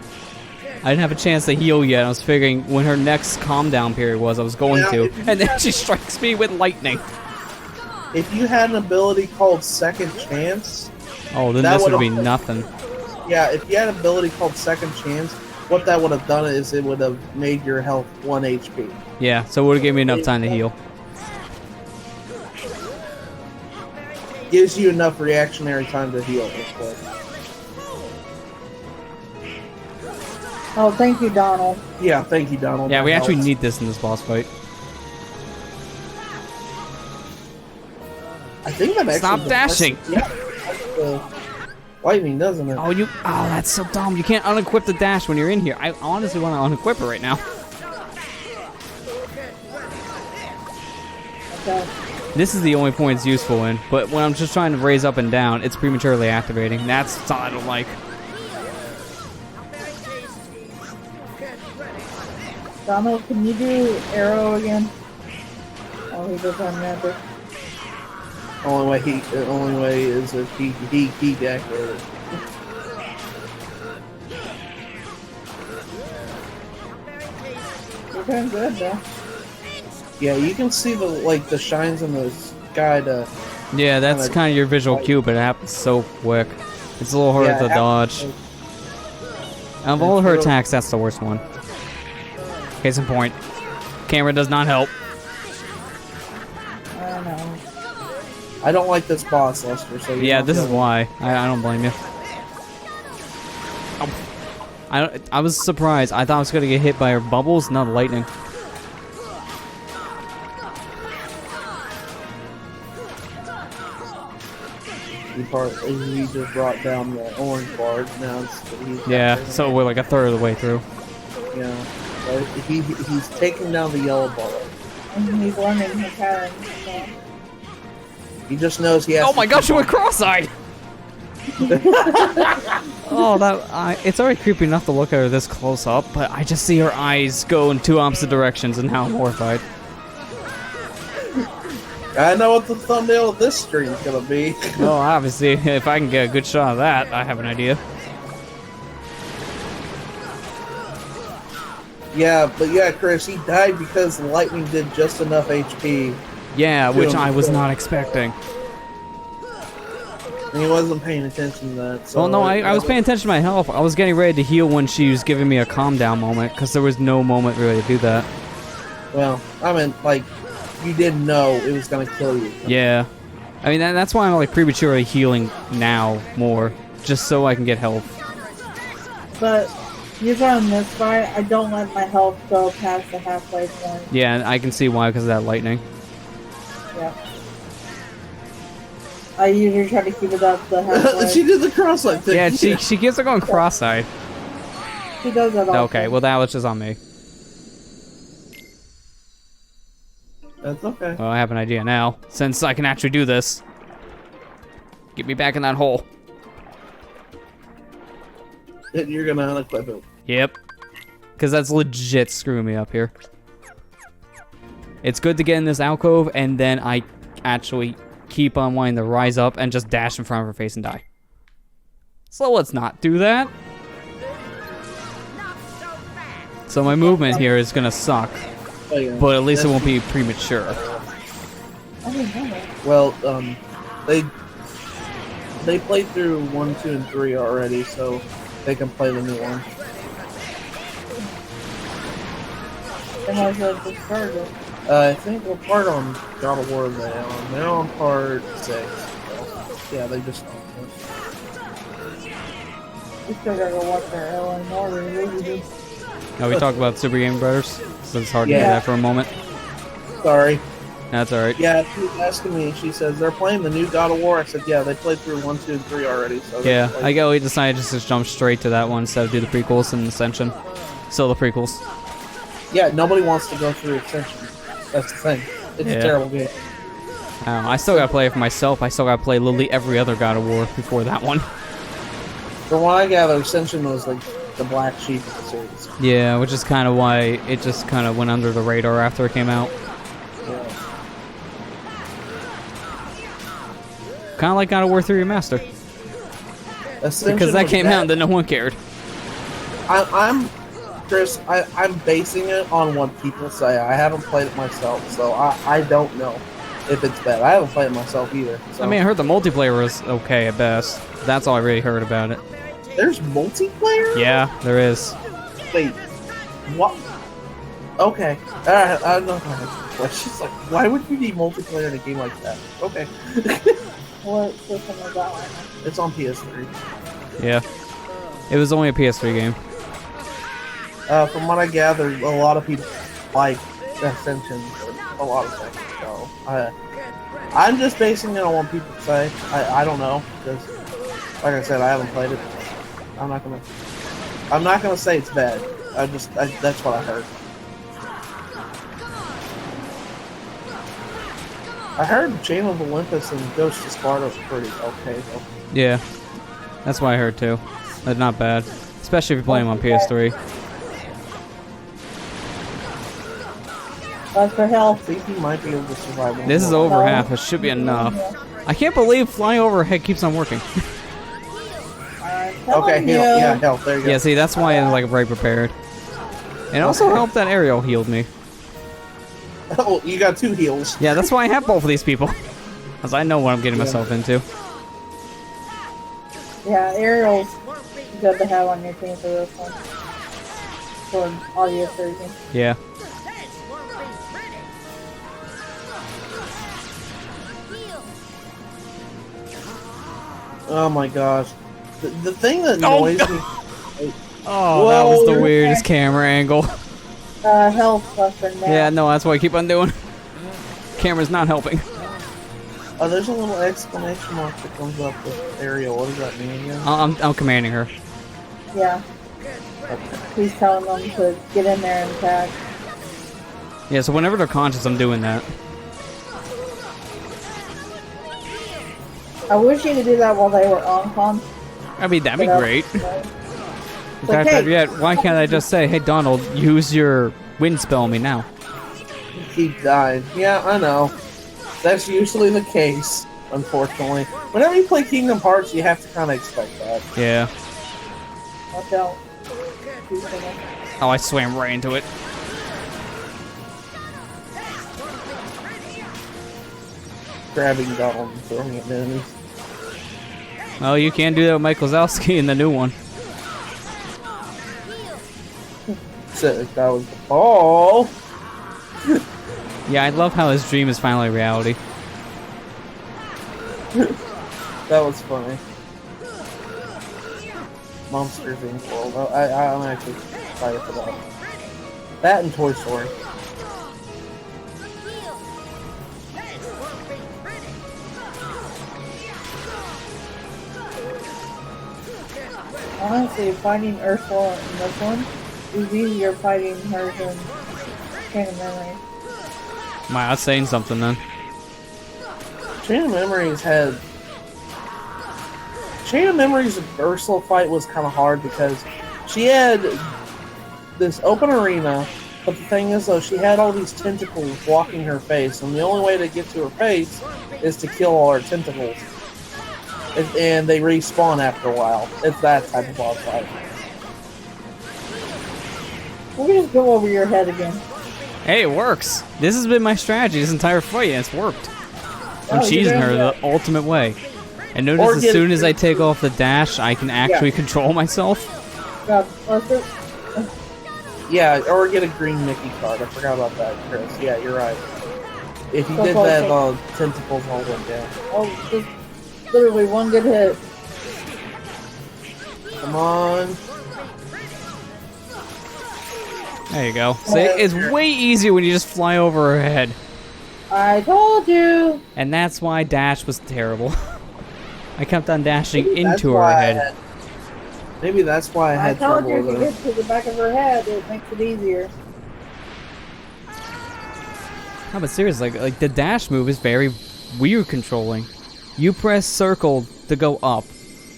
I didn't have a chance to heal yet. I was figuring when her next calm down period was, I was going to, and then she strikes me with lightning. If you had an ability called Second Chance, Oh, then That this would would've- be nothing. yeah, if you had an ability called Second Chance, what that would have done is it would have made your health 1 HP. Yeah, so it would have given me enough time to heal. Gives you enough reactionary time to heal. Of course. Oh, thank you, Donald. Yeah, thank you, Donald. Yeah, That we actually helps. need this in this boss fight. I think that actually. Stop dashing. Yeah. Lightning, doesn't it? Oh, you. Oh, that's so dumb. You can't unequip the dash when you're in here. I honestly want to unequip it right now. Okay. This is the only point it's useful in, but when I'm just trying to raise up and down, it's prematurely activating. That's something I don't like. Donald, can you do arrow again? Oh, he does on magic. Only way is if he deactivated it. You're doing good, though. Yeah, you can see the shines in the sky to. Yeah, that's kind of your visual cue, but it happens so quick. It's a little harder Yeah, to dodge. Of all her attacks, that's the worst one. Case in point. Camera does not help. I don't know. I don't like this boss, Lester. So Yeah, this is why. I don't blame you. I was surprised. I thought I was going to get hit by her bubbles, not lightning. He just brought down the orange bar. Now Yeah, so we're like a third of the way through. Yeah, he's taking down the yellow bar. And he's learning his patterns. So. He just knows he has. Oh my gosh, you went cross-eyed! Oh, it's already creepy enough to look at her this close up, but I just see her eyes go in two opposite directions and how I'm horrified. I know what the thumbnail of this stream is gonna be. Well, obviously, if I can get a good shot of that, I have an idea. Yeah, but yeah, Chris, he died because the lightning did just enough HP. Yeah, which I was not expecting. And he wasn't paying attention to that. So Well, no, I was paying attention to my health. I was getting ready to heal when she was giving me a calm down moment, because there was no moment really to do that. Well, I mean, like, you didn't know it was gonna kill you. Yeah. I mean, that's why I'm like prematurely healing now more, just so I can get health. But usually on this fight, I don't let my health go past the halfway point. Yeah, and I can see why, because of that lightning. Yeah. I usually try to keep it up the halfway. She did the cross-eyed thing. Yeah, she keeps on going cross-eyed. She does that often. Okay, well that was just on me. That's okay. Well, I have an idea now, since I can actually do this. Get me back in that hole. And you're gonna unequip it. Yep. Because that's legit screwing me up here. It's good to get in this alcove, and then I actually keep on wanting to rise up and just dash in front of her face and die. So let's not do that. So my movement here is gonna suck, Oh, yeah. but at least it won't be premature. Well, they played through 1, 2, and 3 already, so they can play the new one. And I was just started. I think we're part on God of War now. They're on part 6. So, yeah, they just. We still gotta go watch our airline order. Now we talk about Super Game Brothers, so it's hard to do Yeah. that for a moment. Sorry. That's alright. Yeah, she was asking me. She says they're playing the new God of War. I said, yeah, they played through 1, 2, and 3 already. So Yeah, we decided just to jump straight to that one instead of do the prequels and Ascension. Still the prequels. Yeah, nobody wants to go through Ascension. That's the thing. It's a terrible game. I still gotta play it for myself. I still gotta play literally every other God of War before that one. From what I gather, Ascension was like the black sheep of the series. Yeah, which is kind of why it just kind of went under the radar after it came out. Yeah. Kind of like God of War 3 Remaster. Ascension Because that was came bad. out and then no one cared. Chris, I'm basing it on what people say. I haven't played it myself, so I don't know if it's bad. I haven't played it myself either. So. I mean, I heard the multiplayer was okay at best. That's all I really heard about it. There's multiplayer? Yeah, there is. Wait, what? Okay. Alright, I don't know. She's like, why would you need multiplayer in a game like that? Okay. What system is that one? It's on PS3. Yeah. It was only a PS3 game. From what I gathered, a lot of people like Ascension for a lot of things. So I'm just basing it on what people say. I don't know, because like I said, I haven't played it. I'm not gonna say it's bad. That's what I heard. I heard Chain of Olympus and Ghost of Sparta was pretty okay though. Yeah. That's what I heard too. But not bad. Especially if you're playing them on PS3. That's for health. I think he might be able to survive one This is more. over half. It should be enough. I can't believe flying overhead keeps on working. Okay, heal. Yeah, health. There you go. Yeah, see, that's why I'm like right prepared. And it also helped that Ariel healed me. Oh, you got 2 heals. Yeah, that's why I have both of these people. Because I know what I'm getting myself into. Yeah, Ariel's good to have on your team for this one. For an audio version. Yeah. Oh my gosh. The thing that annoys me. Oh, that was the weirdest camera angle. Health weapon now. Yeah, no, that's what I keep on doing. Camera's not helping. Oh, there's a little exclamation mark that comes up with Ariel. What does that mean again? I'm commanding her. Yeah. Okay. He's telling them to get in there and attack. Yeah, so whenever they're conscious, I'm doing that. I wish you could do that while they were on con. I mean, that'd be But, great. In Like, fact, hey, yet, why can't I just say, hey, Donald, use your wind spell on me now? You keep dying. Yeah, I know. That's usually the case, unfortunately. Whenever you play Kingdom Hearts, you have to kind of expect that. Yeah. Watch out. Oh, I swam right into it. Grabbing Donald and throwing it in. Well, you can't do that with Mike Wazowski in the new one. So that was the ball. Yeah, I love how his dream is finally reality. That was funny. Monsters Inc. World. I'm actually excited for that. That and Toy Story. Honestly, fighting Ursula in this one is easier fighting her than Chain of Memory. Am I not saying something then? Chain of Memories had. Chain of Memories' Ursula fight was kind of hard because she had this open arena, but the thing is, though, she had all these tentacles blocking her face, and the only way to get to her face is to kill all her tentacles. And they respawn after a while. It's that type of boss fight. Let me just go over your head again. Hey, it works. This has been my strategy this entire fight, and it's worked. I'm cheesing her the ultimate way. And notice as soon as I take off the dash, I can actually control myself. God, let's do. Yeah, or get a green Mickey card. I forgot about that, Chris. Yeah, you're right. If you did that, tentacles all went down. Oh, just literally one good hit. Come on. There you go. See, it's way easier when you just fly over her head. I told you. And that's why dash was terrible. I kept on dashing into her head. Maybe that's why I had told trouble you if with you it. get to the back of her head, it makes it easier. No, but seriously, like the dash move is very weird controlling. You press circle to go up,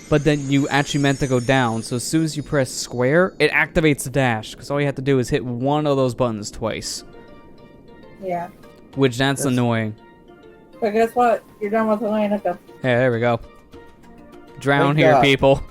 but then you actually meant to go down. So as soon as you press square, it activates the dash. Because all you have to do is hit one of those buttons twice. Yeah. Which that's annoying. But guess what? You're done with Atlantica. Hey, there we go. Drown Thank here, God. people.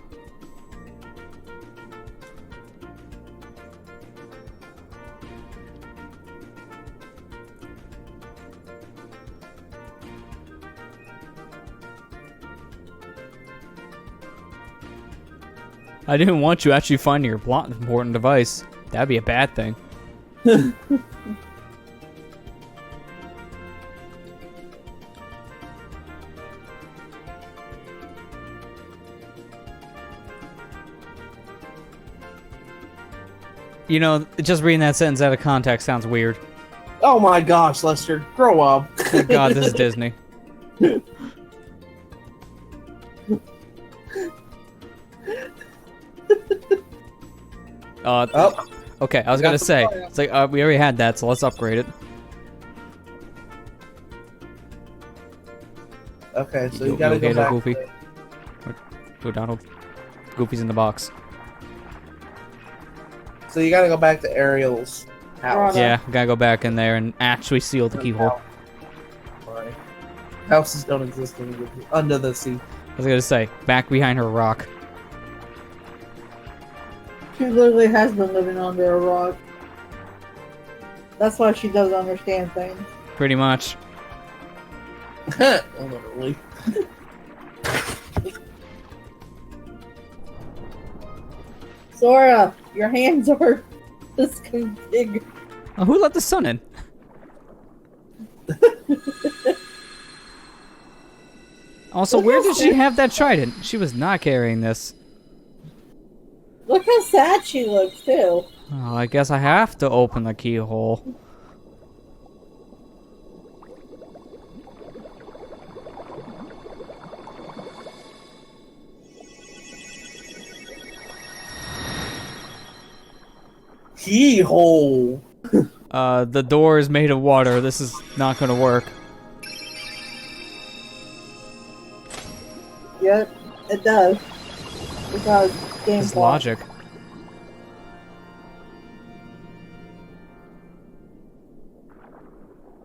I didn't want you actually finding your plot important device. That'd be a bad thing. You know, just reading that sentence out of context sounds weird. Oh my gosh, Lester, grow up. Thank God this is Disney. Okay, I was gonna say, it's like, we already had that, so let's upgrade it. Okay, so you gotta go back. Goofy. Go, Donald. Goofy's in the box. So you gotta go back to Ariel's house. Yeah, gotta go back in there and actually seal the keyhole. Right. Houses don't exist under the sea. I was gonna say, back behind her rock. She literally has been living under a rock. That's why she doesn't understand things. Pretty much. Literally. Sora, your hands are this big. Oh, who let the sun in? Also, where did she have that trident? She was not carrying this. Look how sad she looks too. Oh, I guess I have to open the keyhole. Keyhole. The door is made of water. This is not gonna work. Yep, it does. Because game It's fault. logic.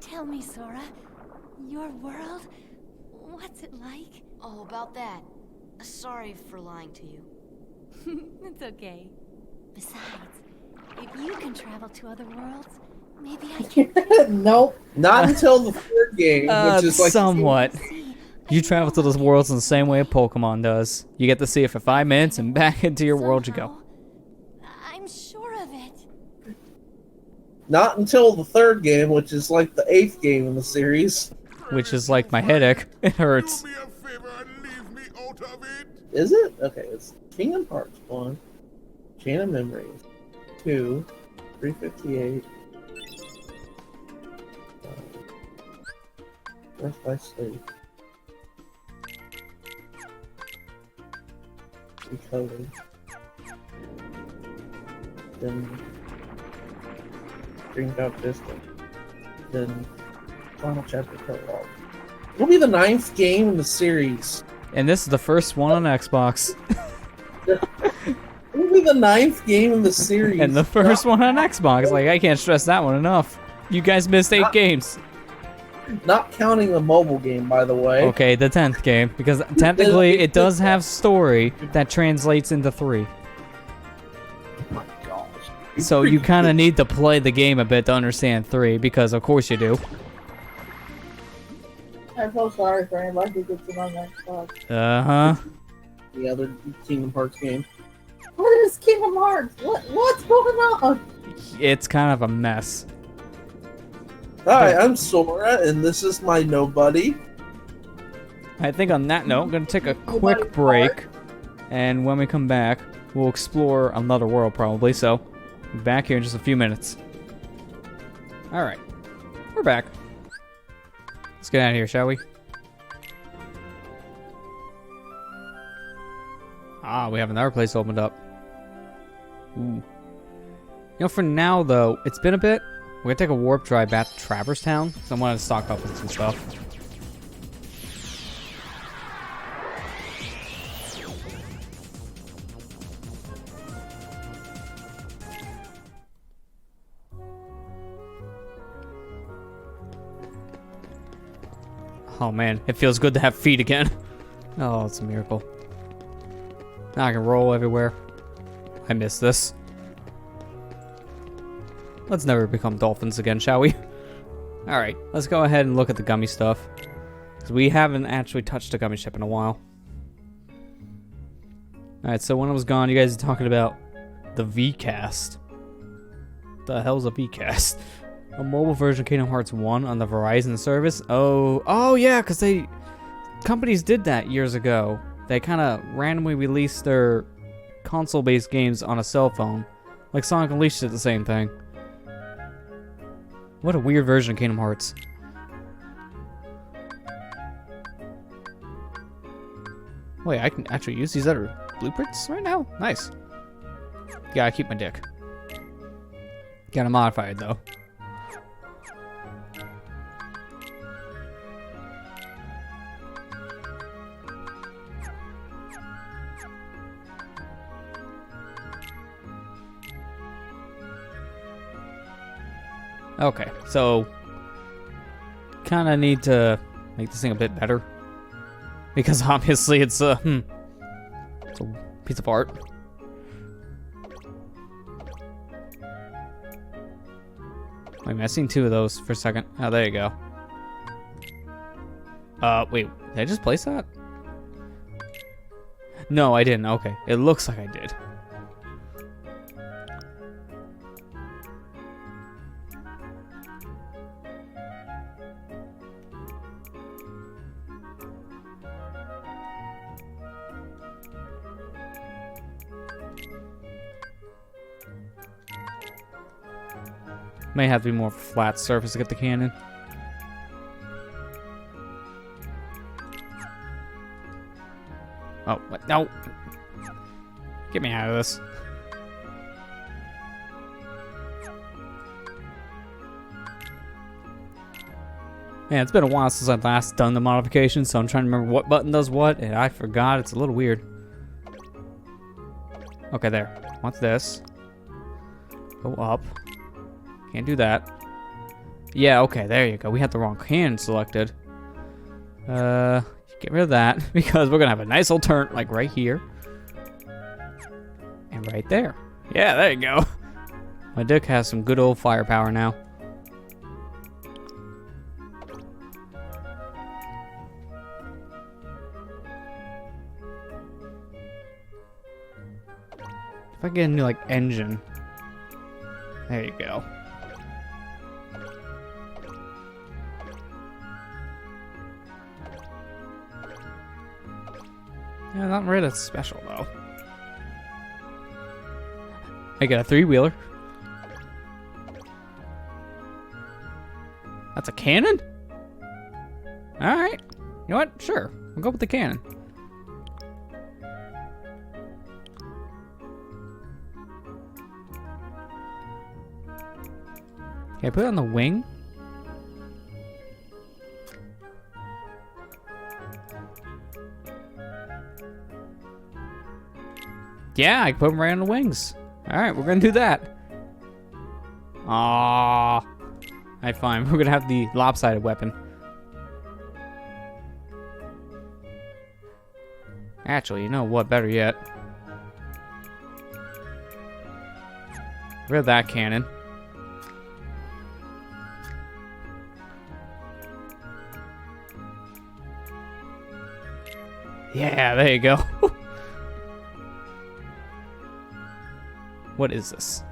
Tell me, Sora, your world? What's it like? Oh, about that. Sorry for lying to you. It's okay. Besides, if you can travel to other worlds, maybe I can. Nope. Not until the third game, which is like somewhat. See, You travel to those worlds in the same way a Pokemon does. You get to see it for 5 minutes and back into your world you go. somehow, I'm sure of it. not until the third game, which is like the 8th game in the series. Which is like my headache. It hurts. Do me a favor and leave me out of it. Is it? Okay, it's Kingdom Hearts 1, Chain of Memories 2, 358, Birth by Sleep, Decoded, then Dream Drop Distance, then Final Chapter Prologue. It'll be the 9th game in the series. And this is the first one on Xbox. It'll be the 9th game in the series. And the first one on Xbox. Like, I can't stress that one enough. You guys missed 8 games. Not counting the mobile game, by the way. Okay, the 10th game. Because technically, it does have story that translates into 3. Oh my gosh. So you kind of need to play the game a bit to understand 3, because of course you do. I'm so sorry for anybody who gets it on Xbox. Uh-huh. The other Kingdom Hearts game. What is Kingdom Hearts? What's going on? It's kind of a mess. Hi, I'm Sora, and this is my nobody. I think on that note, I'm going to take a quick break. And when we come back, we'll explore another world probably. So, back here in just a few minutes. Alright. We're back. Let's get out of here, shall we? Ah, we have another place opened up. Ooh. You know, for now, though, it's been a bit. We're gonna take a warp drive back to Traverse Town, because I wanted to stock up on some stuff. Oh man, it feels good to have feet again. Oh, it's a miracle. Now I can roll everywhere. I miss this. Let's never become dolphins again, shall we? Alright, let's go ahead and look at the gummy stuff. Because we haven't actually touched a gummy ship in a while. Alright, so when I was gone, you guys were talking about the Vcast. The hell's a Vcast? A mobile version of Kingdom Hearts 1 on the Verizon service? Oh yeah, because companies did that years ago. They kind of randomly released their console-based games on a cell phone. Like Sonic Unleashed did the same thing. What a weird version of Kingdom Hearts. Wait, I can actually use these other blueprints right now? Nice. Gotta keep my dick. Gotta modify it though. Okay, so kind of need to make this thing a bit better because obviously it's a piece of art. Wait, I'm seen 2 of those for a second. Oh, there you go. Wait, did I just place that? No, I didn't. Okay, it looks like I did. May have to be more of a flat surface to get the cannon. Oh, what? No! Get me out of this. Man, it's been a while since I last done the modification, so I'm trying to remember what button does what, and I forgot. It's a little weird. Okay, there. What's this? Go up. Can't do that. Yeah, okay, there you go. We had the wrong cannon selected. Get rid of that, because we're gonna have a nice little turn, like right here. And right there. Yeah, there you go. My dick has some good old firepower now. If I get a new, like, engine. There you go. Yeah, not really that special, though. I got a 3-wheeler. That's a cannon? Alright. You know what? Sure. We'll go with the cannon. Can I put it on the wing? Yeah, I can put them right on the wings. Alright, we're gonna do that. Aww. Alright, fine. We're gonna have the lopsided weapon. Actually, you know what? Better yet. Rid of that cannon. Yeah, there you go. What is this?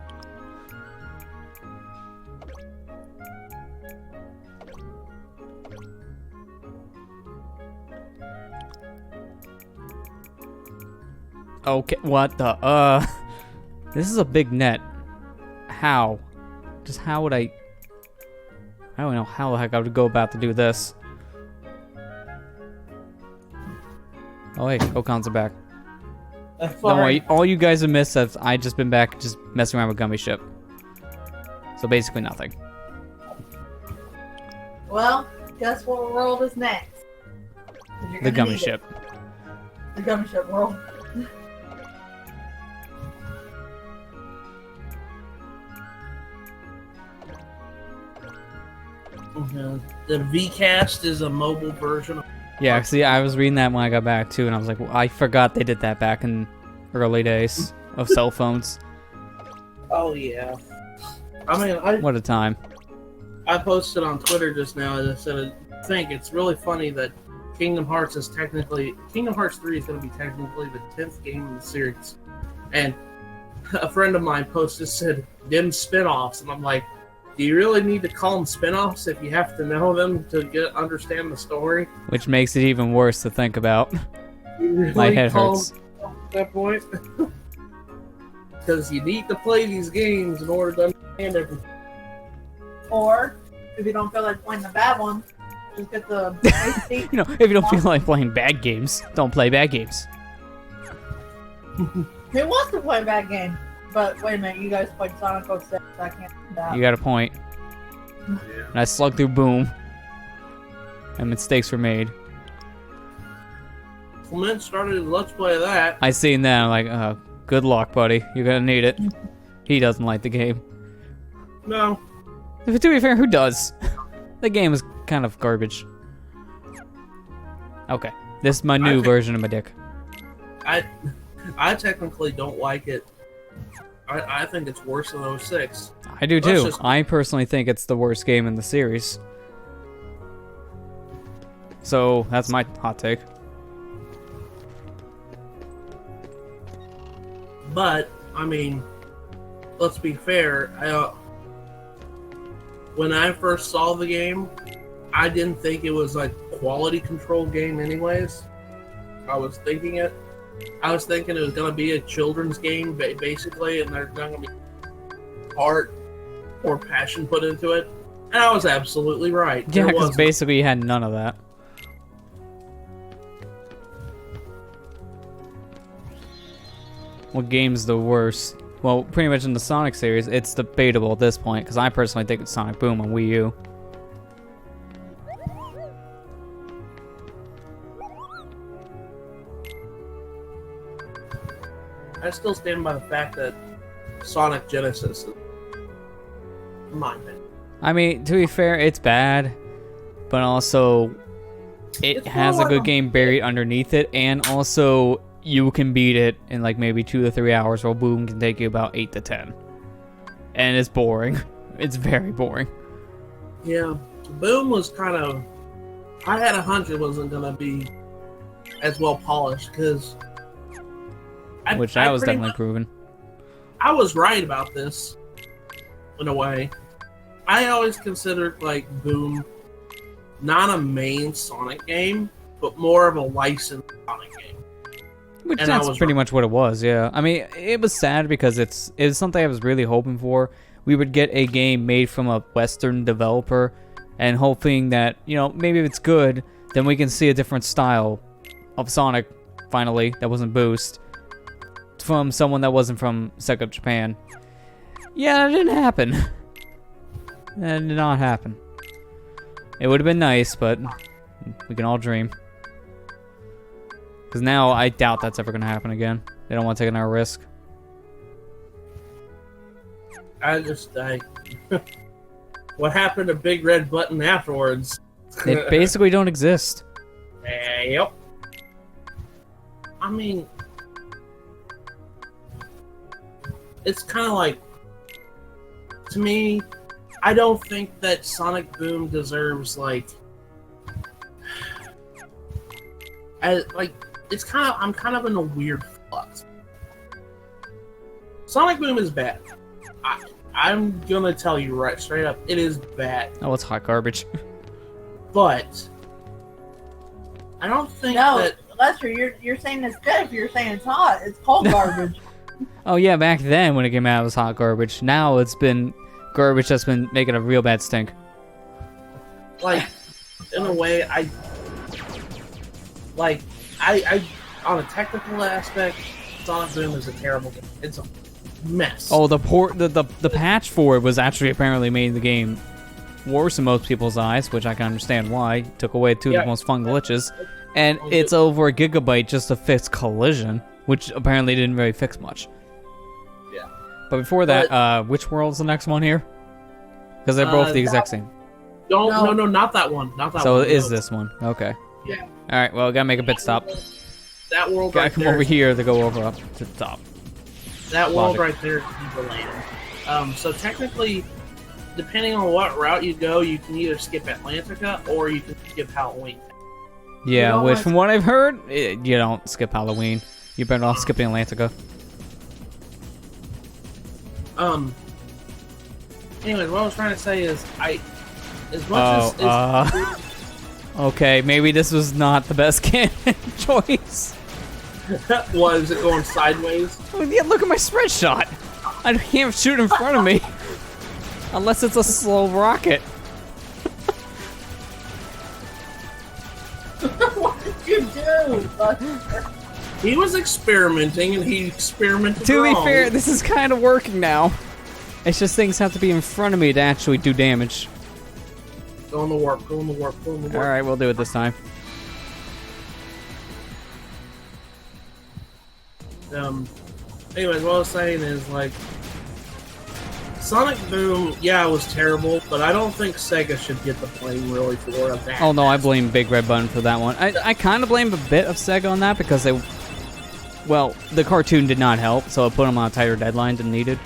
Okay, what the, this is a big net. How? Just how would I don't know how the heck I would go about to do this. Oh hey, Okons are back. Don't worry, all you guys have missed is I just been back just messing around with Gummy Ship. So basically nothing. Well, guess what world is next? The Gummy Ship. The Gummy Ship world. The VCast is a mobile version of... Yeah, see, I was reading that when I got back too, and I was like, well, I forgot they did that back in early days of cell phones. Oh yeah. I mean, What a time. I posted on Twitter just now, and I said, I think it's really funny that Kingdom Hearts 3 is going to be technically the 10th game in the series. And a friend of mine posted, said, them spin-offs, and I'm like, do you really need to call them spin-offs if you have to know them to understand the story? Which makes it even worse to think about. Really My head hurts. At that point. Because you need to play these games in order to understand everything. Or, if you don't feel like playing the bad ones, just get the HD. You know, if you don't feel like playing bad games, don't play bad games. Who wants to play a bad game? But wait a minute, you guys played SonicGhost 6, so I can't do that. You got a point. And I slugged through Boom. And mistakes were made. Clement started a Let's Play of that. I seen that, I'm like, good luck, buddy. You're gonna need it. He doesn't like the game. No. To be fair, who does? The game is kind of garbage. Okay, this is my new version of my dick. I technically don't like it. I think it's worse than 06. I do too. I personally think it's the worst game in the series. So, that's my hot take. But, I mean, let's be fair. When I first saw the game, I didn't think it was a quality control game anyways. I was thinking it was going to be a children's game, basically, and there's not going to be part more passion put into it. And I was absolutely right. Yeah, There because wasn't. basically you had none of that. What game's the worst? Well, pretty much in the Sonic series, it's debatable at this point, because I personally think it's Sonic Boom on Wii U. I still stand by the fact that Sonic Genesis is my opinion. I mean, to be fair, it's bad, but also it It's has a more good like- game buried underneath it, and also you can beat it in like maybe 2 to 3 hours, while Boom can take you about 8 to 10. And it's boring. It's very boring. Yeah, Boom was kind of. I had a hunch it wasn't gonna be as well polished because. Which that was pretty definitely much- proven. I was right about this, in a way. I always considered like Boom not a main Sonic game, but more of a licensed Sonic game. Which And I that's was pretty right. much what it was, yeah. I mean, it was sad because it's something I was really hoping for. We would get a game made from a Western developer, and hoping that, you know, maybe if it's good, then we can see a different style of Sonic, finally, that wasn't Boost, from someone that wasn't from Sega Japan. Yeah, that didn't happen. That did not happen. It would have been nice, but we can all dream. Because now I doubt that's ever going to happen again. They don't want to take another risk. What happened to Big Red Button afterwards? They basically don't exist. Yep. I mean, it's kind of like, to me, I don't think that Sonic Boom deserves I'm kind of in a weird flux. Sonic Boom is bad. I'm gonna tell you right straight up, it is bad. Oh, it's hot garbage. But I don't think No, that. Lester, you're saying it's good if you're saying it's hot. It's cold garbage. Oh yeah, back then when it came out it was hot garbage. Now it's been garbage that's been making a real bad stink. Like, in a way, I on a technical aspect, Sonic Boom is a terrible game. It's a mess. Oh, the patch for it was actually apparently made the game worse in most people's eyes, which I can understand why. Took away 2 of Yeah. the most fun glitches. And it's over a gigabyte just to fix collision, which apparently didn't really fix much. Yeah. But before that, which world's the next one here? Because they're both the exact same. No, not that one. Not that So one. it is this one. Okay. Yeah. Alright, well, gotta make a pit stop. That world Gotta right come there. over here to go over up to the top. That world Logic. right there is the land. So technically, depending on what route you go, you can either skip Atlantica or you can skip Halloween. Yeah, You know which what? from what I've heard, you don't skip Halloween. You're better off skipping Atlantica. Anyways, what I was trying to say is, as much as Okay, maybe this was not the best canon choice. was it going sideways? Oh, yeah, look at my spread shot. I can't shoot in front of me. Unless it's a slow rocket. What did you do, Lester? He was experimenting, and he experimented To be wrong. fair, this is kind of working now. It's just things have to be in front of me to actually do damage. Go in the warp, go in the warp, go in the warp. Alright, we'll do it this time. Anyways, what I was saying is, like, Sonic Boom, yeah, it was terrible, but I don't think Sega should get the blame really for that. Oh no, I blame Big Red Button for that one. I kind of blame a bit of Sega on that because they... Well, the cartoon did not help, so it put them on a tighter deadline than needed.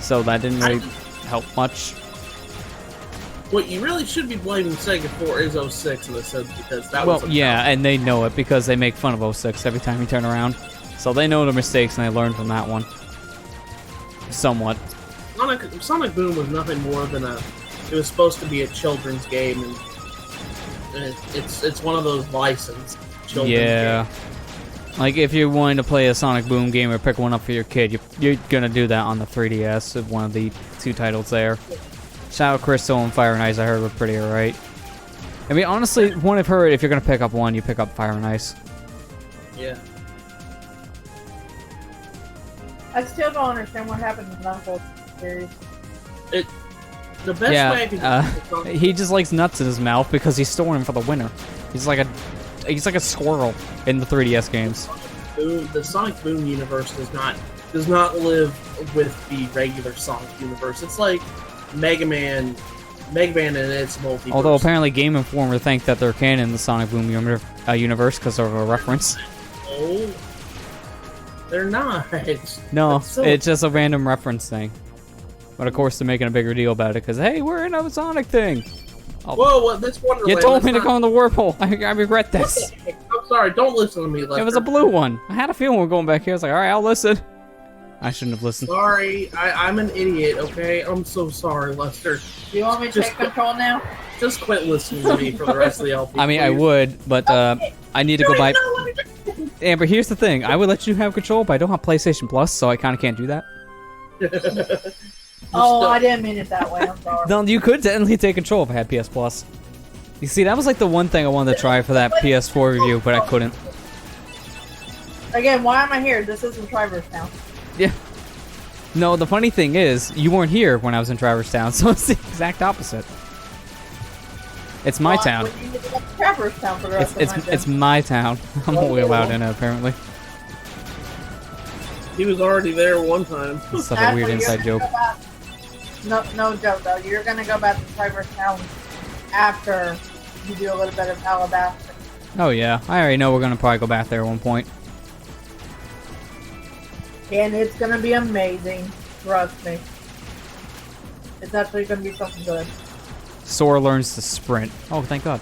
So that didn't really help much. What you really should be blaming Sega for is 06 in a sense, because that was Well, a yeah, and they know it because they make fun of 06 every time you turn around. So they know their mistakes and they learn from that one. Somewhat. Sonic Boom was nothing more than it was supposed to be a children's game, and it's one of those licensed children's Yeah. games. Like, if you're wanting to play a Sonic Boom game or pick one up for your kid, you're gonna do that on the 3DS, one of the 2 titles there. Shadow Crystal and Fire and Ice, I heard, were pretty alright. I mean, honestly, one I've heard, if you're gonna pick up one, you pick up Fire and Ice. Yeah. I still don't understand what happened in the Knuckles series. The best way I can he just likes nuts in his mouth because he's storing them for the winter. He's like a squirrel in the 3DS games. The Sonic Boom universe does not live with the regular Sonic universe. It's like Mega Man and its multiverse. Although apparently Game Informer think that they're canon in the Sonic Boom universe because of a reference. Oh, they're not. No, it's just a random reference thing. But of course they're making a bigger deal about it because, hey, we're in a Sonic thing. Oh. Whoa, that's Wonderland. You told me to go in the warp I regret this. I'm sorry, don't listen to me, Lester. It was a blue one. I had a feeling we were going back here. I was like, alright, I'll listen. I shouldn't have listened. Sorry, I'm an idiot, okay? I'm so sorry, Lester. Do you want me to take control now? Just quit listening to me for the rest of the LP. I mean, I would, but I need to go buy... Amber, here's the thing. I would let you have control, but I don't have PlayStation Plus, so I kind of can't do that. Oh, I didn't mean it that way. I'm sorry. No, you could technically take control if I had PS Plus. You see, that was like the one thing I wanted to try for that PS4 review, but I couldn't. Again, why am I here? This isn't Traverse Town. Yeah. No, the funny thing is, you weren't here when I was in Traverse Town, so it's the exact opposite. It's my town. You need to go to Traverse Town for the rest of my It's my town. I'm only allowed in it, apparently. He was already there one time. It's such a weird inside joke. No joke though. You're gonna go back to Traverse Town after you do a little bit of Alabaster. Oh yeah, I already know we're gonna probably go back there at one point. And it's gonna be amazing. Trust me. It's actually gonna be something good. Sora learns to sprint. Oh, thank God.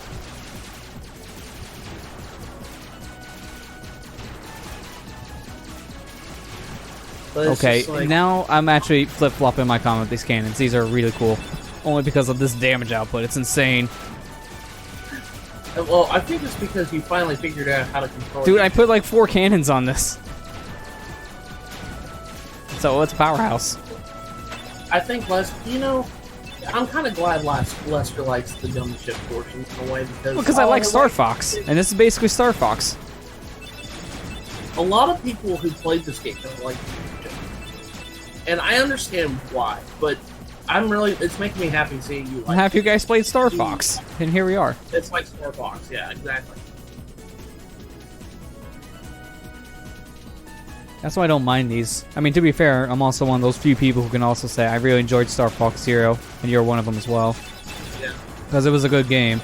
Okay, like... now I'm actually flip-flopping my comment with these cannons. These are really cool. Only because of this damage output. It's insane. Well, I think it's because you finally figured out how to control Dude, it. I put like 4 cannons on this. So it's a powerhouse. I think I'm kind of glad Lester likes the gunship portion in a way because I like Star Fox, and this is basically Star Fox. A lot of people who played this game don't like gunship, and I understand why. But it's making me happy seeing you. Like Have you guys played Star Fox? And here we are. It's like Star Fox, yeah, exactly. That's why I don't mind these. I mean, to be fair, I'm also one of those few people who can also say I really enjoyed Star Fox Zero, and you're one of them as well. Yeah. Because it was a good game.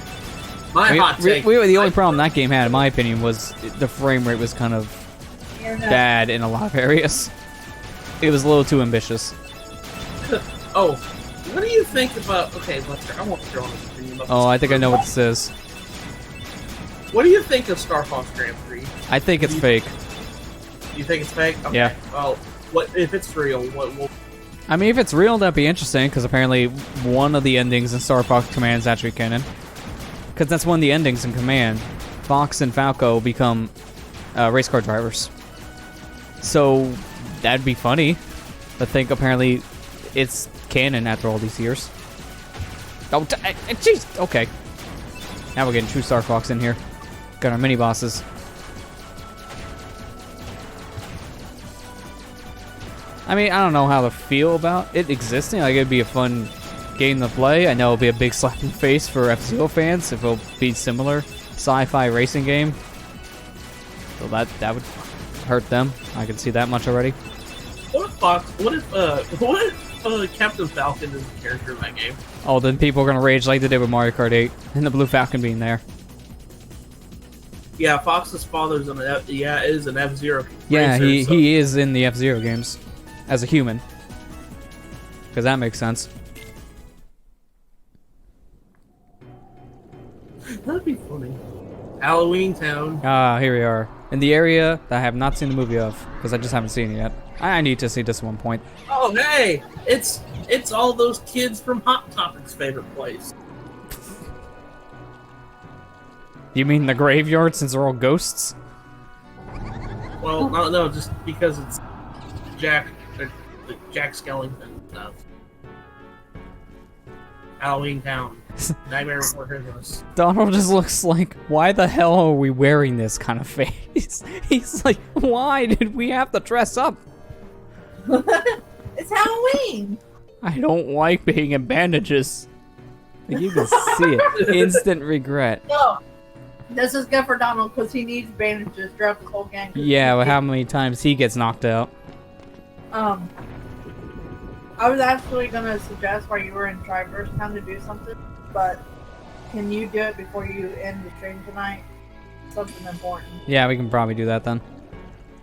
Hot take. The only problem that game had, in my opinion, was the frame rate was kind of bad in a lot of areas. It was a little too ambitious. Oh, what do you think about... Okay, Lester, I want to draw this opinion about Oh, I think I know what this is. What do you think of Star Fox Grand Prix? I think it's fake. You think it's fake? Okay. Yeah. Well, what if it's real? What? I mean, if it's real, that'd be interesting, because apparently one of the endings in Star Fox Command is actually canon. Because that's one of the endings in Command. Fox and Falco become race car drivers. So, that'd be funny. I think apparently it's canon after all these years. Oh, jeez! Okay. Now we're getting true Star Fox in here. Got our mini-bosses. I mean, I don't know how to feel about it existing. Like, it'd be a fun game to play. I know it'll be a big slap in the face for F-Zero fans if it'll be similar sci-fi racing game. So that would hurt them. I can see that much already. What if Captain Falcon is the character in that game? Oh, then people are gonna rage like they did with Mario Kart 8 and the Blue Falcon being there. Yeah, Fox's father's is an F-Zero. Yeah, racer, he is in the F-Zero games as a human. Because that makes sense. That'd be funny. Halloween Town. Ah, here we are. In the area that I have not seen the movie of, because I just haven't seen it yet. I need to see this at one point. Oh, hey! It's all those kids from Hot Topic's favorite place. You mean the graveyard since they're all ghosts? Well, no, just because it's Jack Skellington stuff. Halloween Town. Nightmare Before Christmas. Donald just looks like, why the hell are we wearing this kind of face? He's like, why did we have to dress up? It's Halloween. I don't like being in bandages. Like, you can see it. Instant regret. No, this is good for Donald because he needs bandages throughout the whole game. Yeah, well, how many times he gets knocked out. I was actually gonna suggest while you were in Traverse Town to do something, but can you do it before you end the stream tonight? Something important. Yeah, we can probably do that then.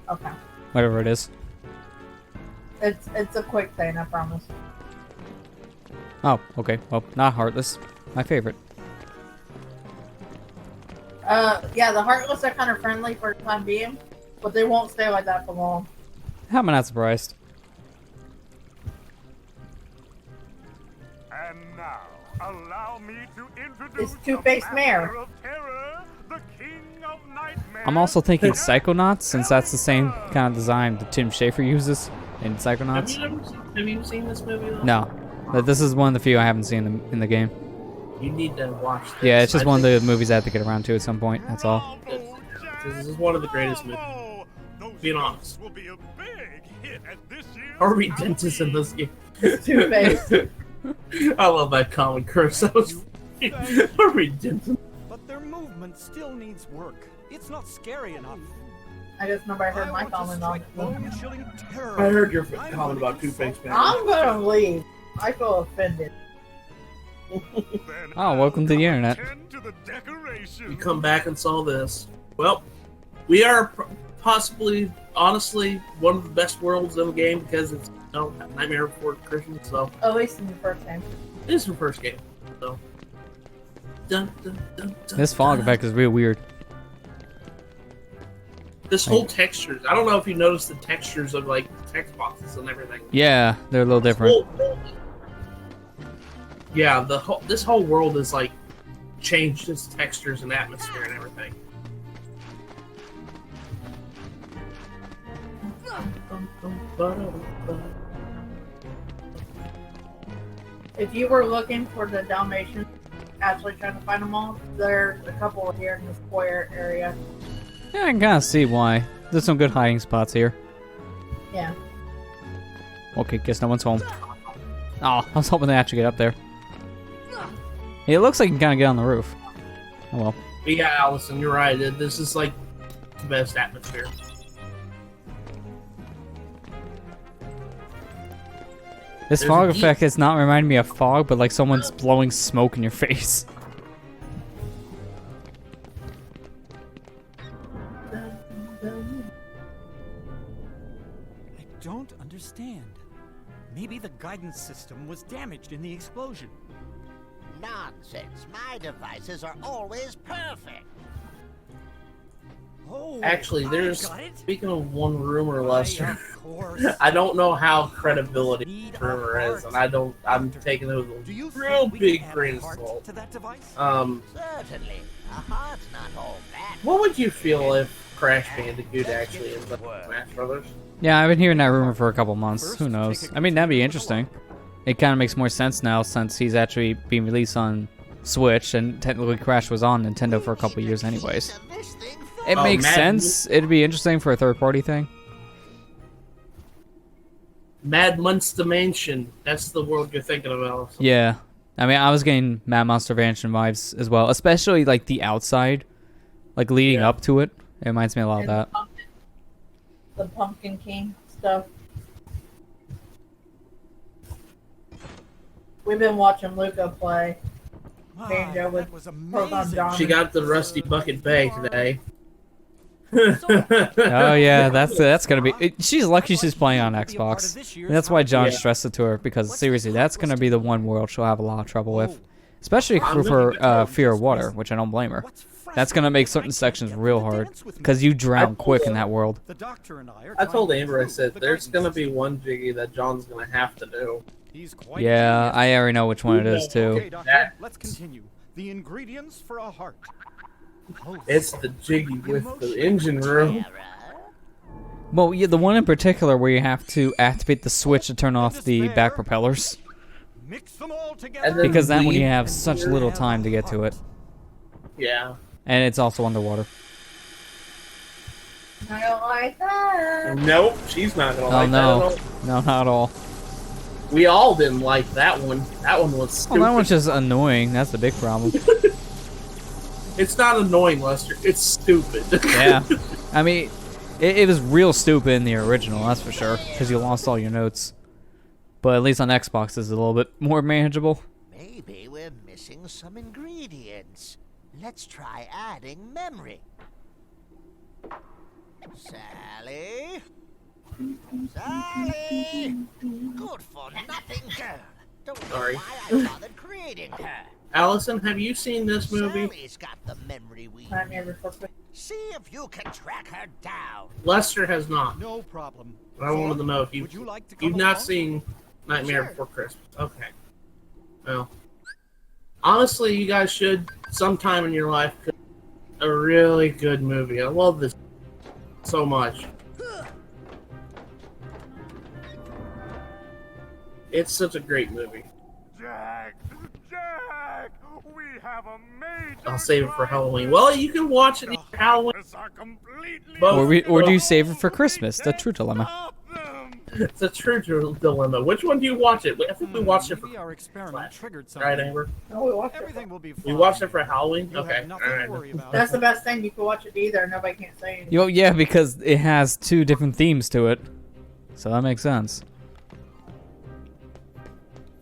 Okay. Whatever it is. It's a quick thing, I promise. Oh, okay. Well, not Heartless. My favorite. Yeah, the Heartless are kind of friendly for the time being, but they won't stay like that for long. I'm not surprised. And now, allow me to introduce It's Two-Faced Mayor. of terror, the king of nightmares. I'm also thinking Psychonauts, since that's the same kind of design that Tim Schafer uses in Psychonauts. Have you seen this movie though? No. But this is one of the few I haven't seen in the game. You need to watch this. Yeah, it's just I one of think the movies I have to get around to at some point. That's all. This is one of the greatest movies. Being honest. Will be a big hit at this year's Harvey Dent is in this game. Two-Faced. I love that comic curse. That was Harvey Dent. But their movement still needs work. It's not scary enough. I guess nobody heard my comment on it. Bone-chilling terror. I heard your comment about Two-Faced Man. I'm gonna leave. I feel offended. Oh, welcome to the internet. You come back and saw this. Well, we are possibly, honestly, one of the best worlds in the game because it's Nightmare Before Christmas. So At least in the first game. it is the first game. So dun, dun, dun, dun, This fog dun. effect is real weird. This whole textures. I don't know if you noticed the textures of like text boxes and everything. Yeah, they're a little different. Yeah, this whole world is like changed its textures and atmosphere and everything. If you were looking for the Dalmatians, actually trying to find them all, there's a couple here in the square area. Yeah, I can kind of see why. There's some good hiding spots here. Yeah. Okay, guess no one's home. Oh, I was hoping they actually get up there. It looks like you can kind of get on the roof. Oh well. But yeah, Allison, you're right. This is like the best atmosphere. This There's fog a deep- effect is not reminding me of fog, but like someone's blowing smoke in your face. I don't understand. Maybe the guidance system was damaged in the explosion. Nonsense. My devices are always perfect. Oh, Actually, there's got it. speaking of one rumor, Lester. Of course. I don't know how credibility Need the rumor a is, heart. and I'm taking it with Do you a real think we big can add grain a of heart salt. to that device? Certainly. A heart's not all that. What would you feel if Crash Bandicoot actually ends up with Smash Brothers? Yeah, I've been hearing that rumor for a couple months. First, Who knows? take a I mean, that'd be closer interesting. It kind of makes more sense now since he's actually being released on Switch, and technically Crash was on Nintendo for a couple years anyways. It Oh, makes Mad- sense. It'd be interesting for a third-party thing. Mad Monster Mansion. That's the world you're thinking of, Allison. Yeah. I mean, I was getting Mad Monster Mansion vibes as well, especially like the outside, like leading Yeah. up to it. It reminds me a lot of And that. the Pumpkin King stuff. We've been watching Luca play Banjo with that was Proton amazing. John. She got the Rusty Bucket Bay today. Oh yeah, that's gonna be. She's lucky she's playing on Xbox. And that's why John Yeah. stressed it to her, because seriously, that's gonna be the one world she'll have a lot of trouble with, especially I'm for gonna Fear of Water, which I don't blame her. That's gonna make certain sections real hard, because you drown quick in that world. The doctor and I are I told trying to Amber, I improve said, the there's guidance gonna be system. one jiggy that John's gonna have to do. He's quite Yeah, genius. I already know which one it is Okay, too. doctor, That- let's continue. The ingredients for a heart. Pulse. It's the jiggy with the engine room. Well, yeah, the one in particular where you have to activate the switch to turn off the back propellers. Mix them all And together. then Because that one you leave. have such little time to get to it. Yeah. And it's also underwater. I don't like that. Nope, she's not gonna Oh like that no. at all. No, not at all. We all didn't like that one. That one was stupid. Well, that one's just annoying. That's the big problem. It's not annoying, Lester. It's stupid. Yeah. I mean, it was real stupid in the original, that's for sure. Because you lost all your notes. But at least on Xbox, it's a little bit more manageable. Maybe we're missing some ingredients. Let's try adding memory. Sally? Sally! Good for nothing girl. Don't know Sorry. why I bothered creating her. Allison, have you seen this movie? Sally's got the memory we Nightmare need. Before Christmas. See if you can track her down. Lester has not. No problem. I wanted to know if Would you like to come you've not along? seen Nightmare Sure. Before Christmas. Okay. Well, honestly, you guys should sometime in your life. A really good movie. I love this so much. It's such a great movie. Jack! Jack! We have a major I'll save it for Halloween. Well, you can watch it for Halloween. are completely Both. Or do you save it for Christmas? The true dilemma. Stop them! It's a true dilemma. Which one do you watch it? I think we watched it for Maybe our experiment triggered right, something. Amber. No, we watched it. Everything will be fine. We watched it for Halloween. You'll Okay. have nothing to worry about. That's the best thing. You can watch it either. Nobody can't say anything. Yo, yeah, because it has two different themes to it. So that makes sense.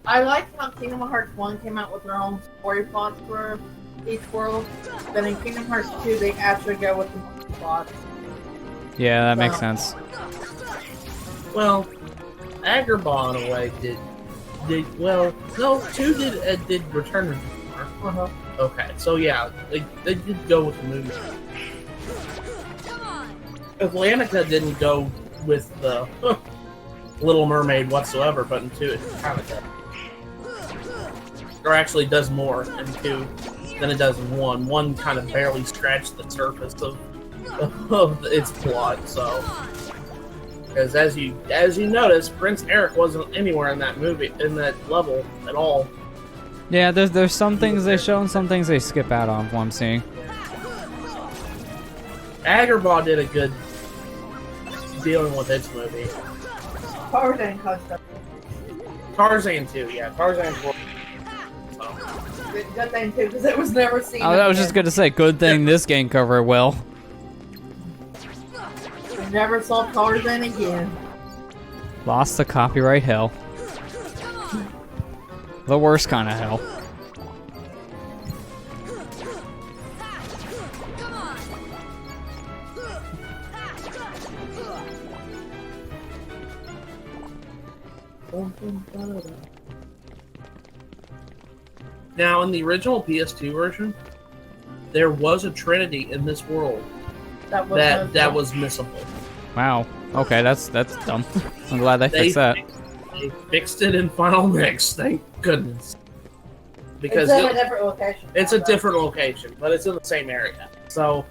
I liked how Kingdom Hearts 1 came out with their own story plots for each world. Then in Kingdom Hearts 2, they actually go with the monster plots. Yeah, that makes So- sense. Well, Agrabah in a way did well. No, 2 did Return to Dreamworld. Okay, so yeah, they did go with the movie. Atlantica didn't go with the Little Mermaid whatsoever, but in 2 it kind of does. Or actually does more in 2 than it does in 1. 1 kind of barely scratched the surface of its plot, so. Because as you notice, Prince Eric wasn't anywhere in that movie, in that level at all. Yeah, there's some things they show and some things they skip out on, from what I'm seeing. Agrabah did a good dealing with its movie. Tarzan custom. Tarzan 2, yeah, Tarzan 4. So, Good thing too, because it was never seen. I was just again. gonna say, good thing this game covered well. I never saw Tarzan again. Lost to copyright hell. The worst kind of hell. now, in the original PS2 version, there was a trinity in this world That was that was missable. Wow. Okay, that's dumb. I'm glad they fixed that. They fixed it in Final Mix, thank goodness. Because it's in a different location. it's a different location, but it's in the same area. So,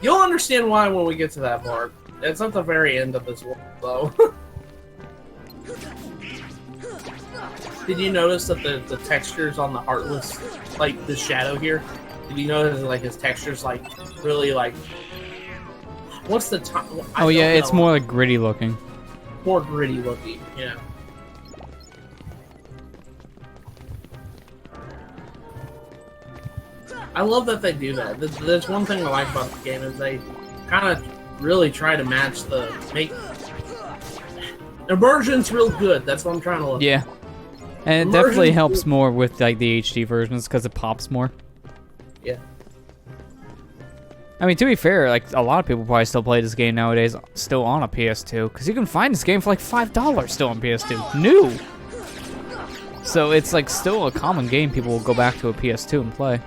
you'll understand why when we get to that part. It's at the very end of this world, though. Did you notice that the textures on the Heartless, like the shadow here, did you notice like his textures like really like what's the time? Oh yeah, it's more like gritty looking. more gritty looking, yeah. I love that they do that. There's one thing I like about the game is they kind of really try to match immersion's real good. That's what I'm trying to look. Yeah. And it Immersion's definitely helps good. more with like the HD versions because it pops more. Yeah. I mean, to be fair, like a lot of people probably still play this game nowadays, still on a PS2, because you can find this game for like $5 still on PS2, new. So it's like still a common game. People will go back to a PS2 and play.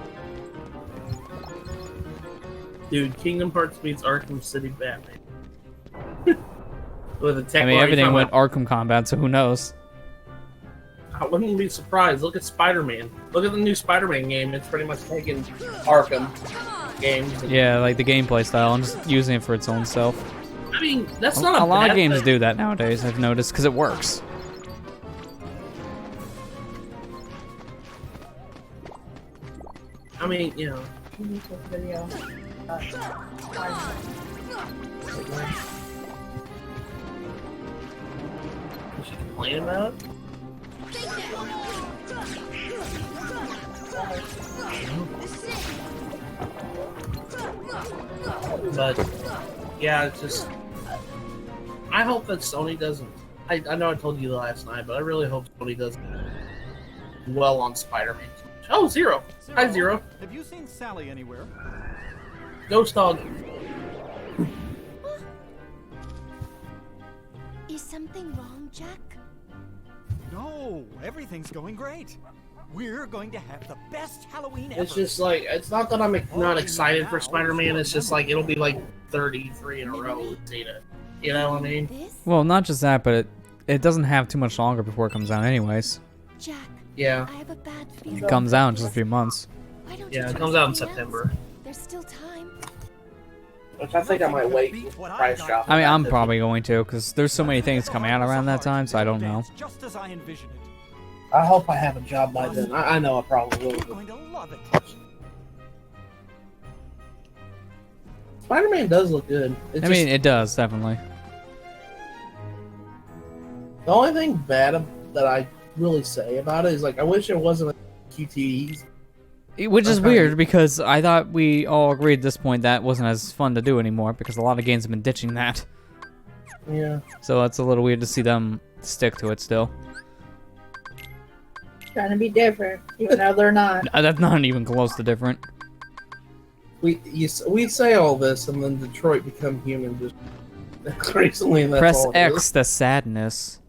Dude, Kingdom Hearts meets Arkham City Batman. With a tech I mean, everything went Arkham Combat, so who knows? I wouldn't be surprised. Look at Spider-Man. Look at the new Spider-Man game. It's pretty much taking Arkham games. Yeah, like the gameplay style and just using it for its own self. I mean, that's not a lot of bad games thing. do that nowadays. I've noticed because it works. I mean, you know. YouTube video. Is she complaining about it? But yeah, it's just. I hope that Sony doesn't. I know I told you last night, but I really hope Sony doesn't well on Spider-Man. Oh, Zero. Hi, Zero. Have you seen Sally anywhere? Ghost Dog. Is something wrong, Jack? No, everything's going great. We're going to have the best Halloween ever. It's just like, it's not that I'm not excited for Spider-Man, it's just like, it'll be like 33 in a row with Zeta. You know what I mean? Well, not just that, but it doesn't have too much longer before it comes out anyways. Jack, Yeah. I have a bad feeling. It comes out in just a few months. Why don't Yeah, you it try comes out in something else? September. There's still time. Which I think I might wait for price drop. I mean, I'm probably going to, because there's so many things coming out around that time, so I don't know. Just as I envisioned it. I hope I have a job by then. I know I probably will. You're going to love it. Spider-Man does look good. I mean, it does, definitely. The only thing bad that I really say about it is, like, I wish it wasn't a QTEs. Which is weird, because I thought we all agreed at this point that wasn't as fun to do anymore, because a lot of games have been ditching that. Yeah. So it's a little weird to see them stick to it still. Trying to be different, even though they're not. That's not even close to different. We say all this, and then Detroit Become Human just recently, and that's Press all it X, is. the sadness.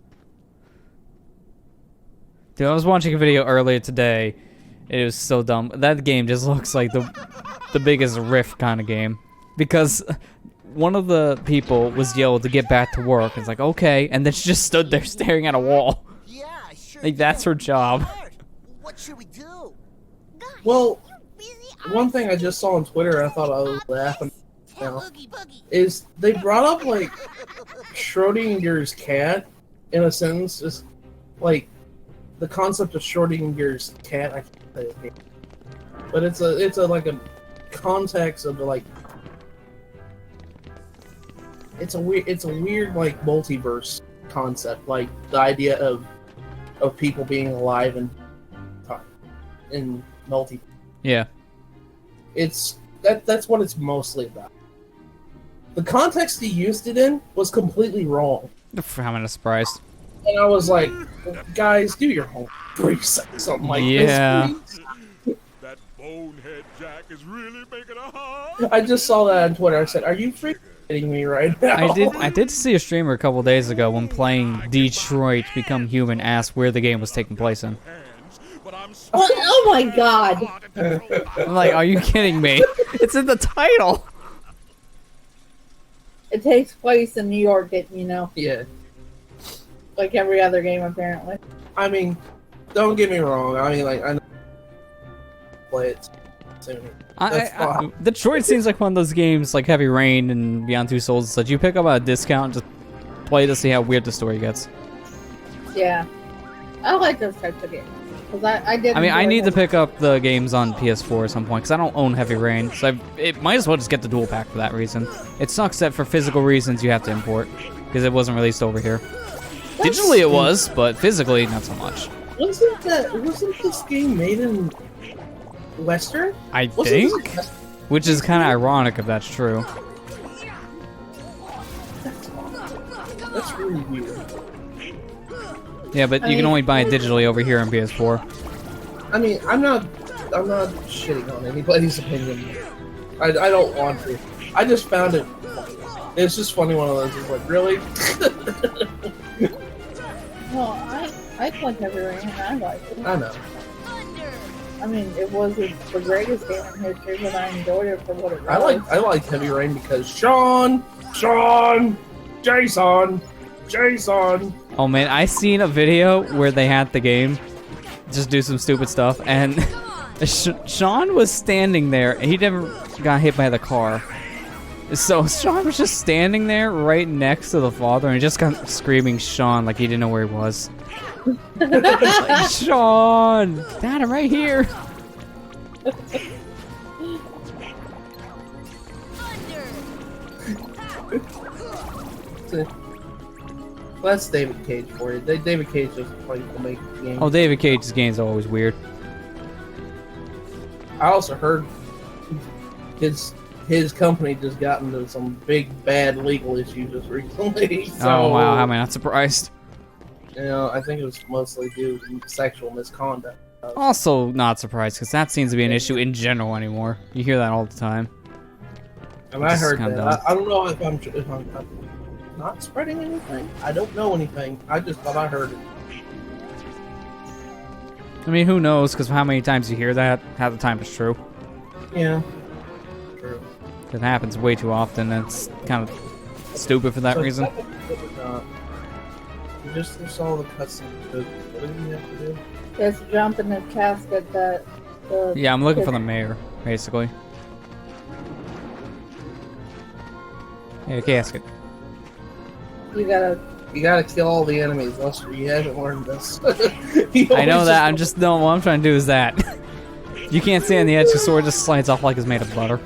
Dude, I was watching a video earlier today. It was so dumb. That game just looks like the biggest riff kind of game. Because one of the people was yelled to get back to work. It's like, okay. And then she just stood there staring at a wall. Yeah, sure. Like, that's her job. What should we do? Well, one thing I just saw on Twitter, I thought I was laughing now, is they brought up, like, Schrodinger's cat in a sentence. Just, like, the concept of Schrodinger's cat, I can't say it here. But it's a like a context of like it's a weird like multiverse concept, like the idea of people being alive and in multi. Yeah. It's that's what it's mostly about. The context he used it in was completely wrong. I'm not surprised. And I was like, guys, do your homework. Please, something like Yeah. this. Please. That bonehead Jack is really making a hot. I just saw that on Twitter. I said, are you freaking kidding me right now? I did see a streamer a couple days ago when playing Detroit Become Human asked where the game was taking place in. Oh my god! I'm like, are you kidding me? It's in the title! It takes place in New York, you know. Yeah. Like every other game, apparently. I mean, don't get me wrong. I mean, like, I know play it soon. That's fine. Detroit seems like one of those games like Heavy Rain and Beyond Two Souls that you pick up at a discount, just play to see how weird the story gets. Yeah. I like those types of games. Cause I did. I mean, I enjoy need to them. pick up the games on PS4 at some point, because I don't own Heavy Rain, so it might as well just get the dual pack for that reason. It sucks that for physical reasons you have to import, because it wasn't released over here. Digitally it was, but physically not so much. Wasn't this game made in Western? I Wasn't think? this- Which is kind of ironic if that's true. That's really weird. Yeah, but you can only buy it digitally over here on PS4. I mean, I'm not shitting on anybody's opinion. I don't want to. I just found it. It's just funny one of those. It's like, really? Well, I played Heavy Rain and I liked it. I know. I mean, it wasn't the greatest game in history, but I enjoyed it for what it was. I like Heavy Rain because Jason. Oh man, I seen a video where they had the game just do some stupid stuff, and Sean was standing there, and he never got hit by the car. So Sean was just standing there right next to the father and he just got screaming Sean like he didn't know where he was. Like, Sean! Dad, I'm right here! That's David Cage for you. David Cage just played to make games. Oh, David Cage's games are always weird. I also heard his company just got into some big bad legal issues just recently. So, Oh wow, how am I not surprised? You know, I think it was mostly due to sexual misconduct. Also not surprised, because that seems to be an issue in general anymore. You hear that all the time. And I heard that. I don't know if I'm not spreading anything. I don't know anything. I just thought I heard it. I mean, who knows, because how many times you hear that, half the time it's true. Yeah. True. It happens way too often, and it's kind of stupid for that reason. You just saw the cutscene. What do you have to do? Just jump in the casket that the... Yeah, I'm looking for the mayor, basically. Hey, the casket. You gotta kill all the enemies, Lester. You haven't learned this. I know that. I'm just no. What I'm trying to do is that you can't stay on the edge. The sword just slides off like it's made of butter.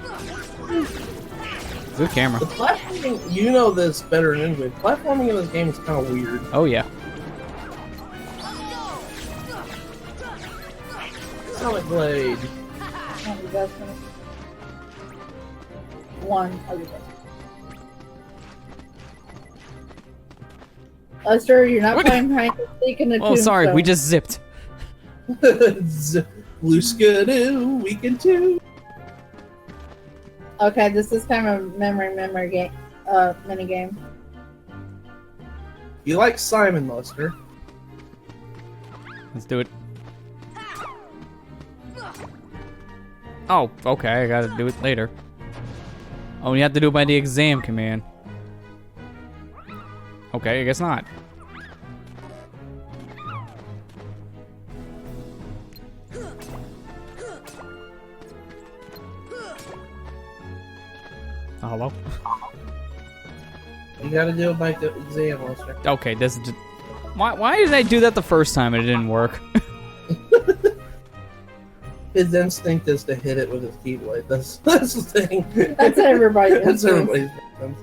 Good camera. The platforming, you know this better than anybody. Platforming in this game is kind of weird. Oh yeah. Sonic Blade. One. Lester, you're not playing hide and seek in the Oh, sorry, tombstone. we just zipped. Blue Skidoo, weekend 2. Okay, this is kind of a memory game, mini game. You like Simon, Lester? Let's do it. Oh, okay, I gotta do it later. Oh, you have to do it by the exam command. Okay, I guess not. Hello? You gotta do it by the exam, Lester. Okay, this is just... Why did I do that the first time and it didn't work? His instinct is to hit it with his keyblade. That's the thing. That's everybody's That's instinct. everybody's instinct.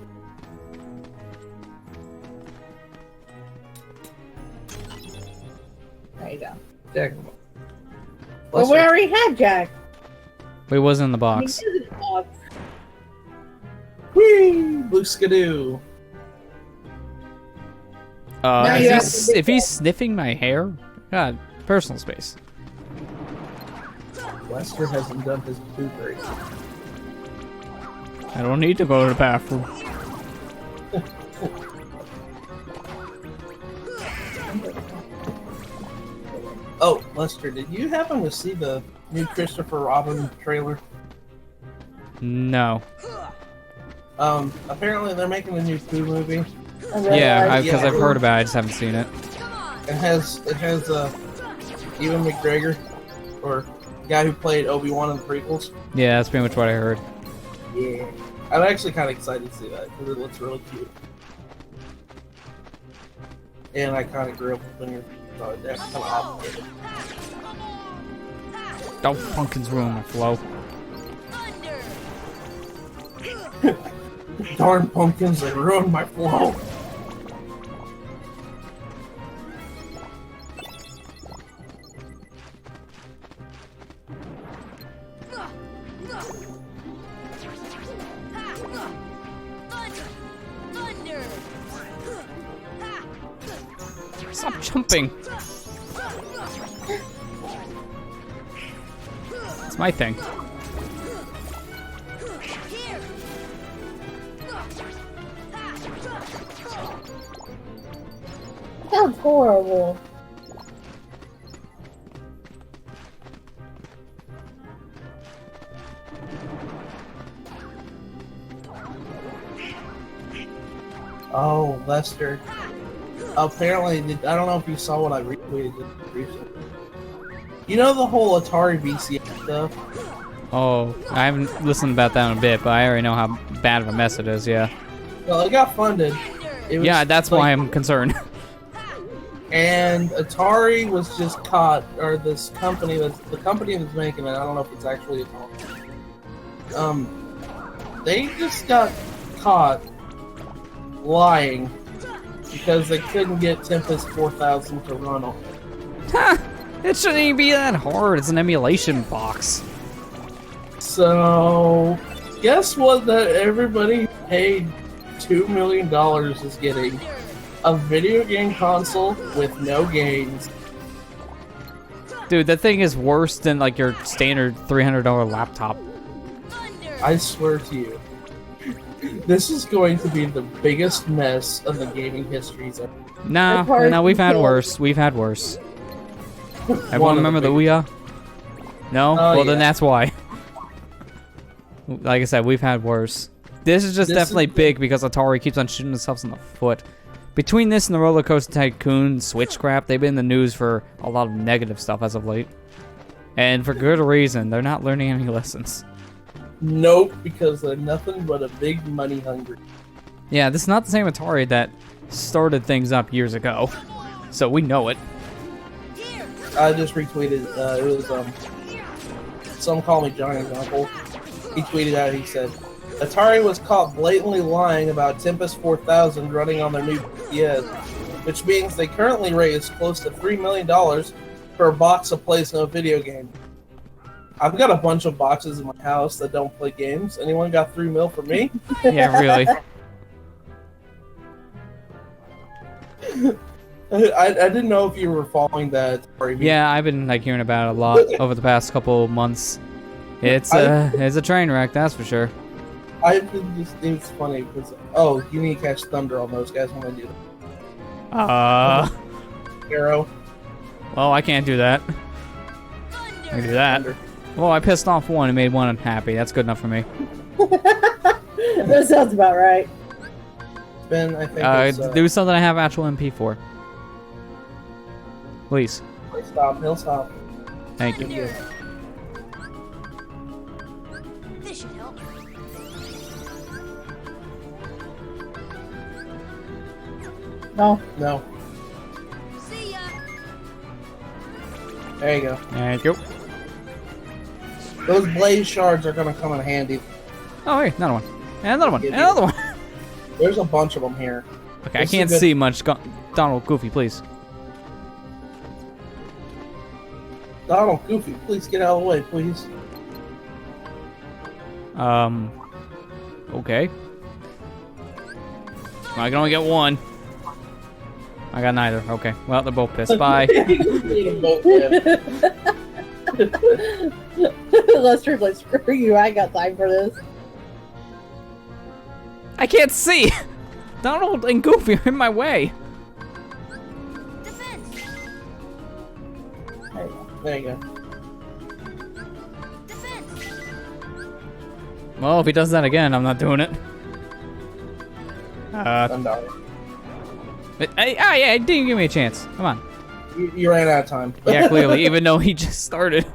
There you go. Jack. Well, we already had Jack. Wait, it wasn't in the He box. did it, box. Whee! Blue Skidoo. Now you have to do If he's sniffing my hair, God, personal space. Lester hasn't done his poo break. I don't need to go to the bathroom. Oh, Lester, did you happen to see the new Christopher Robin trailer? No. Apparently they're making a new Pooh movie. Yeah, because I've heard about it, I just haven't seen it. It has Ewan McGregor, or the guy who played Obi-Wan in the prequels. Yeah, that's pretty much what I heard. Yeah. I'm actually kind of excited to see that, because it looks really cute. And I kind of grew up when you're that's kind of obligated. Don't pumpkins ruin my flow. Darn pumpkins, they ruined my flow. Stop jumping. It's my thing. Sounds horrible. Oh, Lester. Apparently, I don't know if you saw what I retweeted recently. You know the whole Atari VCS stuff? Oh, I haven't listened about that in a bit, but I already know how bad of a mess it is, yeah. Well, it got funded. It was Yeah, that's like- why I'm concerned. And Atari was just caught, or this company the company that's making it. I don't know if it's actually Atari. They just got caught lying because they couldn't get Tempest 4000 to run on it. It shouldn't even be that hard. It's an emulation box. So, guess what? That everybody paid $2 million is getting a video game console with no games. Dude, that thing is worse than like your standard $300 laptop. I swear to you, this is going to be the biggest mess of the gaming histories ever. No, we've had worse. We've had worse. Everyone remember the Ouya? No? Well, then that's why. Like I said, we've had worse. This is just definitely big because Atari keeps on shooting themselves in the foot. Between this and the Roller Coaster Tycoon Switch crap, they've been in the news for a lot of negative stuff as of late. And for good reason, they're not learning any lessons. Nope, because they're nothing but a big money hungry. Yeah, this is not the same Atari that started things up years ago. So we know it. I just retweeted, it was, some call me Johnny's uncle. He tweeted out, he said, Atari was caught blatantly lying about Tempest 4000 running on their new PS, which means they currently raised close to $3 million for a box that plays no video game. I've got a bunch of boxes in my house that don't play games. Anyone got $3 million for me? Yeah, really. I didn't know if you were following that. Yeah, I've been like hearing about it a lot over the past couple months. It's a train wreck, that's for sure. It's funny because you need to catch thunder on those guys when I do that. Arrow. Well, I can't do that. I can do that. Thunder. Well, I pissed off one and made one unhappy. That's good enough for me. That sounds about right. Ben, I think do something I have actual MP for. Please. He'll stop. Thank you. This should help. No. No. See ya. There you go. Thank you. Those blaze shards are gonna come in handy. Oh, hey, another one. And another one. And another one. There's a bunch of them here. Okay, I can't see much. Donald, Goofy, please. Donald, Goofy, please get out of the way, please. Okay. I can only get one. I got neither. Okay. Well, they're both pissed. Bye. Lester's like, screw you, I got time for this. I can't see! Donald and Goofy are in my way. Defense. There you go. Defense. Well, if he does that again, I'm not doing it. Yeah, he didn't give me a chance. Come on. You ran out of time. Yeah, clearly, even though he just started.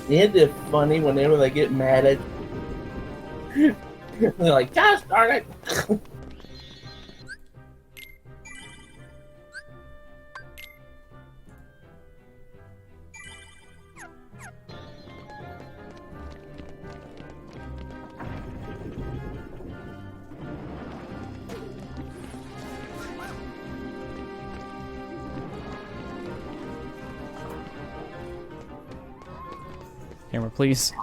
Isn't it funny whenever they get mad at you? They're like, gosh darn it! Camera, please.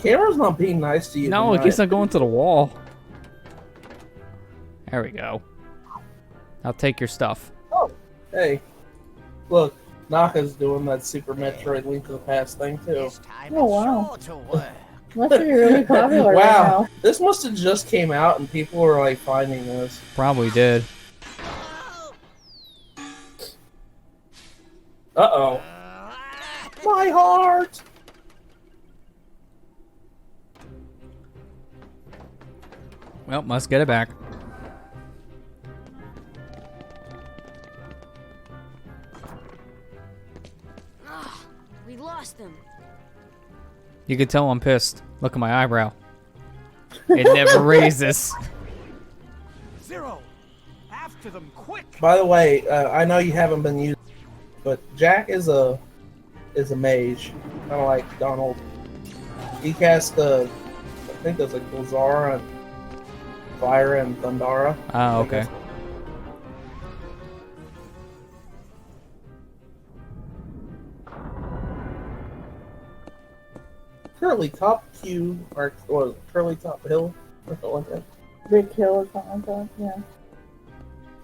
Camera's not being nice to you. No, it keeps on going to the wall. There we go. I'll take your stuff. Oh, hey. Look, Naka's doing that Super Metroid Link to the Past thing, too. Oh, wow. Must be really popular right now. This must have just came out and people were, like, finding this. Probably did. Uh-oh. My heart! Well, must get it back. You can tell I'm pissed. Look at my eyebrow. It never raises. Zero! After them, quick! By the way, I know you haven't been using, but Jack is a mage, kind of like Donald. He casts I think there's like Glazara and Fire and Thundara. Oh, okay. Curly Top Q, or Curly Top Hill, or something like that. Big Hill or something like that, yeah.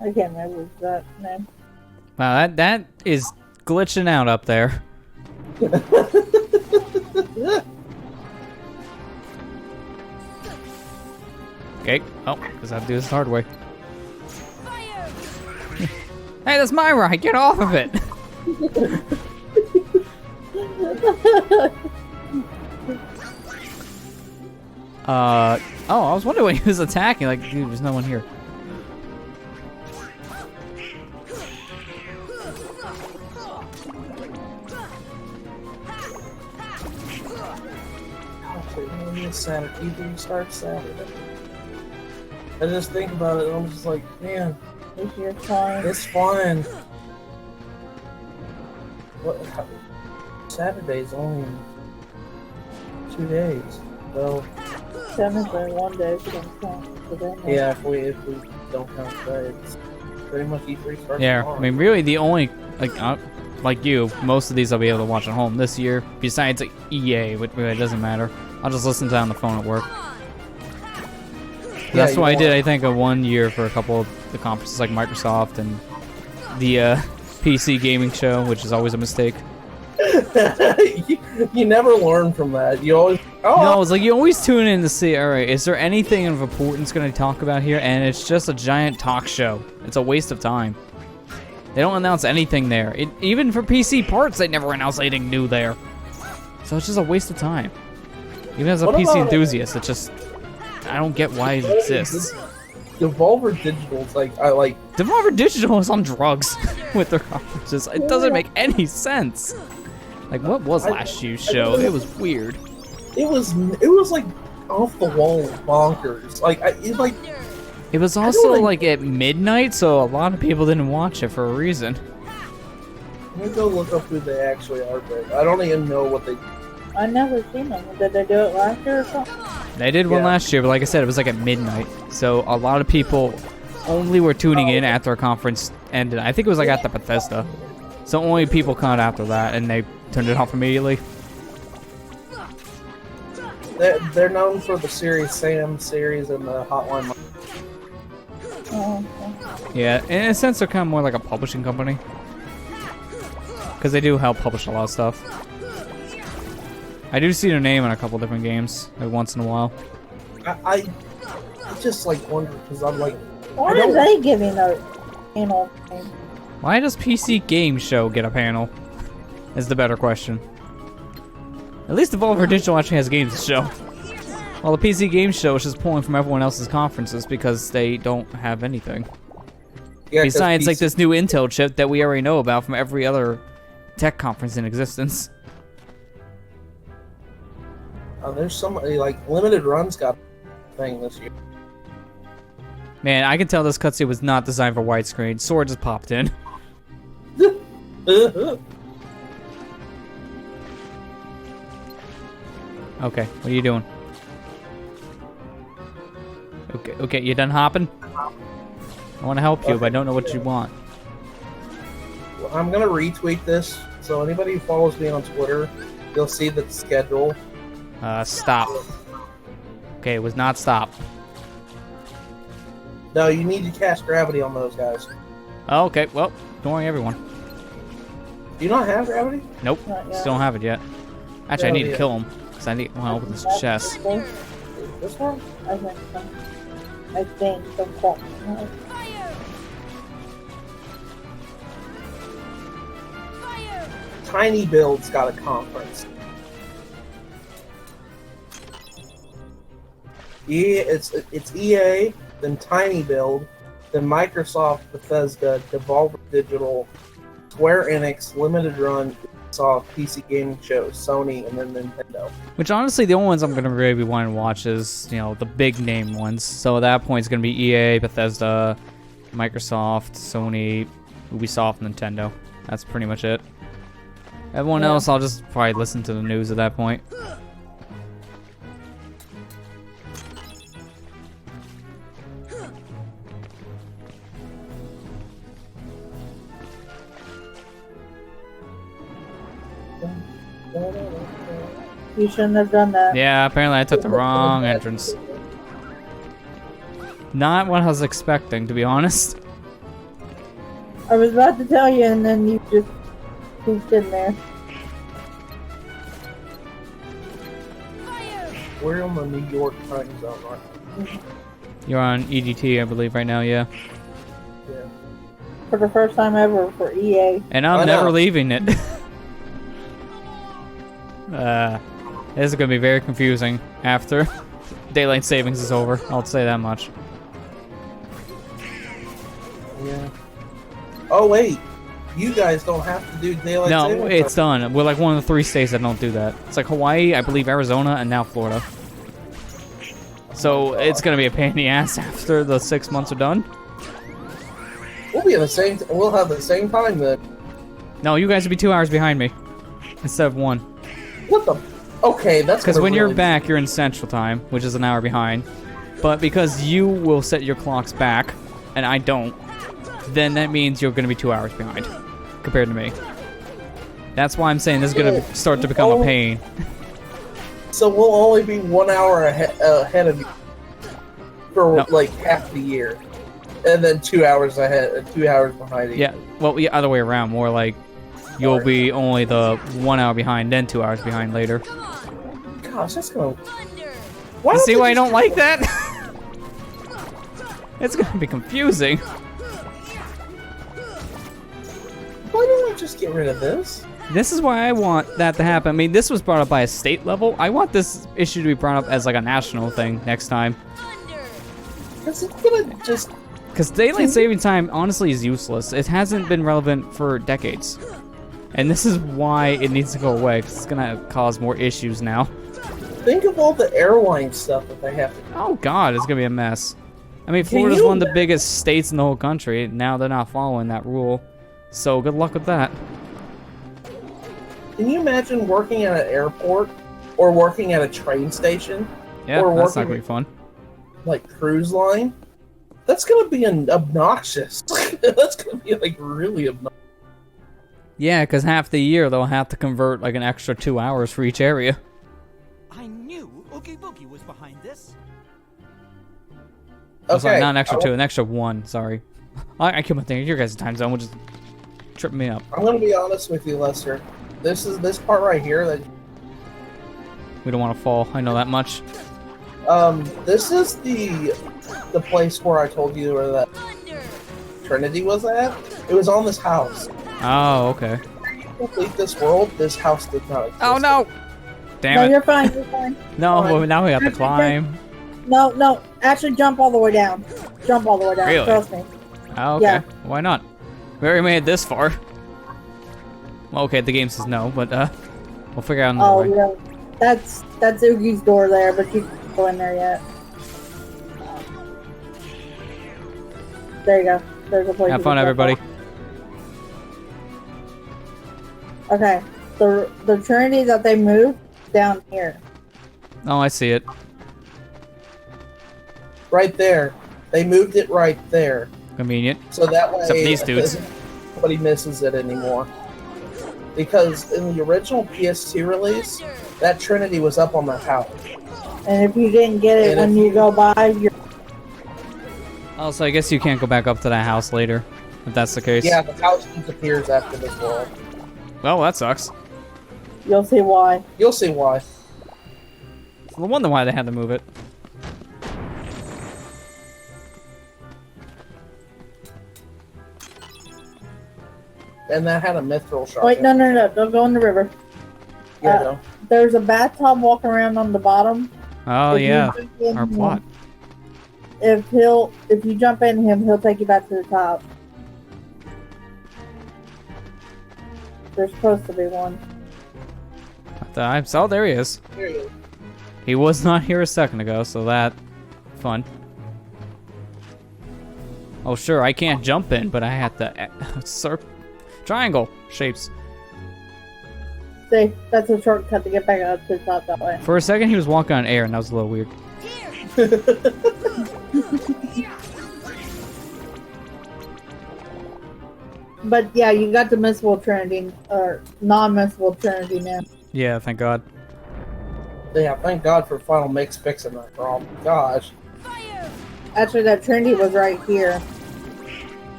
I can't remember that name. Wow, that is glitching out up there. Okay. Oh, because I have to do this the hard way. Hey, that's my ride. Get off of it. Oh, I was wondering when he was attacking. Like, dude, there's no one here. Saturday, start Saturday. I just think about it, and I'm just like, man, It's your time. it's fun. Saturday's only 2 days, so Technically, 1 day if you don't count the day. yeah, if we don't count today, it's pretty much E3 starts Yeah, tomorrow. I mean, really, the only like you, most of these I'll be able to watch at home this year. Besides like, EA, which really doesn't matter. I'll just listen to it on the phone at work. Yeah, That's you what I did. want- I think of 1 year for a couple of the conferences like Microsoft and the PC gaming show, which is always a mistake. you never learn from that. You always No, it's like you always tune in to see, all right, is there anything of importance going to talk about here? And it's just a giant talk show. It's a waste of time. They don't announce anything there. Even for PC parts, they never announce anything new there. So it's just a waste of time. Even as a What PC about- enthusiast, it's just, I don't get why it exists. Devolver Digital's like Devolver Digital is on drugs with their conferences. It doesn't make any sense. Like, what was last year's show? It was weird. it was like off the wall bonkers. It was also like at midnight, so a lot of people didn't watch it for a reason. Let me go look up who they actually are, but I don't even know what they. I never seen them. Did they do it last year or something? They did one Yeah. last year, but like I said, it was like at midnight. So a lot of people only were tuning in after a conference ended. I think it was like at the Bethesda. So only people caught after that, and they turned it off immediately. They're known for the Serious Sam series and the Hotline. Oh, okay. Yeah, in a sense, they're kind of more like a publishing company. Because they do help publish a lot of stuff. I do see their name in a couple different games, like once in a while. I just like wonder because I'm like, Why I are don't- they giving a panel name? Why does PC Game Show get a panel? Is the better question. At least Devolver Digital actually has games to show. While the PC Game Show is just pulling from everyone else's conferences because they don't have anything. yeah, 'cause Besides, like PC this new Intel chip that we already know about from every other tech conference in existence. There's somebody like Limited Run's got a thing this year. Man, I can tell this cutscene was not designed for widescreen. Sword just popped in. Okay, what are you doing? Okay, you done hopping? I want to help you, but I don't know what you want. I'm gonna retweet this, so anybody who follows me on Twitter, you'll see the schedule. Stop. Okay, it was not stop. No, you need to cast gravity on those guys. Oh, okay, well, don't worry, everyone. Do you not have gravity? Nope, Not yet. still don't have it yet. Actually, I Oh, need to yeah. kill him, because I want to open this chest. This one? I think so. I think the fault. Tiny Build's got a conference. It's EA, then Tiny Build, then Microsoft, Bethesda, Devolver Digital, Square Enix, Limited Run, Microsoft PC gaming shows, Sony, and then Nintendo. Which honestly, the only ones I'm gonna really be wanting to watch is, you know, the big name ones. So at that point, it's gonna be EA, Bethesda, Microsoft, Sony, Ubisoft, Nintendo. That's pretty much it. Everyone else, I'll just probably listen to the news at that point. You shouldn't have done that. Yeah, apparently I took the wrong entrance. Not what I was expecting, to be honest. I was about to tell you, and then you just pooped in there. We're on the New York time zone, right? You're on EDT, I believe, right now, yeah. Yeah. For the first time ever for EA. And I'm never leaving it. This is gonna be very confusing after daylight savings is over. I'll say that much. Yeah. Oh wait, you guys don't have to do daylight savings. No, it's done. We're like one of the 3 states that don't do that. It's like Hawaii, I believe Arizona, and now Florida. So it's gonna be a pain in the ass after the 6 months are done. We'll be at the same. We'll have the same time then. No, you guys will be 2 hours behind me instead of 1. What the? Okay, that's because when really you're back, you're in Central Time, which is an hour behind. But because you will set your clocks back, and I don't, then that means you're going to be 2 hours behind compared to me. That's why I'm saying this is going to start to become a pain. So we'll only be 1 hour ahead of you for like half the year, and then 2 hours ahead, 2 hours behind you. Yeah, well, yeah, other way around. More like you'll be only the 1 hour behind, then 2 hours behind later. Gosh, that's gonna. You see why I don't like that? It's gonna be confusing. Why don't we just get rid of this? This is why I want that to happen. I mean, this was brought up by a state level. I want this issue to be brought up as like a national thing next time. Because it's gonna just. Because daylight saving time honestly is useless. It hasn't been relevant for decades. And this is why it needs to go away, because it's gonna cause more issues now. Think of all the airline stuff that they have to do. Oh god, it's gonna be a mess. I mean, Florida's one of the biggest states in the whole country. Now they're not following that rule. So good luck with that. Can you imagine working at an airport or working at a train station? Yeah, or that's not gonna be fun. Like cruise line? That's gonna be obnoxious. That's gonna be like really obnoxious. Yeah, because half the year they'll have to convert like an extra 2 hours for each area. I knew Oogie Boogie was behind this. Okay. Sorry, not an extra 2, an extra 1, sorry. I keep on thinking your guys' time zone will just trip me up. I'm gonna be honest with you, Lester. This part right here that we don't want to fall, I know that much. This is the place where I told you where that Trinity was at. It was on this house. Oh, okay. Complete this world, this house did not exist. Oh no! Damn no, it. you're fine, you're fine. No, well, now we have to climb. No, actually jump all the way down. Jump all the way down, Really? trust me. Oh, okay. Yeah. Why not? We already made it this far. Well, okay, the game says no, but we'll figure out another way. Yeah. That's Oogie's door there, but you can't go in there yet. There you go. There's a place. Have fun, everybody. Okay. The Trinity that they moved down here. Oh, I see it. Right there. They moved it right there. Convenient. So that way Except these dudes. Nobody misses it anymore. Because in the original PS2 release, that Trinity was up on the house. And if you didn't get it when you go by, you're... Also, I guess you can't go back up to that house later, if that's the case. Yeah, the house disappears after this world. Well, that sucks. You'll see why. You'll see why. No wonder why they had to move it. And that had a mithril shark. Wait, no. Don't go in the river. Yeah, no. There's a bathtub walking around on the bottom. Oh, If you yeah. jump in Our him- plot. If you jump in him, he'll take you back to the top. There's supposed to be one. I saw there he is. Here you go. He was not here a second ago, so that fun. Oh sure, I can't jump in, but I have to triangle shapes. See, that's a shortcut to get back up to the top that way. For a second, he was walking on air, and that was a little weird. But yeah, you got the missable Trinity, or non-missable Trinity now. Yeah, thank God. Yeah, thank God for Final Mix fixing that problem. Gosh. Actually, that Trinity was right here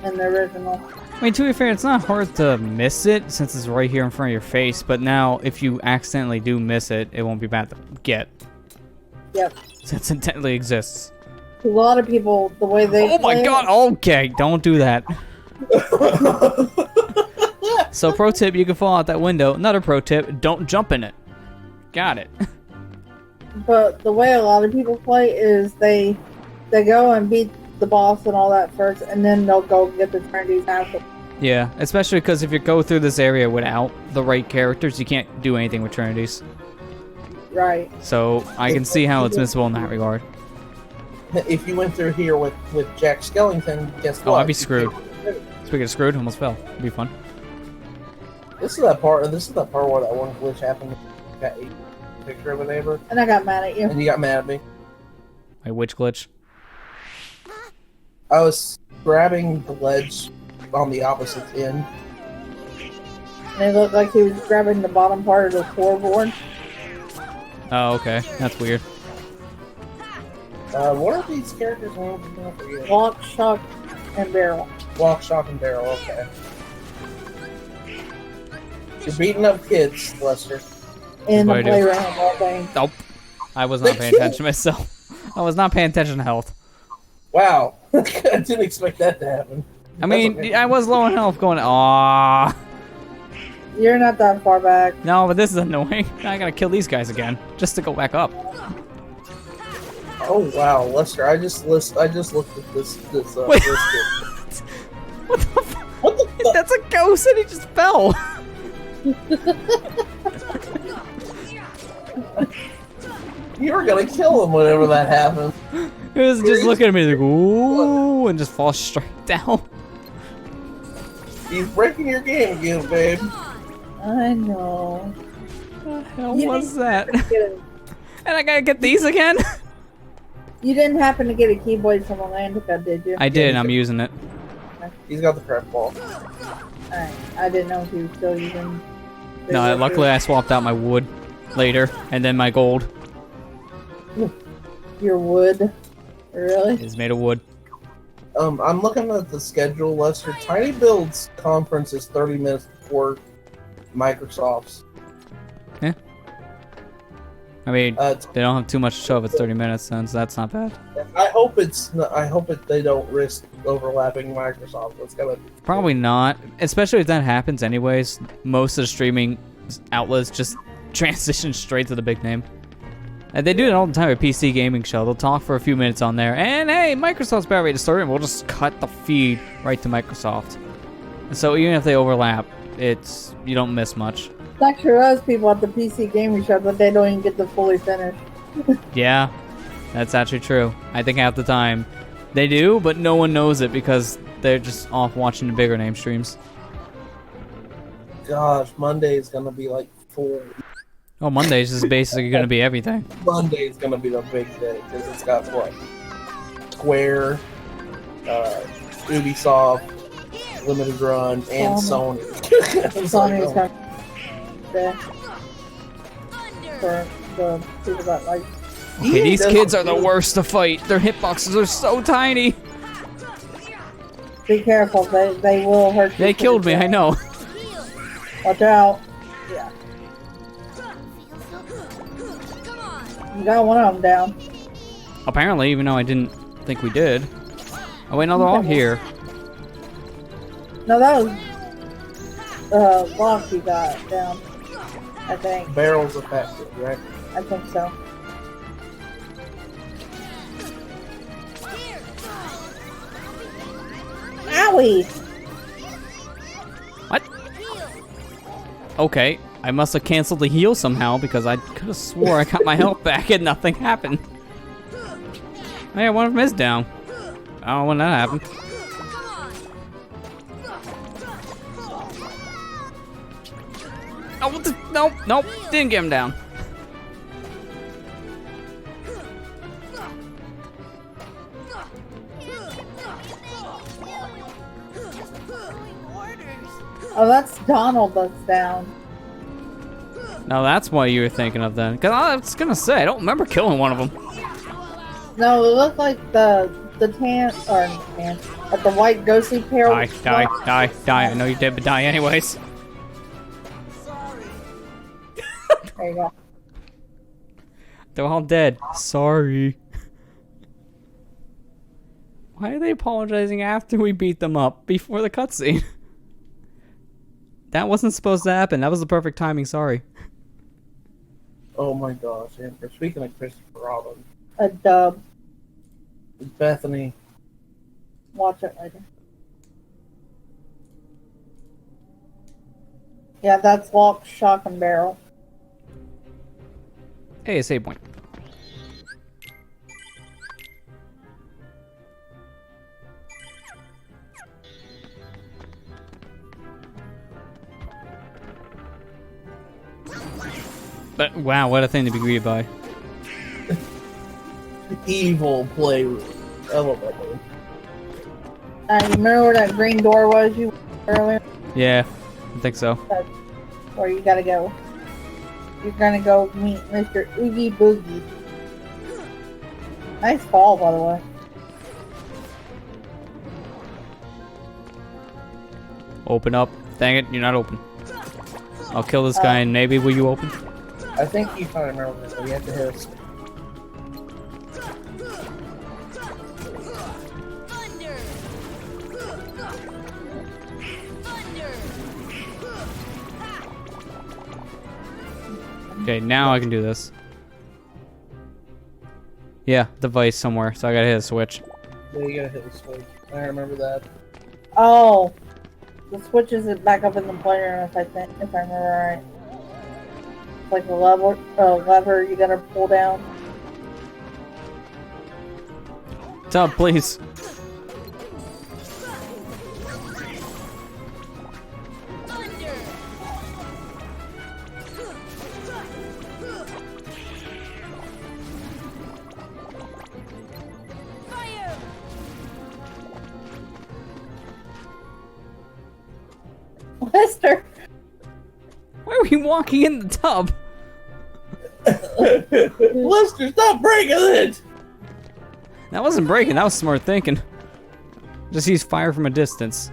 in the original. I mean, to be fair, it's not hard to miss it since it's right here in front of your face, but now if you accidentally do miss it, it won't be bad to get. Yep. Since it intently exists. A lot of people, the way they Oh my God, okay, don't do that. So pro tip, you can fall out that window. Another pro tip, don't jump in it. Got it. But the way a lot of people play is they go and beat the boss and all that first, and then they'll go get the Trinities after. Yeah, especially because if you go through this area without the right characters, you can't do anything with Trinities. Right. So I can see how it's missable in that regard. If you went through here with Jack Skellington, guess what? Oh, I'd be screwed. Speaking of screwed, almost fell. It'd be fun. This is that part where that one glitch happened. Got a picture of a neighbor. And I got mad at you. And you got mad at me. My witch glitch. I was grabbing the ledge on the opposite end. And it looked like he was grabbing the bottom part of the floorboard. Oh, okay. That's weird. What are these characters' names? I forget. Lock, shock, and barrel. Lock, shock, and barrel. Okay. You're beating up kids, Lester. In the What do I do? playground all day. Nope. I was not paying attention to myself. I was not paying attention to health. Wow. I didn't expect that to happen. I mean, okay. I was low in health going, aww. You're not that far back. No, but this is annoying. I gotta kill these guys again, just to go back up. Oh wow, Lester! I just looked at this Wait. kid. What the fuck? What the fuck? That's a ghost and he just fell. You were gonna kill him whenever that happened. He was just looking at me like, ooh, and just falls straight down. He's breaking your game again, babe. I know. What the hell You was didn't that? happen to get a- And I gotta get these again? You didn't happen to get a keyblade from Atlantica, did you? I did, I'm using it. He's got the crap ball. Alright, I didn't know if he was still using... No, luckily I swapped out my wood later, and then my gold Your wood? Really? is made of wood. I'm looking at the schedule, Lester. Tiny Build's conference is 30 minutes before Microsoft's. Yeah. I mean, Uh, they don't have too much to show if it's 30 minutes, so that's not bad. I hope they don't risk overlapping Microsoft. It's gonna Probably not, especially if that happens anyways. Most of the streaming outlets just transition straight to the big name. And they do it all the time with PC Gaming Show. They'll talk for a few minutes on there, and hey, Microsoft's about ready to start, and we'll just cut the feed right to Microsoft. So even if they overlap, you don't miss much. It's actually those people at the PC Gaming Show, but they don't even get to fully finish. Yeah, that's actually true. I think half the time they do, but no one knows it because they're just off watching the bigger name streams. Gosh, Monday is gonna be like full. Oh, Monday's is basically going to be everything. Monday is gonna be the big day because it's got what? Square, Ubisoft, Limited Run, and Sony. Sony's coming. For the people that like. Okay, these kids are the worst to fight. Their hitboxes are so tiny. Be careful, they will hurt you. They killed me, I know. Watch out. Yeah. You got one of them down. Apparently, even though I didn't think we did. Oh wait, no, they're all here. No, that was Lock you got down. I think. Barrel's affected, right? I think so. Owie! What? Okay, I must have canceled the heal somehow because I could have swore I got my health back and nothing happened. Oh yeah, one of them is down. I don't know when that happened. Oh, what the? Nope, nope, didn't get him down. Oh, that's Donald that's down. Now that's what you were thinking of then. Cause I was gonna say, I don't remember killing one of them. No, it looked like the like the white ghostly pair. Die. I know you're dead, but die anyways. There you go. They're all dead. Sorry. Why are they apologizing after we beat them up before the cutscene? That wasn't supposed to happen. That was the perfect timing. Sorry. Oh my gosh, Amber. Speaking of Christopher Robin. A dub. Bethany. Watch it later. Yeah, that's Lock, Shock, and Barrel. Hey, a save point. But wow, what a thing to be greeted by. Evil playroom. I love that one. You remember where that green door was you earlier? Yeah, I think so. That's where you gotta go. You're gonna go meet Mr. Oogie Boogie. Nice fall, by the way. Open up. Dang it, you're not open. I'll kill this guy and maybe will you open? I think you kind of remember this, but you have to hit us. Okay, now I can do this. Yeah, device somewhere, so I gotta hit a switch. Yeah, you gotta hit the switch. I remember that. Oh, the switch is back up in the player, if I remember right. It's like a lever you gotta pull down. Tub, please. Lester! Why are we walking in the tub? Lester, stop breaking it! That wasn't breaking, that was smart thinking. Just use fire from a distance.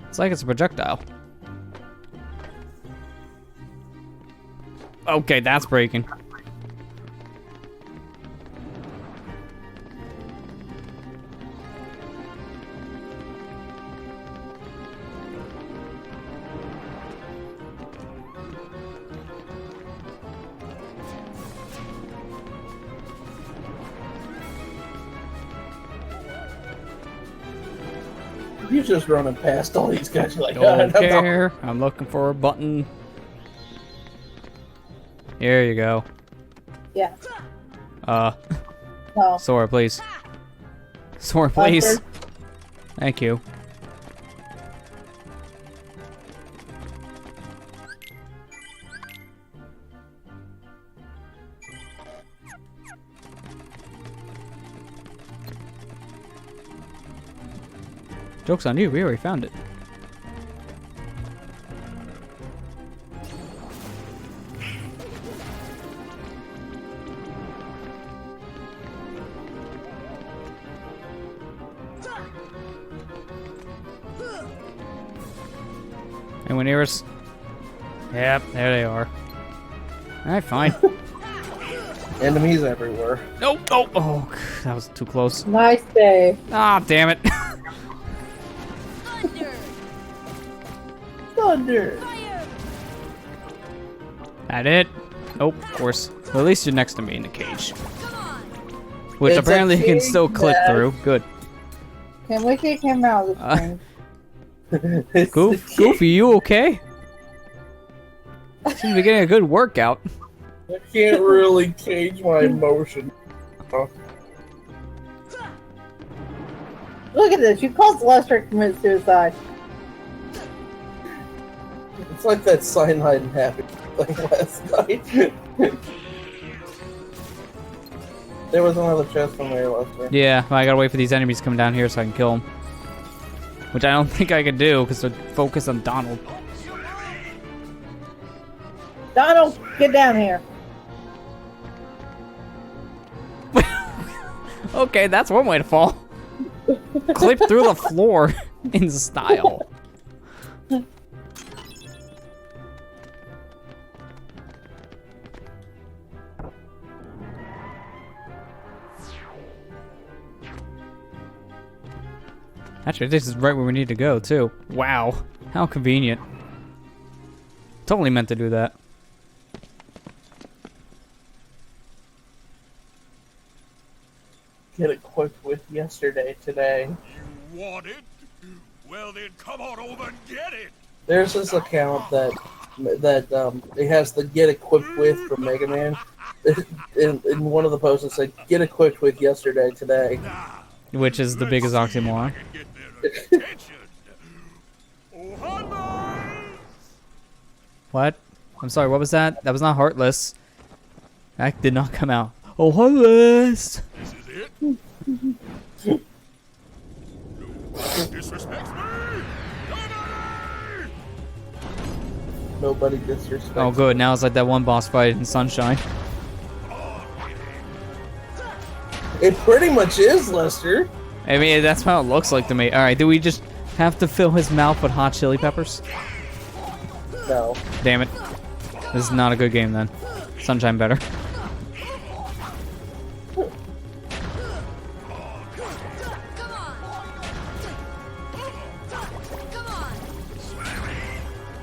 It's like it's a projectile. Okay, that's breaking. You're just running past all these guys. You're like, don't care. I'm looking for a button. Here you go. Yeah. No. Sora, please. Sora, please. Thank you. Joke's on you, we already found it. Anyone near us? Yep, there they are. Alright, fine. Enemies everywhere. Nope, oh, oh, that was too close. Nice day. Ah, damn it. Thunder! That it? Nope, of course. Well, at least you're next to me in the cage. Which It's apparently a you can still cage, click Dad. through. Good. Can we kick him out of this thing? Goofy, you okay? Seems to be getting a good workout. I can't really cage my emotion. Look at this. You caused Lester to commit suicide. It's like that cyanide and happy thing last night. There was another chest from there, Lester. Yeah, I gotta wait for these enemies to come down here so I can kill them. Which I don't think I can do because they're focused on Donald. Donald, get down here. Okay, that's one way to fall. Clip through the floor in style. Actually, this is right where we need to go, too. Wow. How convenient. Totally meant to do that. Get equipped with yesterday, today. You want it? Well then, come on over and get it. There's this account that it has the get equipped with from Mega Man. In one of the posts it said, get equipped with yesterday, today. Which is the biggest oxymoron. What? I'm sorry, what was that? That was not Heartless. That did not come out. Oh, Heartless! This is it? No disrespect me! Nobody disrespects. Oh, good. Now it's like that one boss fight in Sunshine. It pretty much is, Lester. I mean, that's how it looks like to me. Alright, do we just have to fill his mouth with hot chili peppers? No. Damn it. This is not a good game then. Sunshine better.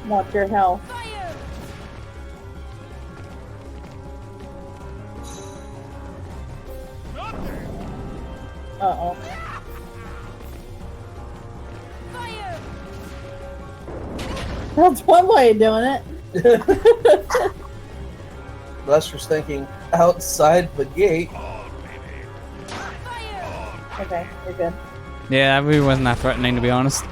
Want your health. Uh-oh. That's one way of doing it. Lester's thinking outside the gate. Okay, you're good. Yeah, that really wasn't that threatening, to be honest.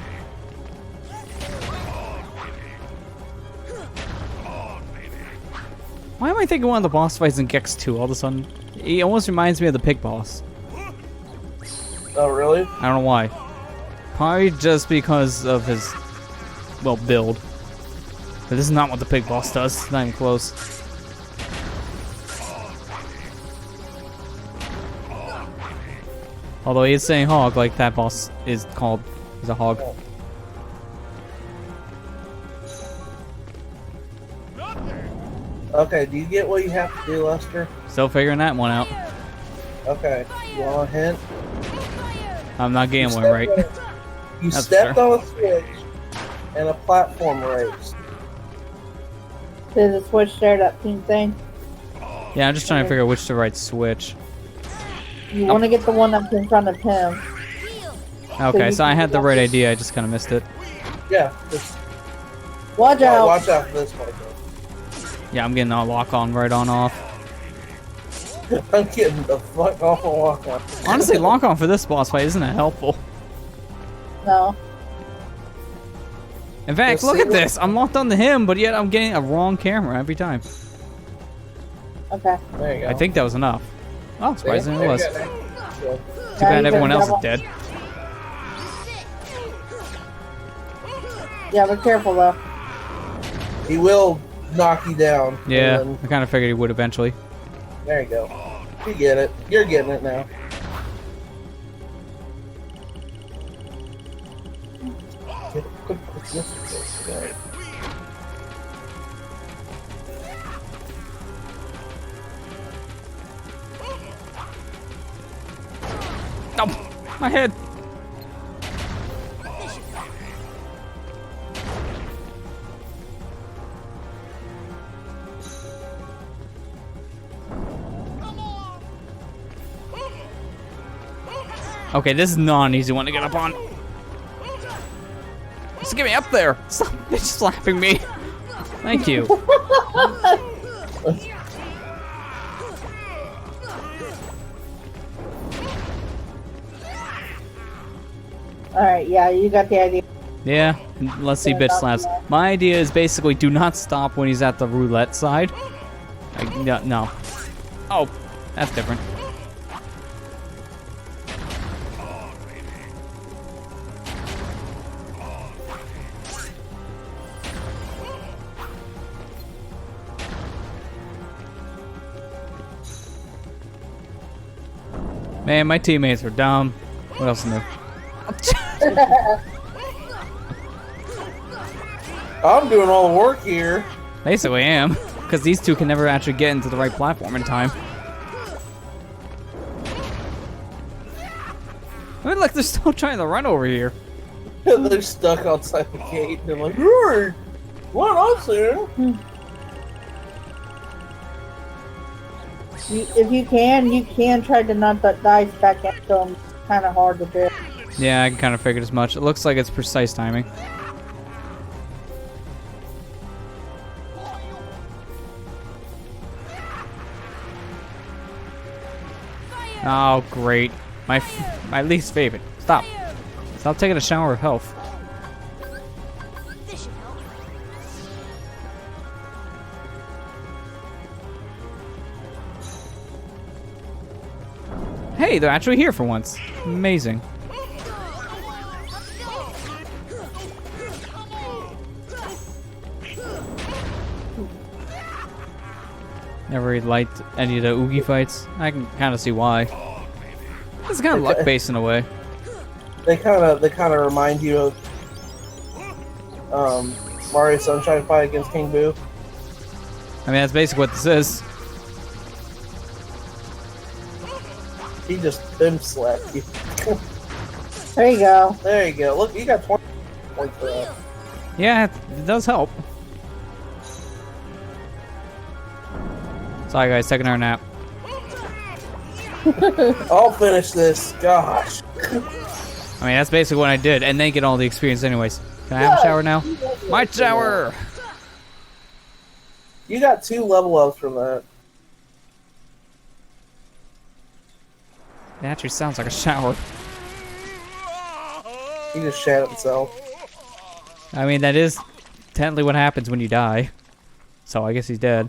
Why am I thinking one of the boss fights in Gex 2 all of a sudden? He almost reminds me of the pig boss. Oh, really? I don't know why. Probably just because of his, well, build. But this is not what the pig boss does. It's not even close. Although he is saying hog, like that boss is called. He's a hog. Okay, do you get what you have to do, Lester? Still figuring that one out. Okay, you want a hint? I'm not gambling right. You That's stepped fair. on a switch and a platform raised. There's a switch there, that pink thing. Yeah, I'm just trying to figure out which to right switch. You want to get the one that's in front of him. Okay, so I had the right idea, I just kind of missed it. Yeah, just Watch out. watch out for this one. Yeah, I'm getting a lock on right on off. I'm getting the fuck off a walk on. Honestly, lock on for this boss fight isn't that helpful. No. In fact, look at this. I'm locked onto him, but yet I'm getting a wrong camera every time. Okay. There you go. I think that was enough. Oh, surprisingly it was. There you go. Too bad everyone else is dead. Yeah, be careful though. He will knock you down. Yeah, and then- I kind of figured he would eventually. There you go. You get it. You're getting it now. Get equipped with yesterday. Oh, my head. Okay, this is not an easy one to get up on. Just get me up there. Stop bitch slapping me. Thank you. Alright, yeah, you got the idea. Yeah, let's see bitch slaps. My idea is basically do not stop when he's at the roulette side. No. Oh, that's different. Man, my teammates are dumb. What else new? I'm doing all the work here. Basically, I am. Because these two can never actually get into the right platform in time. I mean, look, they're still trying to run over here. They're stuck outside the gate. They're like, "Hey, what else here?" If you can try to knock that dice back into them. It's kind of hard to do. Yeah, I kind of figured as much. It looks like it's precise timing. Oh, great. My least favorite. Stop. Stop taking a shower of health. This should help. Hey, they're actually here for once. Amazing. Never really liked any of the Oogie fights. I can kind of see why. It's kind of luck-based in a way. They kind of remind you of Mario Sunshine fight against King Boo. I mean, that's basically what this is. He just bim slapped you. There you go. There you go. Look, you got 20 points for that. Yeah, it does help. Sorry, guys, taking our nap. I'll finish this. Gosh. I mean, that's basically what I did, and then get all the experience anyways. Can I have a shower now? My shower! You got 2 level ups from that. It actually sounds like a shower. He just shat himself. I mean, that is technically what happens when you die. So I guess he's dead.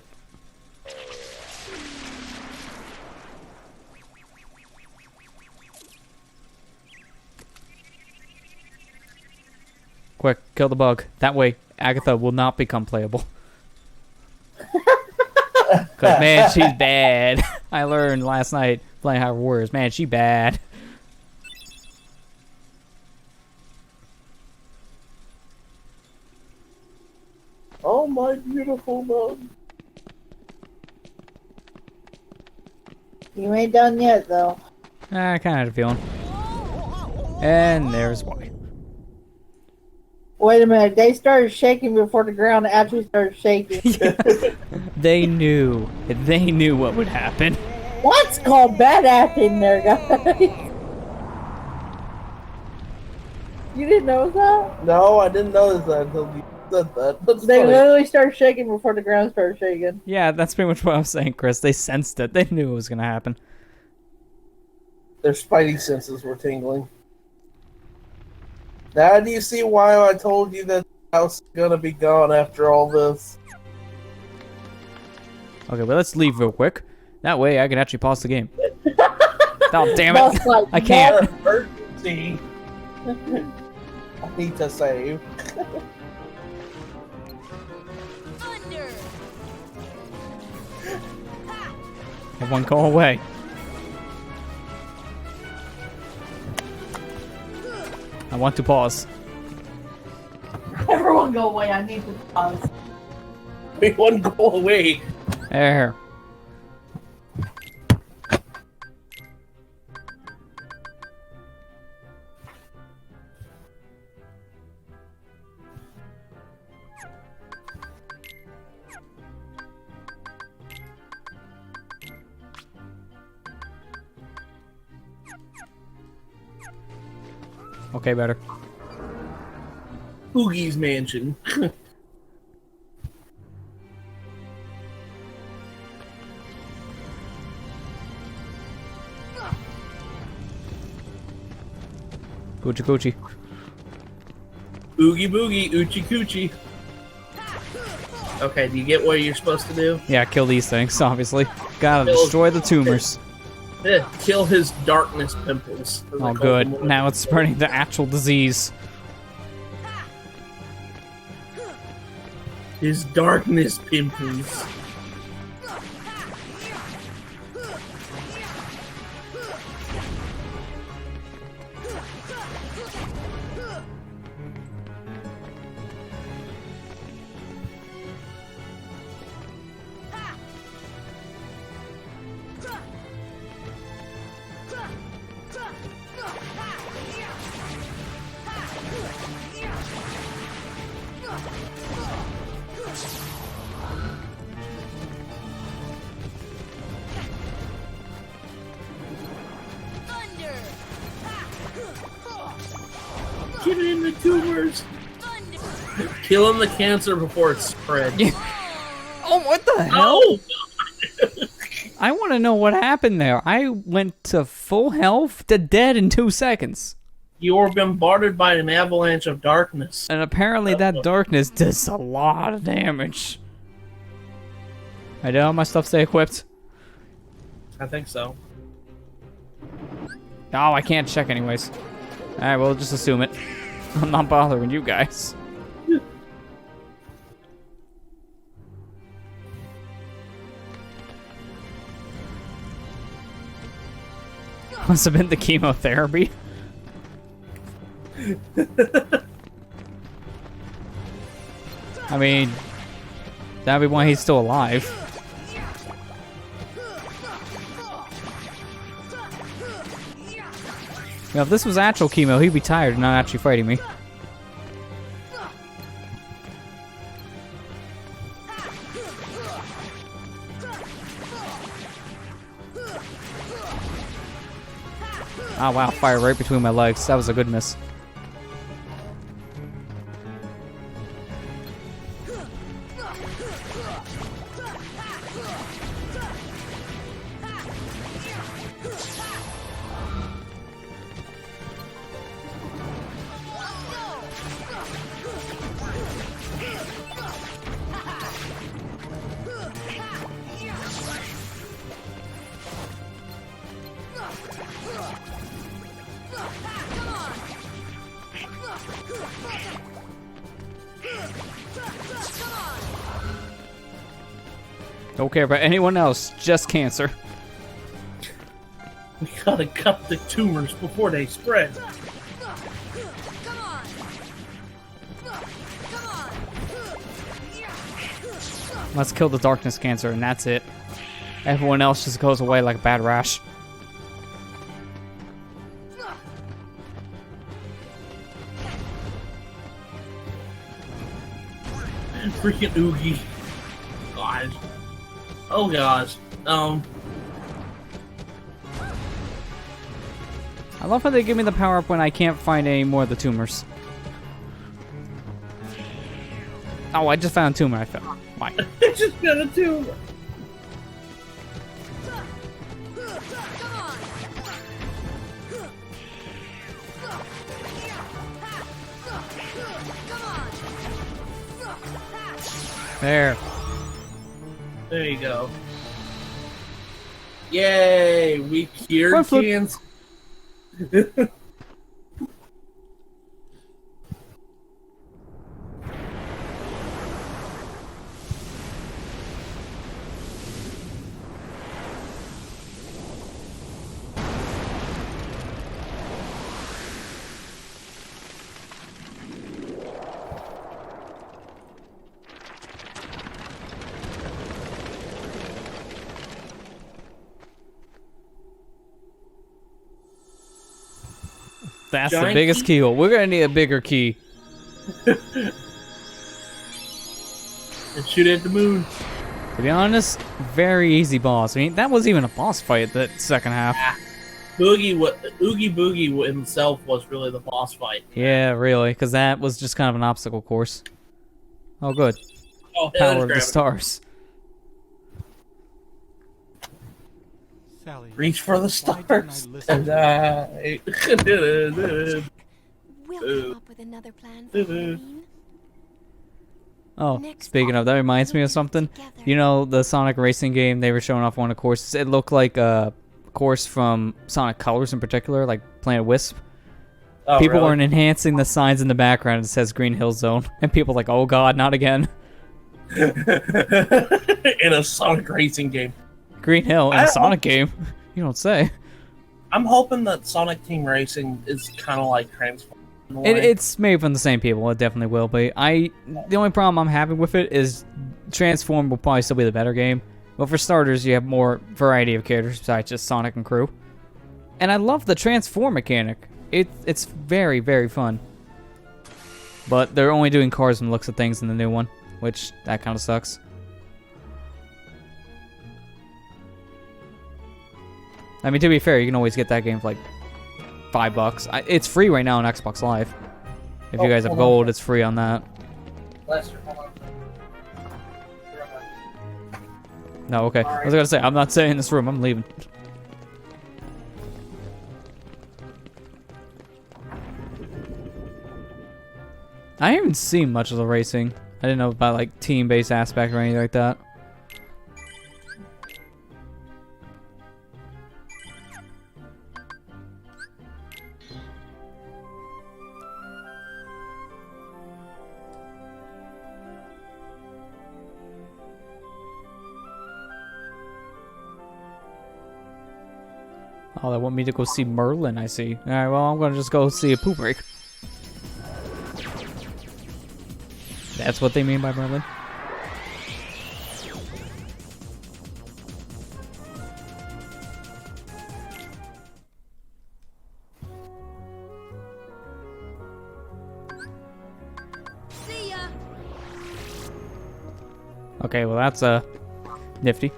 Quick, kill the bug. That way, Agatha will not become playable. Cause man, she's bad. I learned last night playing Hyrule Warriors. Man, she bad. Oh my beautiful bug. You ain't done yet, though. I kind of had a feeling. And there's why. Wait a minute. They started shaking before the ground actually started shaking. They knew. They knew what would happen. What's called bad acting there, guys? You didn't know that? No, I didn't notice that until you said that. That's They funny. literally started shaking before the ground started shaking. Yeah, that's pretty much what I was saying, Chris. They sensed it. They knew it was going to happen. Their spidey senses were tingling. Now do you see why I told you that the house is gonna be gone after all this? Okay, well, let's leave real quick. That way I can actually pause the game. Oh, damn it. Like, I can't. Emergency. I need to save. Thunder. Everyone go away. I want to pause. Everyone go away. I need to pause. Everyone go away. There. Okay, better. Boogie's mansion. Coochie coochie. Oogie boogie, oochie coochie. Okay, do you get what you're supposed to do? Yeah, kill these things, obviously. Gotta destroy the tumors. Yeah, kill his darkness pimples. as I Oh, call good. them. Now it's spreading the actual disease. His darkness pimples. Get in the tumors. Killing the cancer before it spreads. Oh, what the hell? Oh! I want to know what happened there. I went to full health to dead in 2 seconds. You were bombarded by an avalanche of darkness. And apparently that darkness does a lot of damage. I did all my stuff stay equipped? I think so. Oh, I can't check anyways. Alright, well, just assume it. I'm not bothering you guys. Must have been the chemotherapy. I mean, that'd be why he's still alive. Now, if this was actual chemo, he'd be tired and not actually fighting me. Oh wow, fire right between my legs. That was a good miss. Don't care about anyone else, just cancer. We gotta cut the tumors before they spread. Let's kill the darkness cancer and that's it. Everyone else just goes away like a bad rash. Freaking Oogie. God. Oh gosh. I love how they give me the power up when I can't find any more of the tumors. Oh, I just found a tumor. I found. Why? I just got a tumor. There. There you go. Yay! We cured Front flip. cancer. That's Giant the biggest key? key hole. We're gonna need a bigger key. And shoot at the moon. To be honest, very easy boss. I mean, that wasn't even a boss fight, that second half. Oogie Boogie himself was really the boss fight. Yeah, really, because that was just kind of an obstacle course. Oh, good. Oh, Power of the gravity. stars. Sally, Reach for the why didn't I stars listen and to you? die. Boo. Come up with another plan for Boo-boo. Halloween? Oh, Next speaking of, that reminds me of something. You know, the Sonic racing game, they were showing off one of the courses. It looked like a course from Sonic Colors in particular, like Planet Wisp. Oh, People really? weren't enhancing the signs in the background. It says Green Hill Zone. And people like, oh god, not again. In a Sonic racing game. Green Hill in a Sonic game? You don't say. I'm hoping that Sonic Team Racing is kind of like Transformers. in a way. It's made from the same people. It definitely will be. The only problem I'm having with it is Transform will probably still be the better game. But for starters, you have more variety of characters besides just Sonic and crew. And I love the Transform mechanic. It's very, very fun. But they're only doing cars and looks of things in the new one, which that kind of sucks. I mean, to be fair, you can always get that game for like $5. It's free right now on Xbox Live. If you guys have gold, it's free on that. Lester, hold on. No, okay. I was gonna say, I'm not staying in this room. I'm leaving. I haven't seen much of the racing. I didn't know about like team-based aspect or anything like that. Oh, they want me to go see Merlin, I see. Alright, well, I'm gonna just go see a poop break. That's what they mean by Merlin? See ya. Okay, well that's nifty,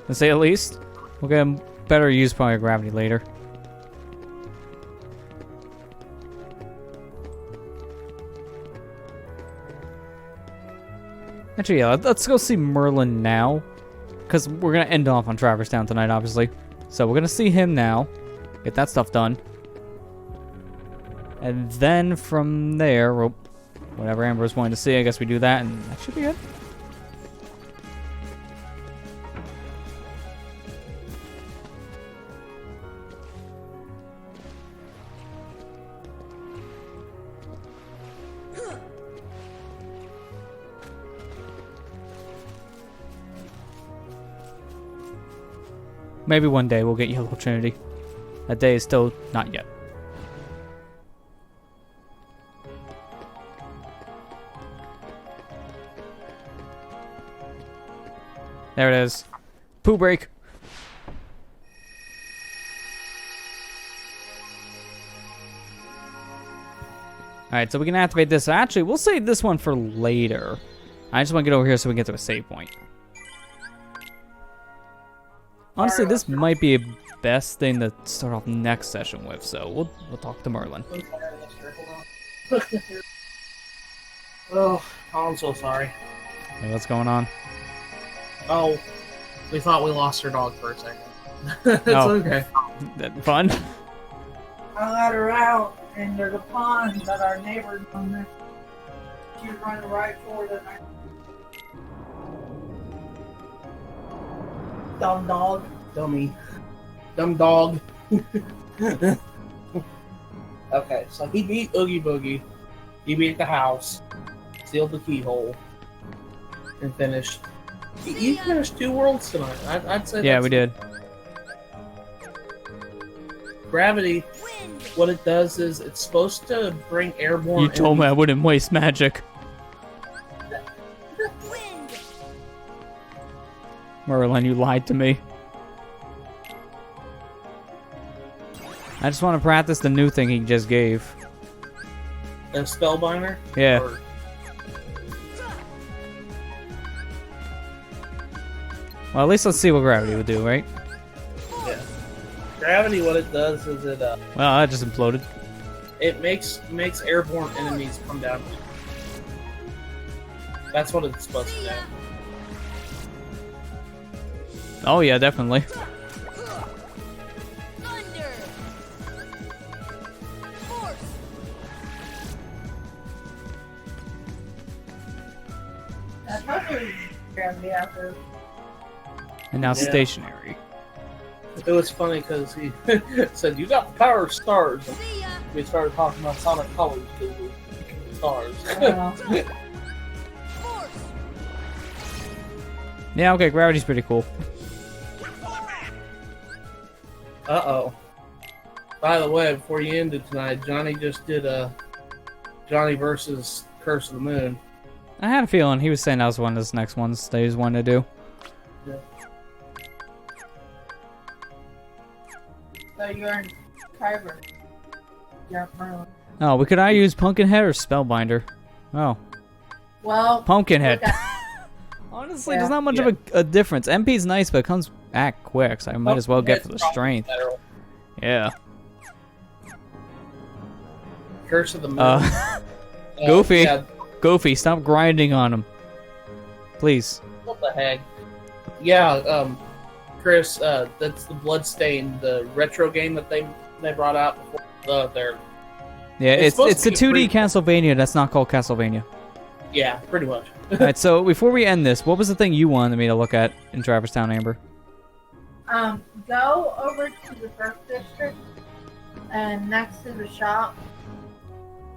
to say the least. We'll get a better use point of gravity later. Actually, yeah, let's go see Merlin now, because we're gonna end off on Traverse Town tonight, obviously. So we're gonna see him now, get that stuff done, and then from there, well, whatever Amber's wanting to see, I guess we do that, and that should be good. Maybe one day we'll get Yellow Trinity. That day is still not yet. There it is. Poo break. Alright, so we can activate this. Actually, we'll save this one for later. I just want to get over here so we can get to a save point. Honestly, this might be a best thing to start off next session with, so we'll talk to Merlin. Oh, I'm so sorry. Hey, what's going on? Oh, we thought we lost her dog for a second. It's okay. That fun? I let her out, and there's a pond that our neighbors on there. She was running right for it. Dumb dog. Dummy. Dumb dog. Okay, so he beat Oogie Boogie. He beat the house. Sealed the keyhole. And finished. You finished 2 worlds tonight. I'd say Yeah, we did. Gravity, what it does is it's supposed to bring airborne... You told me I wouldn't waste magic. Merlin, you lied to me. I just want to practice the new thing he just gave. A Spellbinder? Yeah. Or... Well, at least let's see what gravity would do, right? Yeah. Gravity, what it does is it Well, that just imploded. it makes airborne enemies come down. That's what it's supposed to do. Oh yeah, definitely. Thunder. Force. Yeah. And now stationary. It was funny because he said, "You got the power of stars." And we started talking about Sonic colors because we stars. Yeah, okay, gravity's pretty cool. Uh-oh. By the way, before you ended tonight, Johnny just did Johnny versus Curse of the Moon. I had a feeling he was saying that was one of his next ones that he was wanting to do. Yeah. So you're in Kyber. Yeah, Merlin. Oh, we could either use Pumpkinhead or Spellbinder. Oh. Well, Pumpkinhead. look Honestly, there's not much of a difference. MP's nice, but it comes back quick, so I might as well get for the strength. Yeah. Curse of the Moon. Goofy. Yeah. Goofy, stop grinding on him. Please. What the heck? Yeah, Chris, that's the Bloodstained, the retro game that they brought out before their... Yeah, it's a 2D Castlevania that's not called Castlevania. Yeah, pretty much. Alright, so before we end this, what was the thing you wanted me to look at in Traverse Town, Amber? Go over to the first district, and next to the shop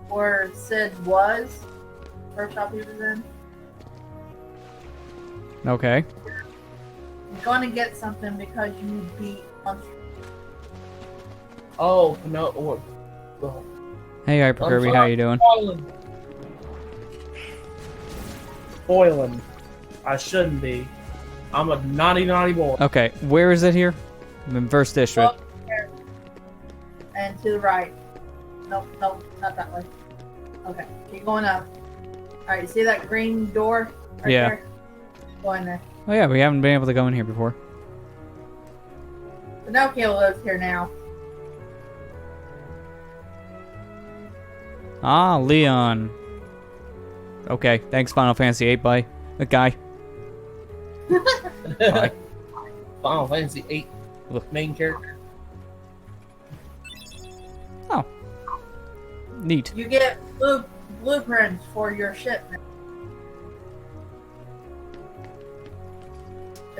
where Sid was, first shop he was in. Okay. You're going to get something because you beat monsters. Oh, no. Well, Hey, Hyper Kirby, how you doing? Spoiling. I shouldn't be. I'm a naughty boy. Okay, where is it here? In first district. Here. And to the right. Nope, not that way. Okay, keep going up. Alright, you see that green door? Right there? Go in there. Oh yeah, we haven't been able to go in here before. Pinocchio lives here now. Ah, Leon. Okay, thanks Final Fantasy 8, bye. The guy. Bye. Final Fantasy 8 main character. Oh. Neat. You get blueprints for your shipment.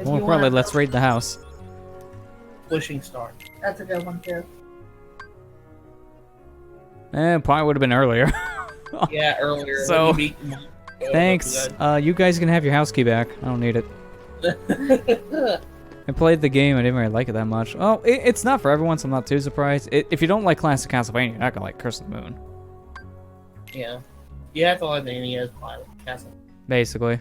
More importantly, let's raid the house. Wishing Star. That's a good one too. Probably would have been earlier. Yeah, earlier. So, when you beat thanks. You guys can have your house key back. I don't need it. I played the game. I didn't really like it that much. Oh, it's not for everyone, so I'm not too surprised. If you don't like classic Castlevania, you're not gonna like Curse of the Moon. Yeah. You have to like the NES pilot Castle. Basically.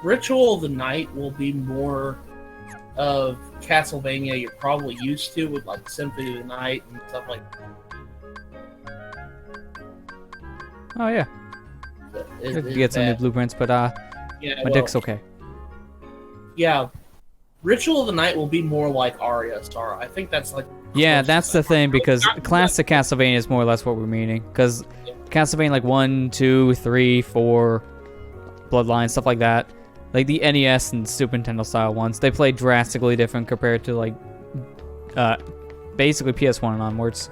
Ritual of the Night will be more of Castlevania you're probably used to with like Symphony of the Night and stuff like that. Oh yeah. I could get some new blueprints, but yeah, my dick's okay. Yeah. Ritual of the Night will be more like Aria Star. I think that's like... Yeah, that's the thing, because classic Castlevania is more or less what we're meaning. Because Castlevania like 1, 2, 3, 4, Bloodline, stuff like that. Like the NES and Super Nintendo style ones, they play drastically different compared to like basically PS1 and onwards.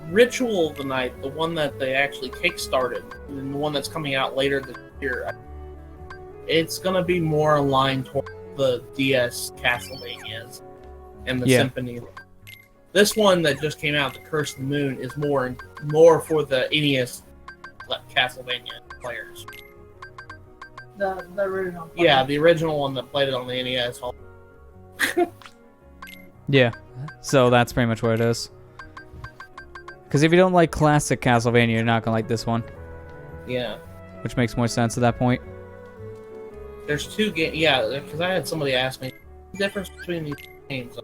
Ritual of the Night, the one that they actually kickstarted, and the one that's coming out later this year, it's gonna be more aligned toward the DS Castlevanias and the Symphony. This one that just came out, The Curse of the Moon, is more for the NES Castlevania players. The original. Yeah, the original one that played it on the NES. Yeah, so that's pretty much what it is. Because if you don't like classic Castlevania, you're not gonna like this one. Yeah. Which makes more sense at that point. There's two games. Yeah, because I had somebody ask me the difference between these games.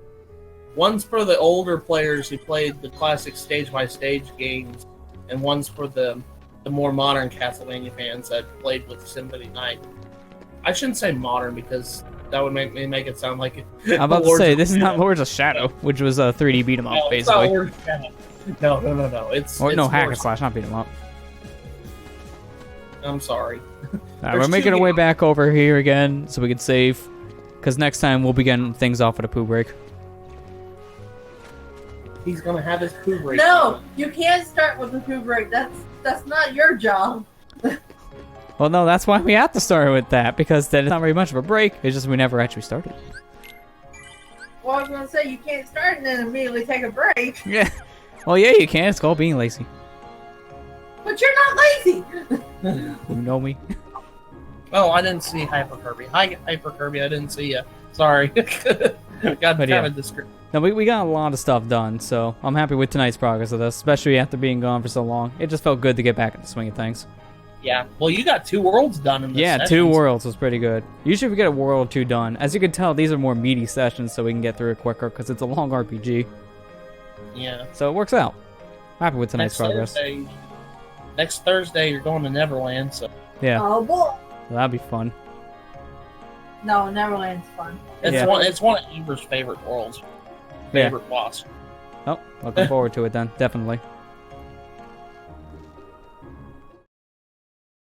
One's for the older players who played the classic stage-by-stage games, and one's for the more modern Castlevania fans that played with Symphony Night. I shouldn't say modern because that would make it sound like it. I'm about to say, this is not Lords of Shadow, which was a 3D beat 'em up, basically. No. It's hack and slash, not beat 'em up. I'm sorry. Alright, we're making our way back over here again so we can save. Because next time we'll be getting things off at a poo break. He's gonna have his poo break. No, you can't start with the poo break. That's not your job. Well, no, that's why we have to start with that, because then it's not very much of a break. It's just we never actually started. Well, I was gonna say you can't start and then immediately take a break. Yeah. Well, yeah, you can. It's called being lazy. But you're not lazy. You know me. Oh, I didn't see Hyper Kirby. Hi, Hyper Kirby. I didn't see you. Sorry. Got kind of discreet. No, we got a lot of stuff done, so I'm happy with tonight's progress of this, especially after being gone for so long. It just felt good to get back in the swing of things. Yeah. Well, you got 2 worlds done in this Yeah, sessions. 2 worlds was pretty good. Usually we get a world or 2 done. As you can tell, these are more meaty sessions, so we can get through it quicker, because it's a long RPG. Yeah. So it works out. Happy with tonight's progress. Next Thursday, you're going to Neverland, so... Yeah. Oh boy. That'd be fun. No, Neverland's fun. It's one of Amber's favorite worlds. Favorite boss. Oh, looking forward to it then, definitely.